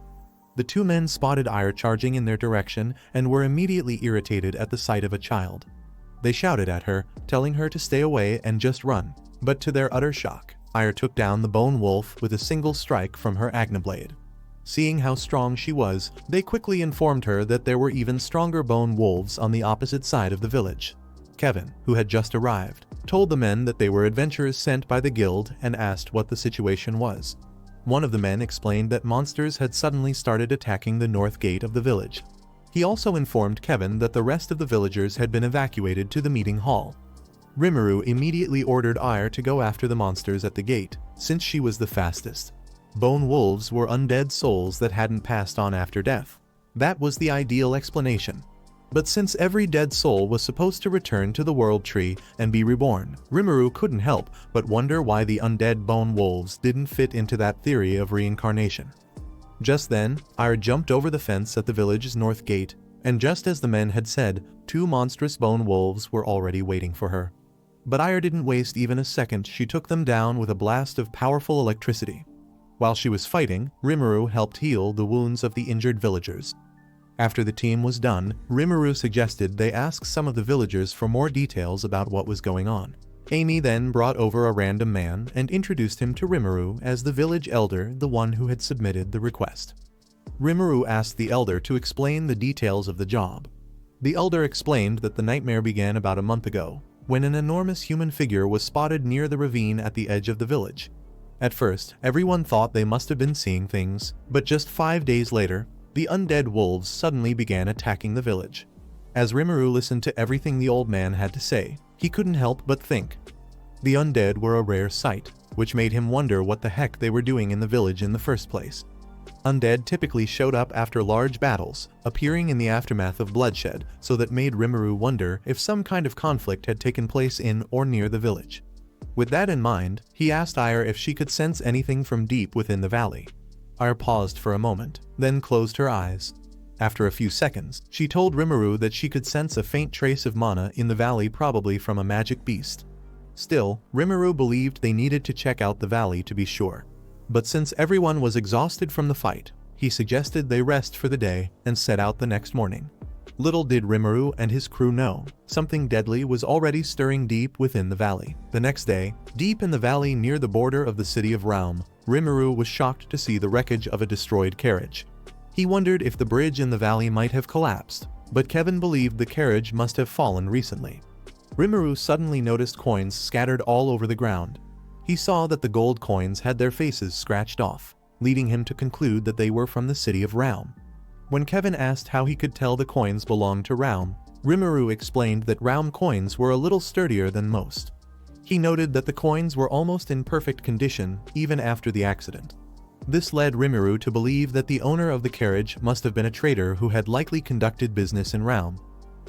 The 2 men spotted Ira charging in their direction and were immediately irritated at the sight of a child. They shouted at her, telling her to stay away and just run, but to their utter shock, Ira took down the bone wolf with a single strike from her Agna blade. Seeing how strong she was, they quickly informed her that there were even stronger bone wolves on the opposite side of the village. Kevin, who had just arrived, told the men that they were adventurers sent by the guild and asked what the situation was. One of the men explained that monsters had suddenly started attacking the north gate of the village. He also informed Kevin that the rest of the villagers had been evacuated to the meeting hall. Rimuru immediately ordered Ire to go after the monsters at the gate, since she was the fastest. Bone wolves were undead souls that hadn't passed on after death. That was the ideal explanation. But since every dead soul was supposed to return to the world tree and be reborn, Rimuru couldn't help but wonder why the undead bone wolves didn't fit into that theory of reincarnation. Just then, Ire jumped over the fence at the village's north gate, and just as the men had said, 2 monstrous bone wolves were already waiting for her. But Ire didn't waste even a second. She took them down with a blast of powerful electricity. While she was fighting, Rimuru helped heal the wounds of the injured villagers. After the team was done, Rimuru suggested they ask some of the villagers for more details about what was going on. Amy then brought over a random man and introduced him to Rimuru as the village elder, the one who had submitted the request. Rimuru asked the elder to explain the details of the job. The elder explained that the nightmare began about a month ago, when an enormous human figure was spotted near the ravine at the edge of the village. At first, everyone thought they must have been seeing things, but just 5 days later, the undead wolves suddenly began attacking the village. As Rimuru listened to everything the old man had to say, he couldn't help but think. The undead were a rare sight, which made him wonder what the heck they were doing in the village in the first place. Undead typically showed up after large battles, appearing in the aftermath of bloodshed, so that made Rimuru wonder if some kind of conflict had taken place in or near the village. With that in mind, he asked Ire if she could sense anything from deep within the valley. Ire paused for a moment, then closed her eyes. After a few seconds, she told Rimuru that she could sense a faint trace of mana in the valley, probably from a magic beast. Still, Rimuru believed they needed to check out the valley to be sure. But since everyone was exhausted from the fight, he suggested they rest for the day and set out the next morning. Little did Rimuru and his crew know, something deadly was already stirring deep within the valley. The next day, deep in the valley near the border of the city of Raum, Rimuru was shocked to see the wreckage of a destroyed carriage. He wondered if the bridge in the valley might have collapsed, but Kevin believed the carriage must have fallen recently. Rimuru suddenly noticed coins scattered all over the ground. He saw that the gold coins had their faces scratched off, leading him to conclude that they were from the city of Raum. When Kevin asked how he could tell the coins belonged to Raum, Rimuru explained that Raum coins were a little sturdier than most. He noted that the coins were almost in perfect condition even after the accident. This led Rimuru to believe that the owner of the carriage must have been a trader who had likely conducted business in Raum.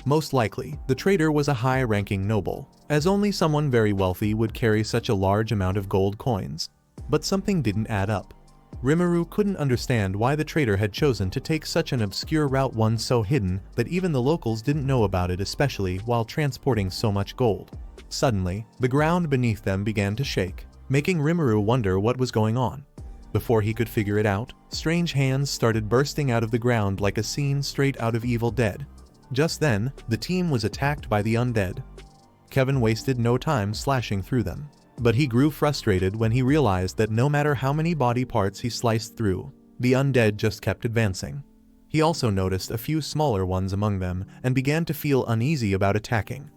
Most likely, the trader was a high-ranking noble, as only someone very wealthy would carry such a large amount of gold coins. But something didn't add up. Rimuru couldn't understand why the trader had chosen to take such an obscure route, one so hidden that even the locals didn't know about it, especially while transporting so much gold. Suddenly, the ground beneath them began to shake, making Rimuru wonder what was going on. Before he could figure it out, strange hands started bursting out of the ground like a scene straight out of Evil Dead. Just then, the team was attacked by the undead. Kevin wasted no time slashing through them, but he grew frustrated when he realized that no matter how many body parts he sliced through, the undead just kept advancing. He also noticed a few smaller ones among them and began to feel uneasy about attacking.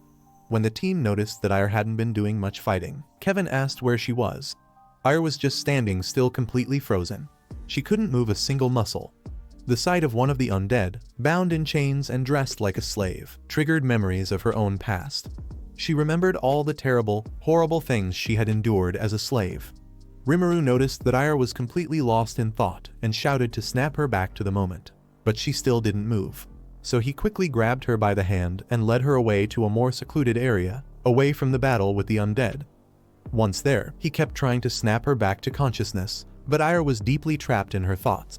When the team noticed that Ire hadn't been doing much fighting, Kevin asked where she was. Ire was just standing still, completely frozen. She couldn't move a single muscle. The sight of one of the undead, bound in chains and dressed like a slave, triggered memories of her own past. She remembered all the terrible, horrible things she had endured as a slave. Rimuru noticed that Ire was completely lost in thought and shouted to snap her back to the moment. But she still didn't move. So he quickly grabbed her by the hand and led her away to a more secluded area, away from the battle with the undead. Once there, he kept trying to snap her back to consciousness, but Ire was deeply trapped in her thoughts.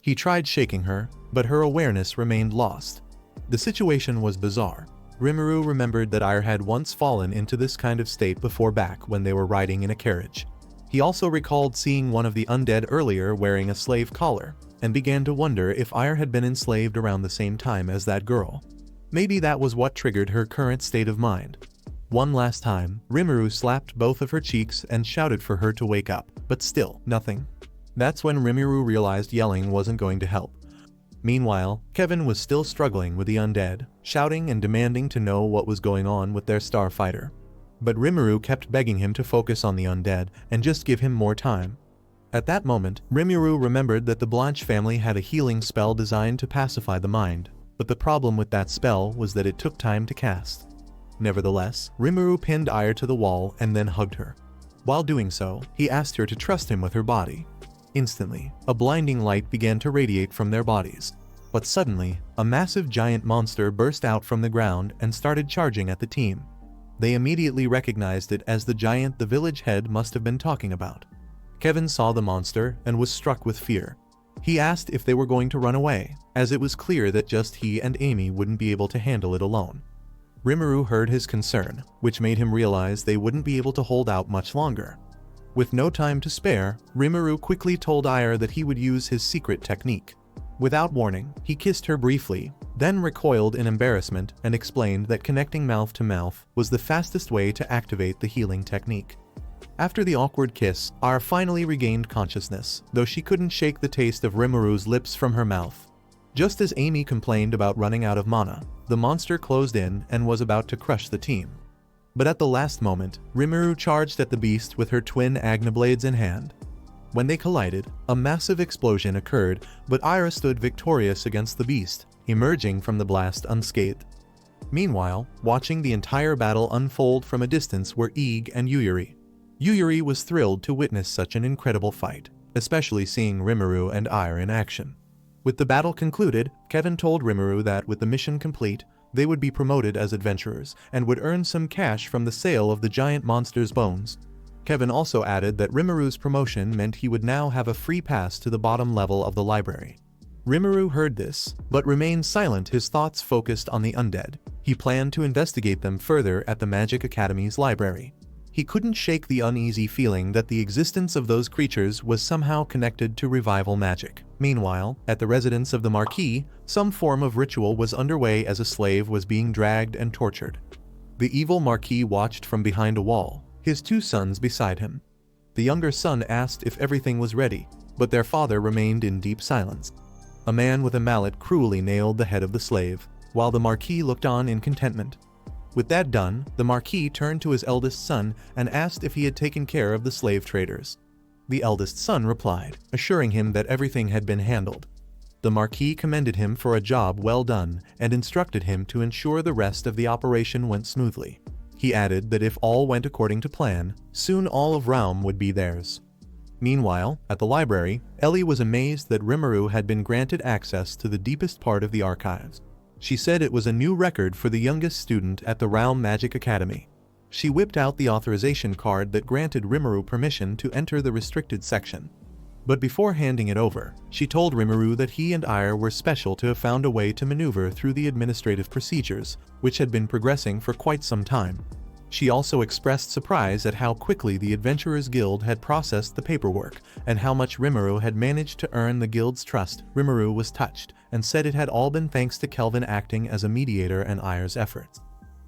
He tried shaking her, but her awareness remained lost. The situation was bizarre. Rimuru remembered that Ire had once fallen into this kind of state before, back when they were riding in a carriage. He also recalled seeing one of the undead earlier wearing a slave collar, and began to wonder if Ire had been enslaved around the same time as that girl. Maybe that was what triggered her current state of mind. One last time, Rimuru slapped both of her cheeks and shouted for her to wake up, but still, nothing. That's when Rimuru realized yelling wasn't going to help. Meanwhile, Kevin was still struggling with the undead, shouting and demanding to know what was going on with their starfighter. But Rimuru kept begging him to focus on the undead and just give him more time. At that moment, Rimuru remembered that the Blanche family had a healing spell designed to pacify the mind, but the problem with that spell was that it took time to cast. Nevertheless, Rimuru pinned Ire to the wall and then hugged her. While doing so, he asked her to trust him with her body. Instantly, a blinding light began to radiate from their bodies. But suddenly, a massive giant monster burst out from the ground and started charging at the team. They immediately recognized it as the giant the village head must have been talking about. Kevin saw the monster and was struck with fear. He asked if they were going to run away, as it was clear that just he and Amy wouldn't be able to handle it alone. Rimuru heard his concern, which made him realize they wouldn't be able to hold out much longer. With no time to spare, Rimuru quickly told Ire that he would use his secret technique. Without warning, he kissed her briefly, then recoiled in embarrassment and explained that connecting mouth to mouth was the fastest way to activate the healing technique. After the awkward kiss, Ire finally regained consciousness, though she couldn't shake the taste of Rimuru's lips from her mouth. Just as Amy complained about running out of mana, the monster closed in and was about to crush the team. But at the last moment, Rimuru charged at the beast with her twin Agna blades in hand. When they collided, a massive explosion occurred, but Ire stood victorious against the beast, emerging from the blast unscathed. Meanwhile, watching the entire battle unfold from a distance were Ig and Yuyuri. Yuyuri was thrilled to witness such an incredible fight, especially seeing Rimuru and Ire in action. With the battle concluded, Kevin told Rimuru that with the mission complete, they would be promoted as adventurers and would earn some cash from the sale of the giant monster's bones. Kevin also added that Rimuru's promotion meant he would now have a free pass to the bottom level of the library. Rimuru heard this, but remained silent, his thoughts focused on the undead. He planned to investigate them further at the Magic Academy's library. He couldn't shake the uneasy feeling that the existence of those creatures was somehow connected to revival magic. Meanwhile, at the residence of the Marquis, some form of ritual was underway as a slave was being dragged and tortured. The evil Marquis watched from behind a wall, his two sons beside him. The younger son asked if everything was ready, but their father remained in deep silence. A man with a mallet cruelly nailed the head of the slave, while the Marquis looked on in contentment. With that done, the Marquis turned to his eldest son and asked if he had taken care of the slave traders. The eldest son replied, assuring him that everything had been handled. The Marquis commended him for a job well done and instructed him to ensure the rest of the operation went smoothly. He added that if all went according to plan, soon all of Realm would be theirs. Meanwhile, at the library, Ellie was amazed that Rimuru had been granted access to the deepest part of the archives. She said it was a new record for the youngest student at the Realm Magic Academy. She whipped out the authorization card that granted Rimuru permission to enter the restricted section. But before handing it over, she told Rimuru that he and Ire were special to have found a way to maneuver through the administrative procedures, which had been progressing for quite some time. She also expressed surprise at how quickly the Adventurers Guild had processed the paperwork, and how much Rimuru had managed to earn the guild's trust. Rimuru was touched, and said it had all been thanks to Kelvin acting as a mediator and Ire's efforts.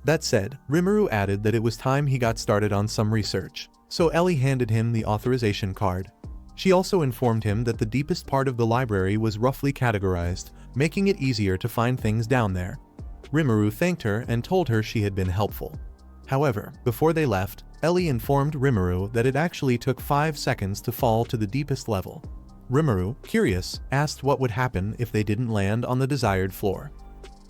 That said, Rimuru added that it was time he got started on some research, so Ellie handed him the authorization card. She also informed him that the deepest part of the library was roughly categorized, making it easier to find things down there. Rimuru thanked her and told her she had been helpful. However, before they left, Ellie informed Rimuru that it actually took 5 seconds to fall to the deepest level. Rimuru, curious, asked what would happen if they didn't land on the desired floor.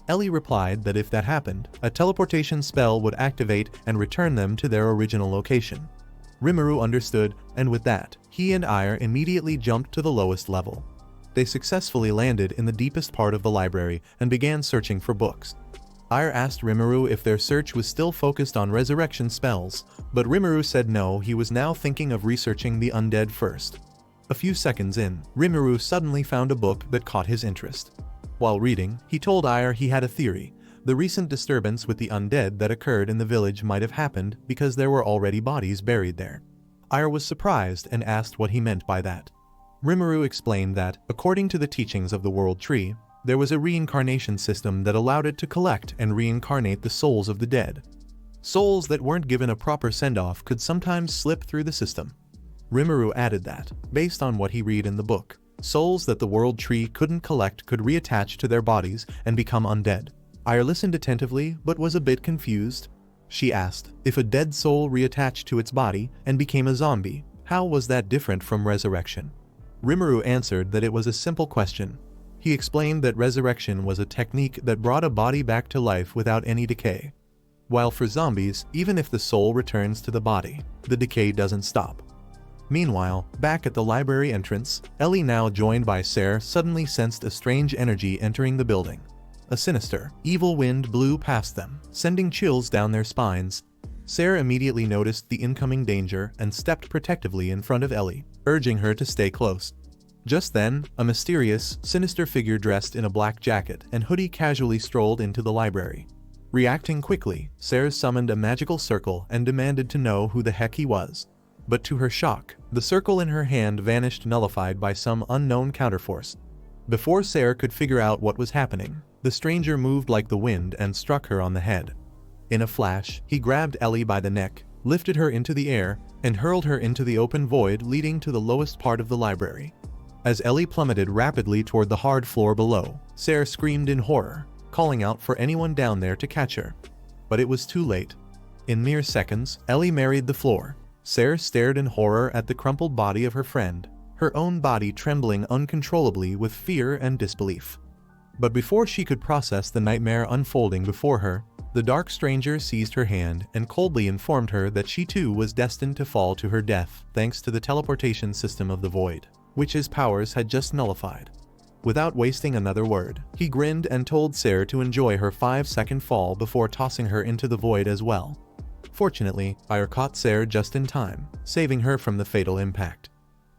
Ellie replied that if that happened, a teleportation spell would activate and return them to their original location. Rimuru understood, and with that, he and Ire immediately jumped to the lowest level. They successfully landed in the deepest part of the library and began searching for books. Ire asked Rimuru if their search was still focused on resurrection spells, but Rimuru said no, he was now thinking of researching the undead first. A few seconds in, Rimuru suddenly found a book that caught his interest. While reading, he told Ire he had a theory. The recent disturbance with the undead that occurred in the village might have happened because there were already bodies buried there. Ire was surprised and asked what he meant by that. Rimuru explained that, according to the teachings of the World Tree, there was a reincarnation system that allowed it to collect and reincarnate the souls of the dead. Souls that weren't given a proper send-off could sometimes slip through the system. Rimuru added that, based on what he read in the book, souls that the World Tree couldn't collect could reattach to their bodies and become undead. Ire listened attentively but was a bit confused. She asked, if a dead soul reattached to its body and became a zombie, how was that different from resurrection? Rimuru answered that it was a simple question. He explained that resurrection was a technique that brought a body back to life without any decay. While for zombies, even if the soul returns to the body, the decay doesn't stop. Meanwhile, back at the library entrance, Ellie, now joined by Sarah, suddenly sensed a strange energy entering the building. A sinister, evil wind blew past them, sending chills down their spines. Sarah immediately noticed the incoming danger and stepped protectively in front of Ellie, urging her to stay close. Just then, a mysterious, sinister figure dressed in a black jacket and hoodie casually strolled into the library. Reacting quickly, Sarah summoned a magical circle and demanded to know who the heck he was. But to her shock, the circle in her hand vanished, nullified by some unknown counterforce. Before Sarah could figure out what was happening, the stranger moved like the wind and struck her on the head. In a flash, he grabbed Ellie by the neck, lifted her into the air, and hurled her into the open void leading to the lowest part of the library. As Ellie plummeted rapidly toward the hard floor below, Sarah screamed in horror, calling out for anyone down there to catch her. But it was too late. In mere seconds, Ellie married the floor. Sarah stared in horror at the crumpled body of her friend, her own body trembling uncontrollably with fear and disbelief. But before she could process the nightmare unfolding before her, the dark stranger seized her hand and coldly informed her that she too was destined to fall to her death thanks to the teleportation system of the void, which his powers had just nullified. Without wasting another word, he grinned and told Sarah to enjoy her 5-second fall before tossing her into the void as well. Fortunately, Ire caught Sarah just in time, saving her from the fatal impact.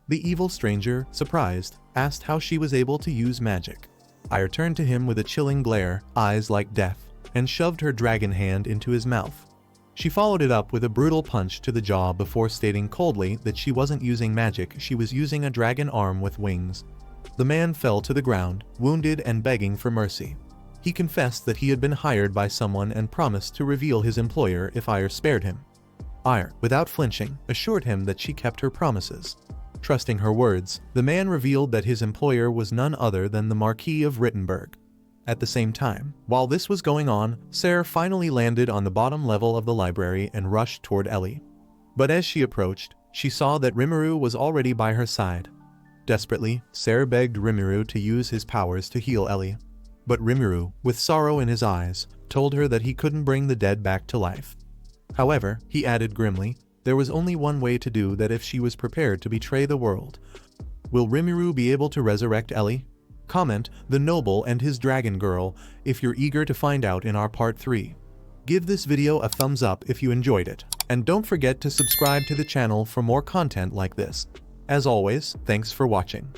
The evil stranger, surprised, asked how she was able to use magic. Ire turned to him with a chilling glare, eyes like death, and shoved her dragon hand into his mouth. She followed it up with a brutal punch to the jaw before stating coldly that she wasn't using magic, she was using a dragon arm with wings. The man fell to the ground, wounded and begging for mercy. He confessed that he had been hired by someone and promised to reveal his employer if Ire spared him. Ire, without flinching, assured him that she kept her promises. Trusting her words, the man revealed that his employer was none other than the Marquis of Rittenberg. At the same time, while this was going on, Sarah finally landed on the bottom level of the library and rushed toward Ellie. But as she approached, she saw that Rimuru was already by her side. Desperately, Sarah begged Rimuru to use his powers to heal Ellie. But Rimuru, with sorrow in his eyes, told her that he couldn't bring the dead back to life. However, he added grimly, there was only one way to do that if she was prepared to betray the world. Will Rimuru be able to resurrect Ellie? Comment The Noble and His Dragon Girl if you're eager to find out in our part 3. Give this video a thumbs up if you enjoyed it, and don't forget to subscribe to the channel for more content like this. As always, thanks for watching.